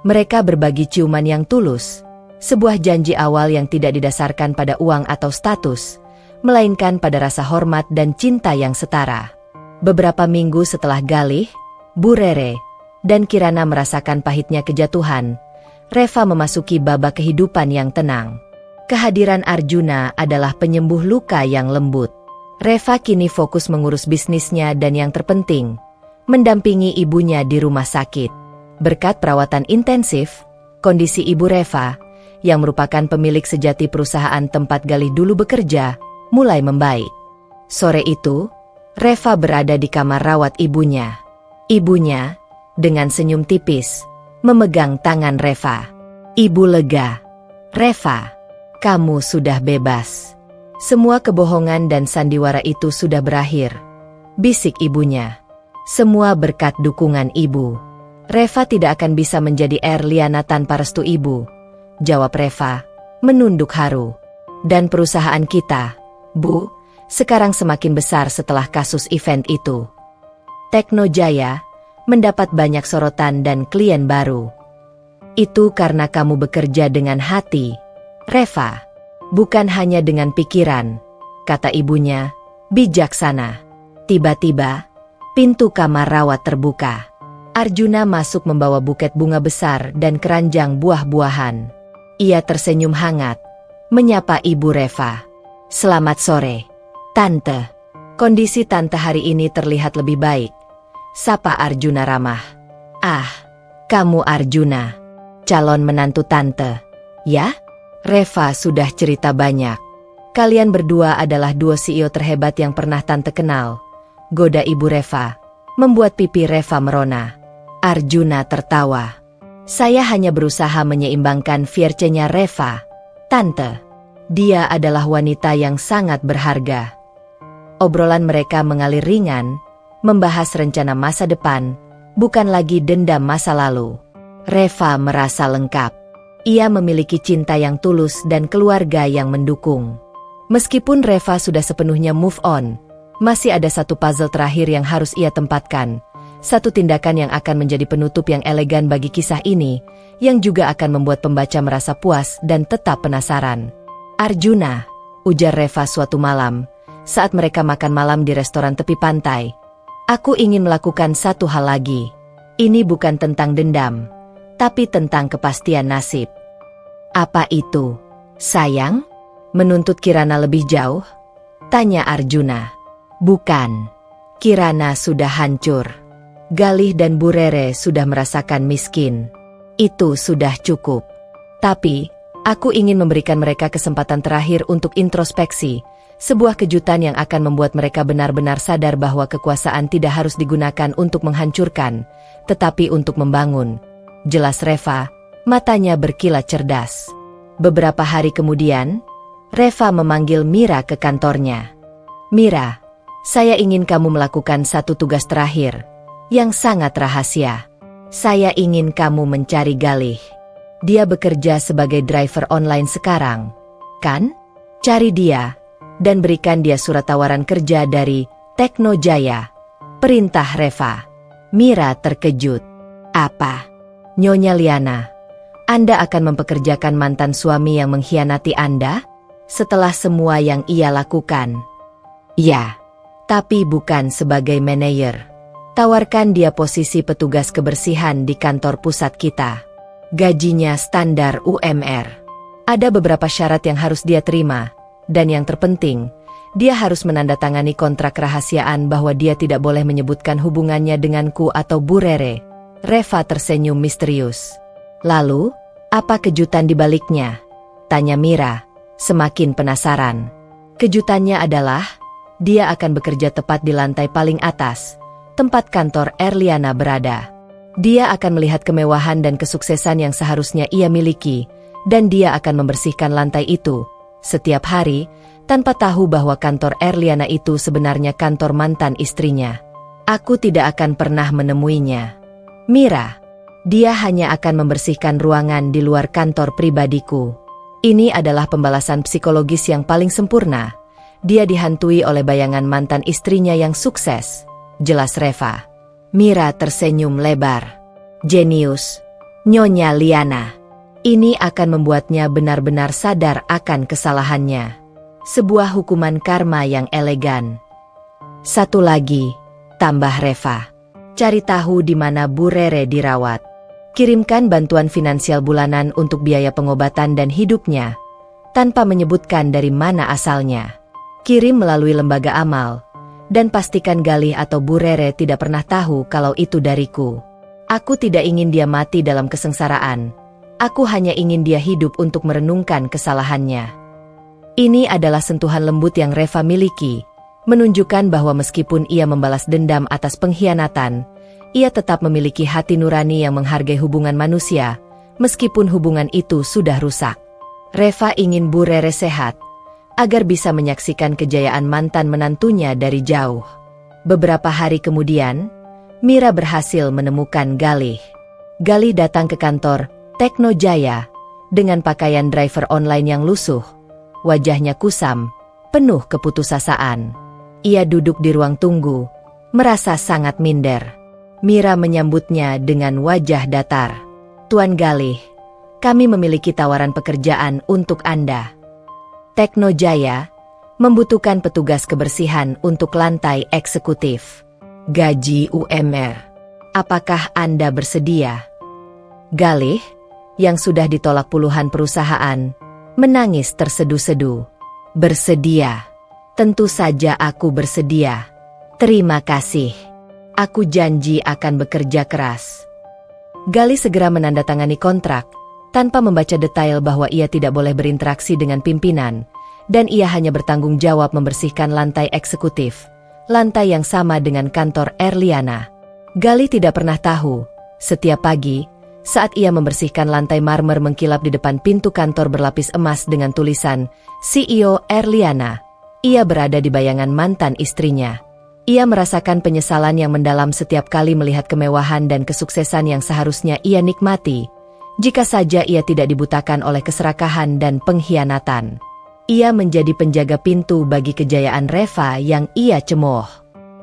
Mereka berbagi ciuman yang tulus, sebuah janji awal yang tidak didasarkan pada uang atau status, melainkan pada rasa hormat dan cinta yang setara. Beberapa minggu setelah Galih, Bu Rere, dan Kirana merasakan pahitnya kejatuhan, Reva memasuki babak kehidupan yang tenang. Kehadiran Arjuna adalah penyembuh luka yang lembut. Reva kini fokus mengurus bisnisnya dan yang terpenting, mendampingi ibunya di rumah sakit. Berkat perawatan intensif, kondisi ibu Reva, yang merupakan pemilik sejati perusahaan tempat Galih dulu bekerja, mulai membaik. Sore itu, Reva berada di kamar rawat ibunya. Ibunya, dengan senyum tipis, memegang tangan Reva. "Ibu lega. Reva, kamu sudah bebas. Semua kebohongan dan sandiwara itu sudah berakhir," bisik ibunya. "Semua berkat dukungan ibu. Reva tidak akan bisa menjadi Erliana tanpa restu ibu," jawab Reva, menunduk haru. "Dan perusahaan kita, Bu, sekarang semakin besar setelah kasus event itu. Teknojaya mendapat banyak sorotan dan klien baru. Itu karena kamu bekerja dengan hati, Reva, bukan hanya dengan pikiran," kata ibunya, bijaksana. Tiba-tiba, pintu kamar rawat terbuka. Arjuna masuk membawa buket bunga besar dan keranjang buah-buahan. Ia tersenyum hangat, menyapa ibu Reva. "Selamat sore, Tante. Kondisi Tante hari ini terlihat lebih baik," sapa Arjuna ramah. "Ah, kamu Arjuna, calon menantu Tante, ya?" Reva sudah cerita banyak. "Kalian berdua adalah duo CEO terhebat yang pernah Tante kenal," goda ibu Reva, membuat pipi Reva merona. Arjuna tertawa. "Saya hanya berusaha menyeimbangkan fierce-nya Reva, Tante. Dia adalah wanita yang sangat berharga." Obrolan mereka mengalir ringan, membahas rencana masa depan, bukan lagi dendam masa lalu. Reva merasa lengkap. Ia memiliki cinta yang tulus dan keluarga yang mendukung. Meskipun Reva sudah sepenuhnya move on, masih ada satu puzzle terakhir yang harus ia tempatkan. Satu tindakan yang akan menjadi penutup yang elegan bagi kisah ini, yang juga akan membuat pembaca merasa puas dan tetap penasaran. "Arjuna," ujar Reva suatu malam, saat mereka makan malam di restoran tepi pantai. "Aku ingin melakukan satu hal lagi. Ini bukan tentang dendam, tapi tentang kepastian nasib." "Apa itu, sayang?" "Menuntut Kirana lebih jauh?" tanya Arjuna. "Bukan. Kirana sudah hancur. Galih dan Bu Rere sudah merasakan miskin. Itu sudah cukup. Tapi, aku ingin memberikan mereka kesempatan terakhir untuk introspeksi, sebuah kejutan yang akan membuat mereka benar-benar sadar bahwa kekuasaan tidak harus digunakan untuk menghancurkan, tetapi untuk membangun." Jelas Reva, matanya berkilat cerdas. Beberapa hari kemudian, Reva memanggil Mira ke kantornya. "Mira, saya ingin kamu melakukan satu tugas terakhir, yang sangat rahasia. Saya ingin kamu mencari Galih. Dia bekerja sebagai driver online sekarang, kan? Cari dia, dan berikan dia surat tawaran kerja dari Teknojaya," perintah Reva. Mira terkejut. "Apa? Nyonya Liana, Anda akan mempekerjakan mantan suami yang mengkhianati Anda? Setelah semua yang ia lakukan? Ya, tapi bukan sebagai manajer. Tawarkan dia posisi petugas kebersihan di kantor pusat kita. Gajinya standar UMR. Ada beberapa syarat yang harus dia terima, dan yang terpenting, dia harus menandatangani kontrak rahasiaan bahwa dia tidak boleh menyebutkan hubungannya denganku atau Bu Rere. Reva tersenyum misterius. Lalu, apa kejutan di baliknya? Tanya Mira, semakin penasaran. Kejutannya adalah, dia akan bekerja tepat di lantai paling atas, tempat kantor Erliana berada. Dia akan melihat kemewahan dan kesuksesan yang seharusnya ia miliki, dan dia akan membersihkan lantai itu setiap hari, tanpa tahu bahwa kantor Erliana itu sebenarnya kantor mantan istrinya. Aku tidak akan pernah menemuinya. Mira, dia hanya akan membersihkan ruangan di luar kantor pribadiku. Ini adalah pembalasan psikologis yang paling sempurna. Dia dihantui oleh bayangan mantan istrinya yang sukses. Jelas Reva. Mira tersenyum lebar. Jenius, Nyonya Liana. Ini akan membuatnya benar-benar sadar akan kesalahannya. Sebuah hukuman karma yang elegan. Satu lagi, tambah Reva. Cari tahu di mana Bu Rere dirawat. Kirimkan bantuan finansial bulanan untuk biaya pengobatan dan hidupnya, tanpa menyebutkan dari mana asalnya. Kirim melalui lembaga amal, dan pastikan Galih atau Bu Rere tidak pernah tahu kalau itu dariku. Aku tidak ingin dia mati dalam kesengsaraan. Aku hanya ingin dia hidup untuk merenungkan kesalahannya. Ini adalah sentuhan lembut yang Reva miliki, menunjukkan bahwa meskipun ia membalas dendam atas pengkhianatan, ia tetap memiliki hati nurani yang menghargai hubungan manusia, meskipun hubungan itu sudah rusak. Reva ingin Bu Rere sehat, agar bisa menyaksikan kejayaan mantan menantunya dari jauh. Beberapa hari kemudian, Mira berhasil menemukan Galih. Galih datang ke kantor Tekno Jaya dengan pakaian driver online yang lusuh. Wajahnya kusam, penuh keputusasaan. Ia duduk di ruang tunggu, merasa sangat minder. Mira menyambutnya dengan wajah datar. Tuan Galih, kami memiliki tawaran pekerjaan untuk Anda. Tekno Jaya membutuhkan petugas kebersihan untuk lantai eksekutif. Gaji UMR. Apakah Anda bersedia? Galih, yang sudah ditolak puluhan perusahaan, menangis tersedu-sedu. Bersedia. Tentu saja aku bersedia. Terima kasih. Aku janji akan bekerja keras. Galih segera menandatangani kontrak, tanpa membaca detail bahwa ia tidak boleh berinteraksi dengan pimpinan, dan ia hanya bertanggung jawab membersihkan lantai eksekutif, lantai yang sama dengan kantor Erliana. Galih tidak pernah tahu, setiap pagi, saat ia membersihkan lantai marmer mengkilap di depan pintu kantor berlapis emas dengan tulisan CEO Erliana, ia berada di bayangan mantan istrinya. Ia merasakan penyesalan yang mendalam setiap kali melihat kemewahan dan kesuksesan yang seharusnya ia nikmati, jika saja ia tidak dibutakan oleh keserakahan dan pengkhianatan. Ia menjadi penjaga pintu bagi kejayaan Reva yang ia cemooh.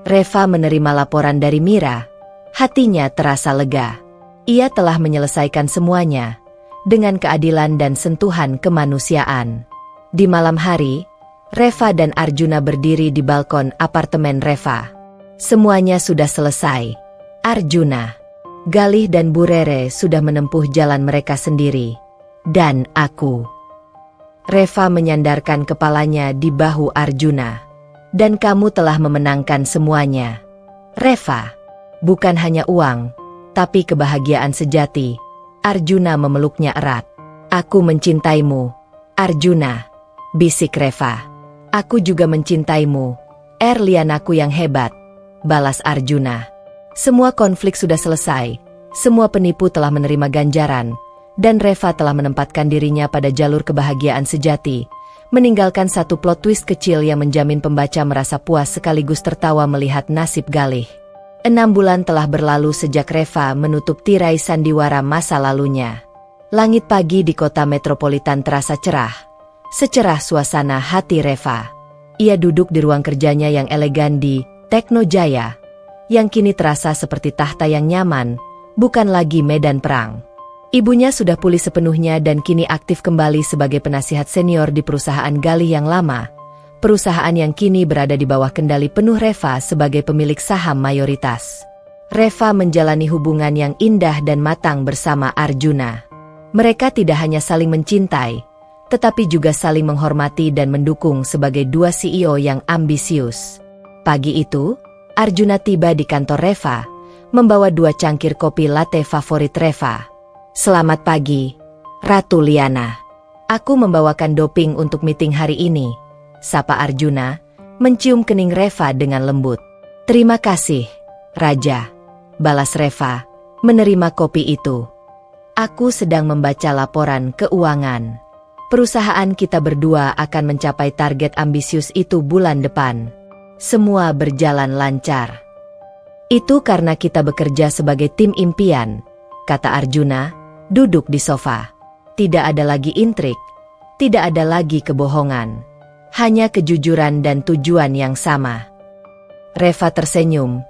Reva menerima laporan dari Mira. Hatinya terasa lega. Ia telah menyelesaikan semuanya, dengan keadilan dan sentuhan kemanusiaan. Di malam hari, Reva dan Arjuna berdiri di balkon apartemen Reva. Semuanya sudah selesai. Arjuna, Galih dan Bu Rere sudah menempuh jalan mereka sendiri. Dan aku. Reva menyandarkan kepalanya di bahu Arjuna. Dan kamu telah memenangkan semuanya. Reva, bukan hanya uang, tapi kebahagiaan sejati. Arjuna memeluknya erat. Aku mencintaimu, Arjuna, bisik Reva. Aku juga mencintaimu, Erlianaku yang hebat, balas Arjuna. Semua konflik sudah selesai, semua penipu telah menerima ganjaran, dan Reva telah menempatkan dirinya pada jalur kebahagiaan sejati, meninggalkan satu plot twist kecil yang menjamin pembaca merasa puas sekaligus tertawa melihat nasib Galih. 6 bulan telah berlalu sejak Reva menutup tirai sandiwara masa lalunya. Langit pagi di kota metropolitan terasa cerah. Secerah suasana hati Reva. Ia duduk di ruang kerjanya yang elegan di Tekno Jaya, yang kini terasa seperti tahta yang nyaman, bukan lagi medan perang. Ibunya sudah pulih sepenuhnya dan kini aktif kembali sebagai penasihat senior di perusahaan Galih yang lama, perusahaan yang kini berada di bawah kendali penuh Reva sebagai pemilik saham mayoritas. Reva menjalani hubungan yang indah dan matang bersama Arjuna. Mereka tidak hanya saling mencintai, tetapi juga saling menghormati dan mendukung sebagai dua CEO yang ambisius. Pagi itu, Arjuna tiba di kantor Reva, membawa 2 cangkir kopi latte favorit Reva. "Selamat pagi, Ratu Liana. Aku membawakan doping untuk meeting hari ini," sapa Arjuna, mencium kening Reva dengan lembut. "Terima kasih, Raja," balas Reva, menerima kopi itu. "Aku sedang membaca laporan keuangan. Perusahaan kita berdua akan mencapai target ambisius itu bulan depan. Semua berjalan lancar." "Itu karena kita bekerja sebagai tim impian," kata Arjuna, duduk di sofa. "Tidak ada lagi intrik, tidak ada lagi kebohongan. Hanya kejujuran dan tujuan yang sama." Reva tersenyum,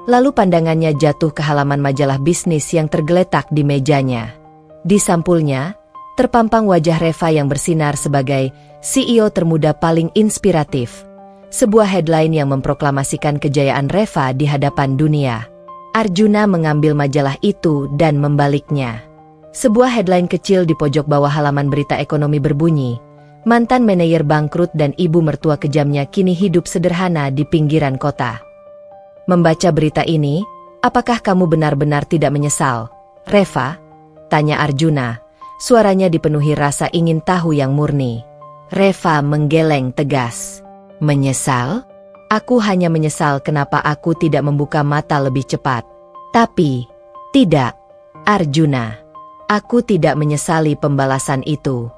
lalu pandangannya jatuh ke halaman majalah bisnis yang tergeletak di mejanya. Di sampulnya, terpampang wajah Reva yang bersinar sebagai CEO termuda paling inspiratif. Sebuah headline yang memproklamasikan kejayaan Reva di hadapan dunia. Arjuna mengambil majalah itu dan membaliknya. Sebuah headline kecil di pojok bawah halaman berita ekonomi berbunyi, "Mantan manajer bangkrut dan ibu mertua kejamnya kini hidup sederhana di pinggiran kota." "Membaca berita ini, apakah kamu benar-benar tidak menyesal, Reva?" tanya Arjuna, suaranya dipenuhi rasa ingin tahu yang murni. Reva menggeleng tegas. "Menyesal? Aku hanya menyesal kenapa aku tidak membuka mata lebih cepat. Tapi, tidak, Arjuna. Aku tidak menyesali pembalasan itu.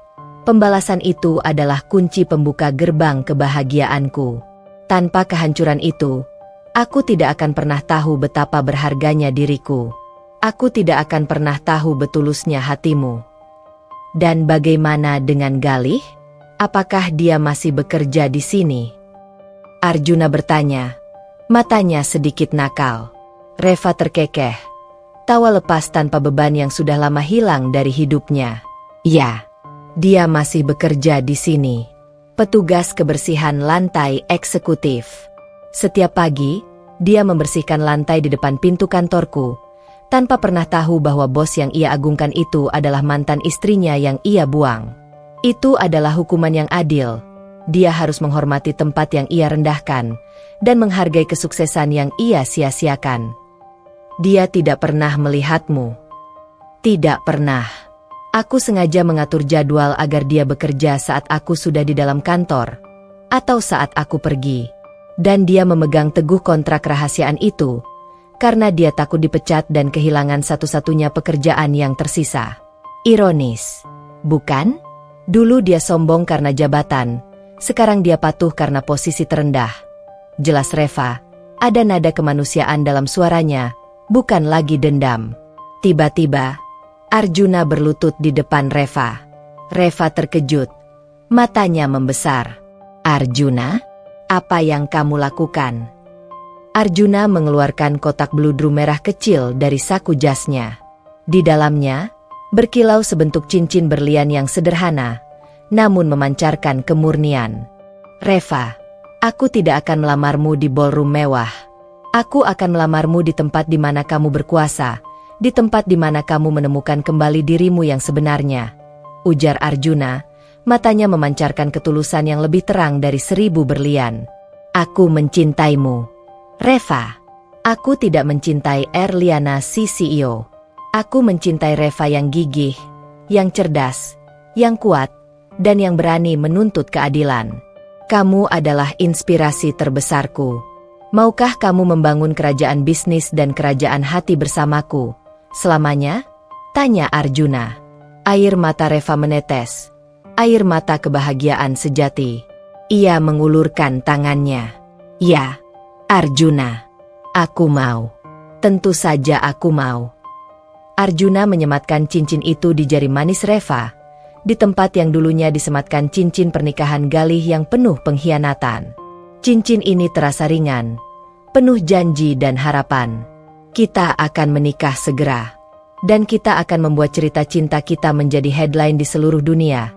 Pembalasan itu adalah kunci pembuka gerbang kebahagiaanku. Tanpa kehancuran itu, aku tidak akan pernah tahu betapa berharganya diriku. Aku tidak akan pernah tahu betulusnya hatimu." "Dan bagaimana dengan Galih? Apakah dia masih bekerja di sini?" Arjuna bertanya, matanya sedikit nakal. Reva terkekeh. Tawa lepas tanpa beban yang sudah lama hilang dari hidupnya. "Ya, dia masih bekerja di sini. Petugas kebersihan lantai eksekutif. Setiap pagi, dia membersihkan lantai di depan pintu kantorku, tanpa pernah tahu bahwa bos yang ia agungkan itu adalah mantan istrinya yang ia buang. Itu adalah hukuman yang adil. Dia harus menghormati tempat yang ia rendahkan, dan menghargai kesuksesan yang ia sia-siakan. Dia tidak pernah melihatmu." "Tidak pernah. Aku sengaja mengatur jadwal agar dia bekerja saat aku sudah di dalam kantor, atau saat aku pergi. Dan dia memegang teguh kontrak rahasiaan itu, karena dia takut dipecat dan kehilangan satu-satunya pekerjaan yang tersisa." Ironis, bukan? Dulu dia sombong karena jabatan, sekarang dia patuh karena posisi terendah. Jelas Reva, ada nada kemanusiaan dalam suaranya, bukan lagi dendam. Tiba-tiba, Arjuna berlutut di depan Reva. Reva terkejut, matanya membesar. "Arjuna, apa yang kamu lakukan?" Arjuna mengeluarkan kotak beludru merah kecil dari saku jasnya. Di dalamnya, berkilau sebentuk cincin berlian yang sederhana, namun memancarkan kemurnian. "Reva, aku tidak akan melamarmu di ballroom mewah. Aku akan melamarmu di tempat di mana kamu berkuasa, di tempat di mana kamu menemukan kembali dirimu yang sebenarnya," ujar Arjuna, matanya memancarkan ketulusan yang lebih terang dari 1000 berlian. "Aku mencintaimu, Reva. Aku tidak mencintai Erliana si CEO. Aku mencintai Reva yang gigih, yang cerdas, yang kuat, dan yang berani menuntut keadilan. Kamu adalah inspirasi terbesarku. Maukah kamu membangun kerajaan bisnis dan kerajaan hati bersamaku selamanya?" tanya Arjuna. Air mata Reva menetes, air mata kebahagiaan sejati. Ia mengulurkan tangannya. "Ya, Arjuna, aku mau. Tentu saja aku mau." Arjuna menyematkan cincin itu di jari manis Reva, di tempat yang dulunya disematkan cincin pernikahan Galih yang penuh pengkhianatan. Cincin ini terasa ringan, penuh janji dan harapan. Kita akan menikah segera. Dan kita akan membuat cerita cinta kita menjadi headline di seluruh dunia.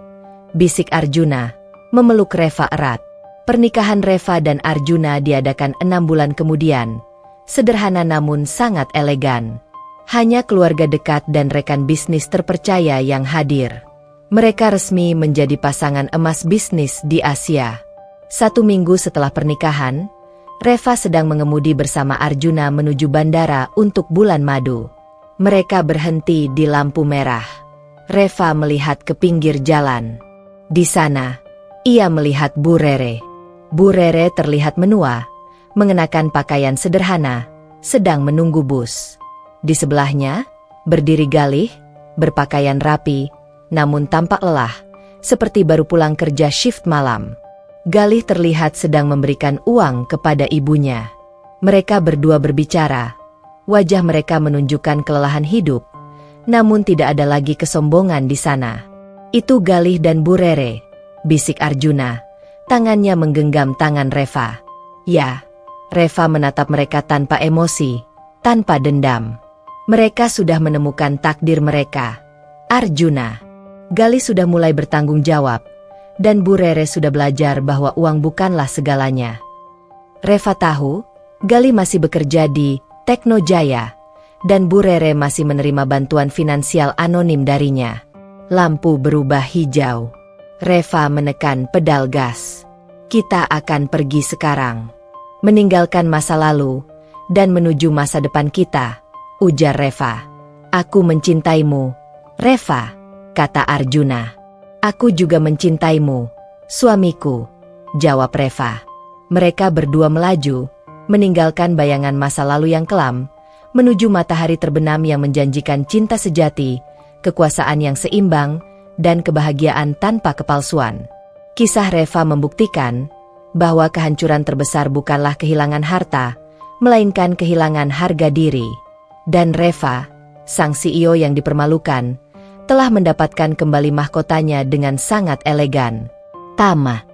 Bisik Arjuna, memeluk Reva erat. Pernikahan Reva dan Arjuna diadakan 6 bulan kemudian. Sederhana namun sangat elegan. Hanya keluarga dekat dan rekan bisnis terpercaya yang hadir. Mereka resmi menjadi pasangan emas bisnis di Asia. 1 minggu setelah pernikahan, Reva sedang mengemudi bersama Arjuna menuju bandara untuk bulan madu. Mereka berhenti di lampu merah. Reva melihat ke pinggir jalan. Di sana, ia melihat Bu Rere. Bu Rere terlihat menua, mengenakan pakaian sederhana, sedang menunggu bus. Di sebelahnya, berdiri Galih, berpakaian rapi, namun tampak lelah, seperti baru pulang kerja shift malam. Galih terlihat sedang memberikan uang kepada ibunya. Mereka berdua berbicara. Wajah mereka menunjukkan kelelahan hidup, namun tidak ada lagi kesombongan di sana. Itu Galih dan Bu Rere, bisik Arjuna, tangannya menggenggam tangan Reva. Ya, Reva menatap mereka tanpa emosi, tanpa dendam. Mereka sudah menemukan takdir mereka. Arjuna, Galih sudah mulai bertanggung jawab, dan Bu Rere sudah belajar bahwa uang bukanlah segalanya. Reva tahu, Galih masih bekerja di Teknojaya, dan Bu Rere masih menerima bantuan finansial anonim darinya. Lampu berubah hijau. Reva menekan pedal gas. Kita akan pergi sekarang. Meninggalkan masa lalu, dan menuju masa depan kita, ujar Reva. Aku mencintaimu, Reva, kata Arjuna. Aku juga mencintaimu, suamiku, jawab Reva. Mereka berdua melaju, meninggalkan bayangan masa lalu yang kelam, menuju matahari terbenam yang menjanjikan cinta sejati, kekuasaan yang seimbang, dan kebahagiaan tanpa kepalsuan. Kisah Reva membuktikan bahwa kehancuran terbesar bukanlah kehilangan harta, melainkan kehilangan harga diri. Dan Reva, sang CEO yang dipermalukan, telah mendapatkan kembali mahkotanya dengan sangat elegan. Tamat.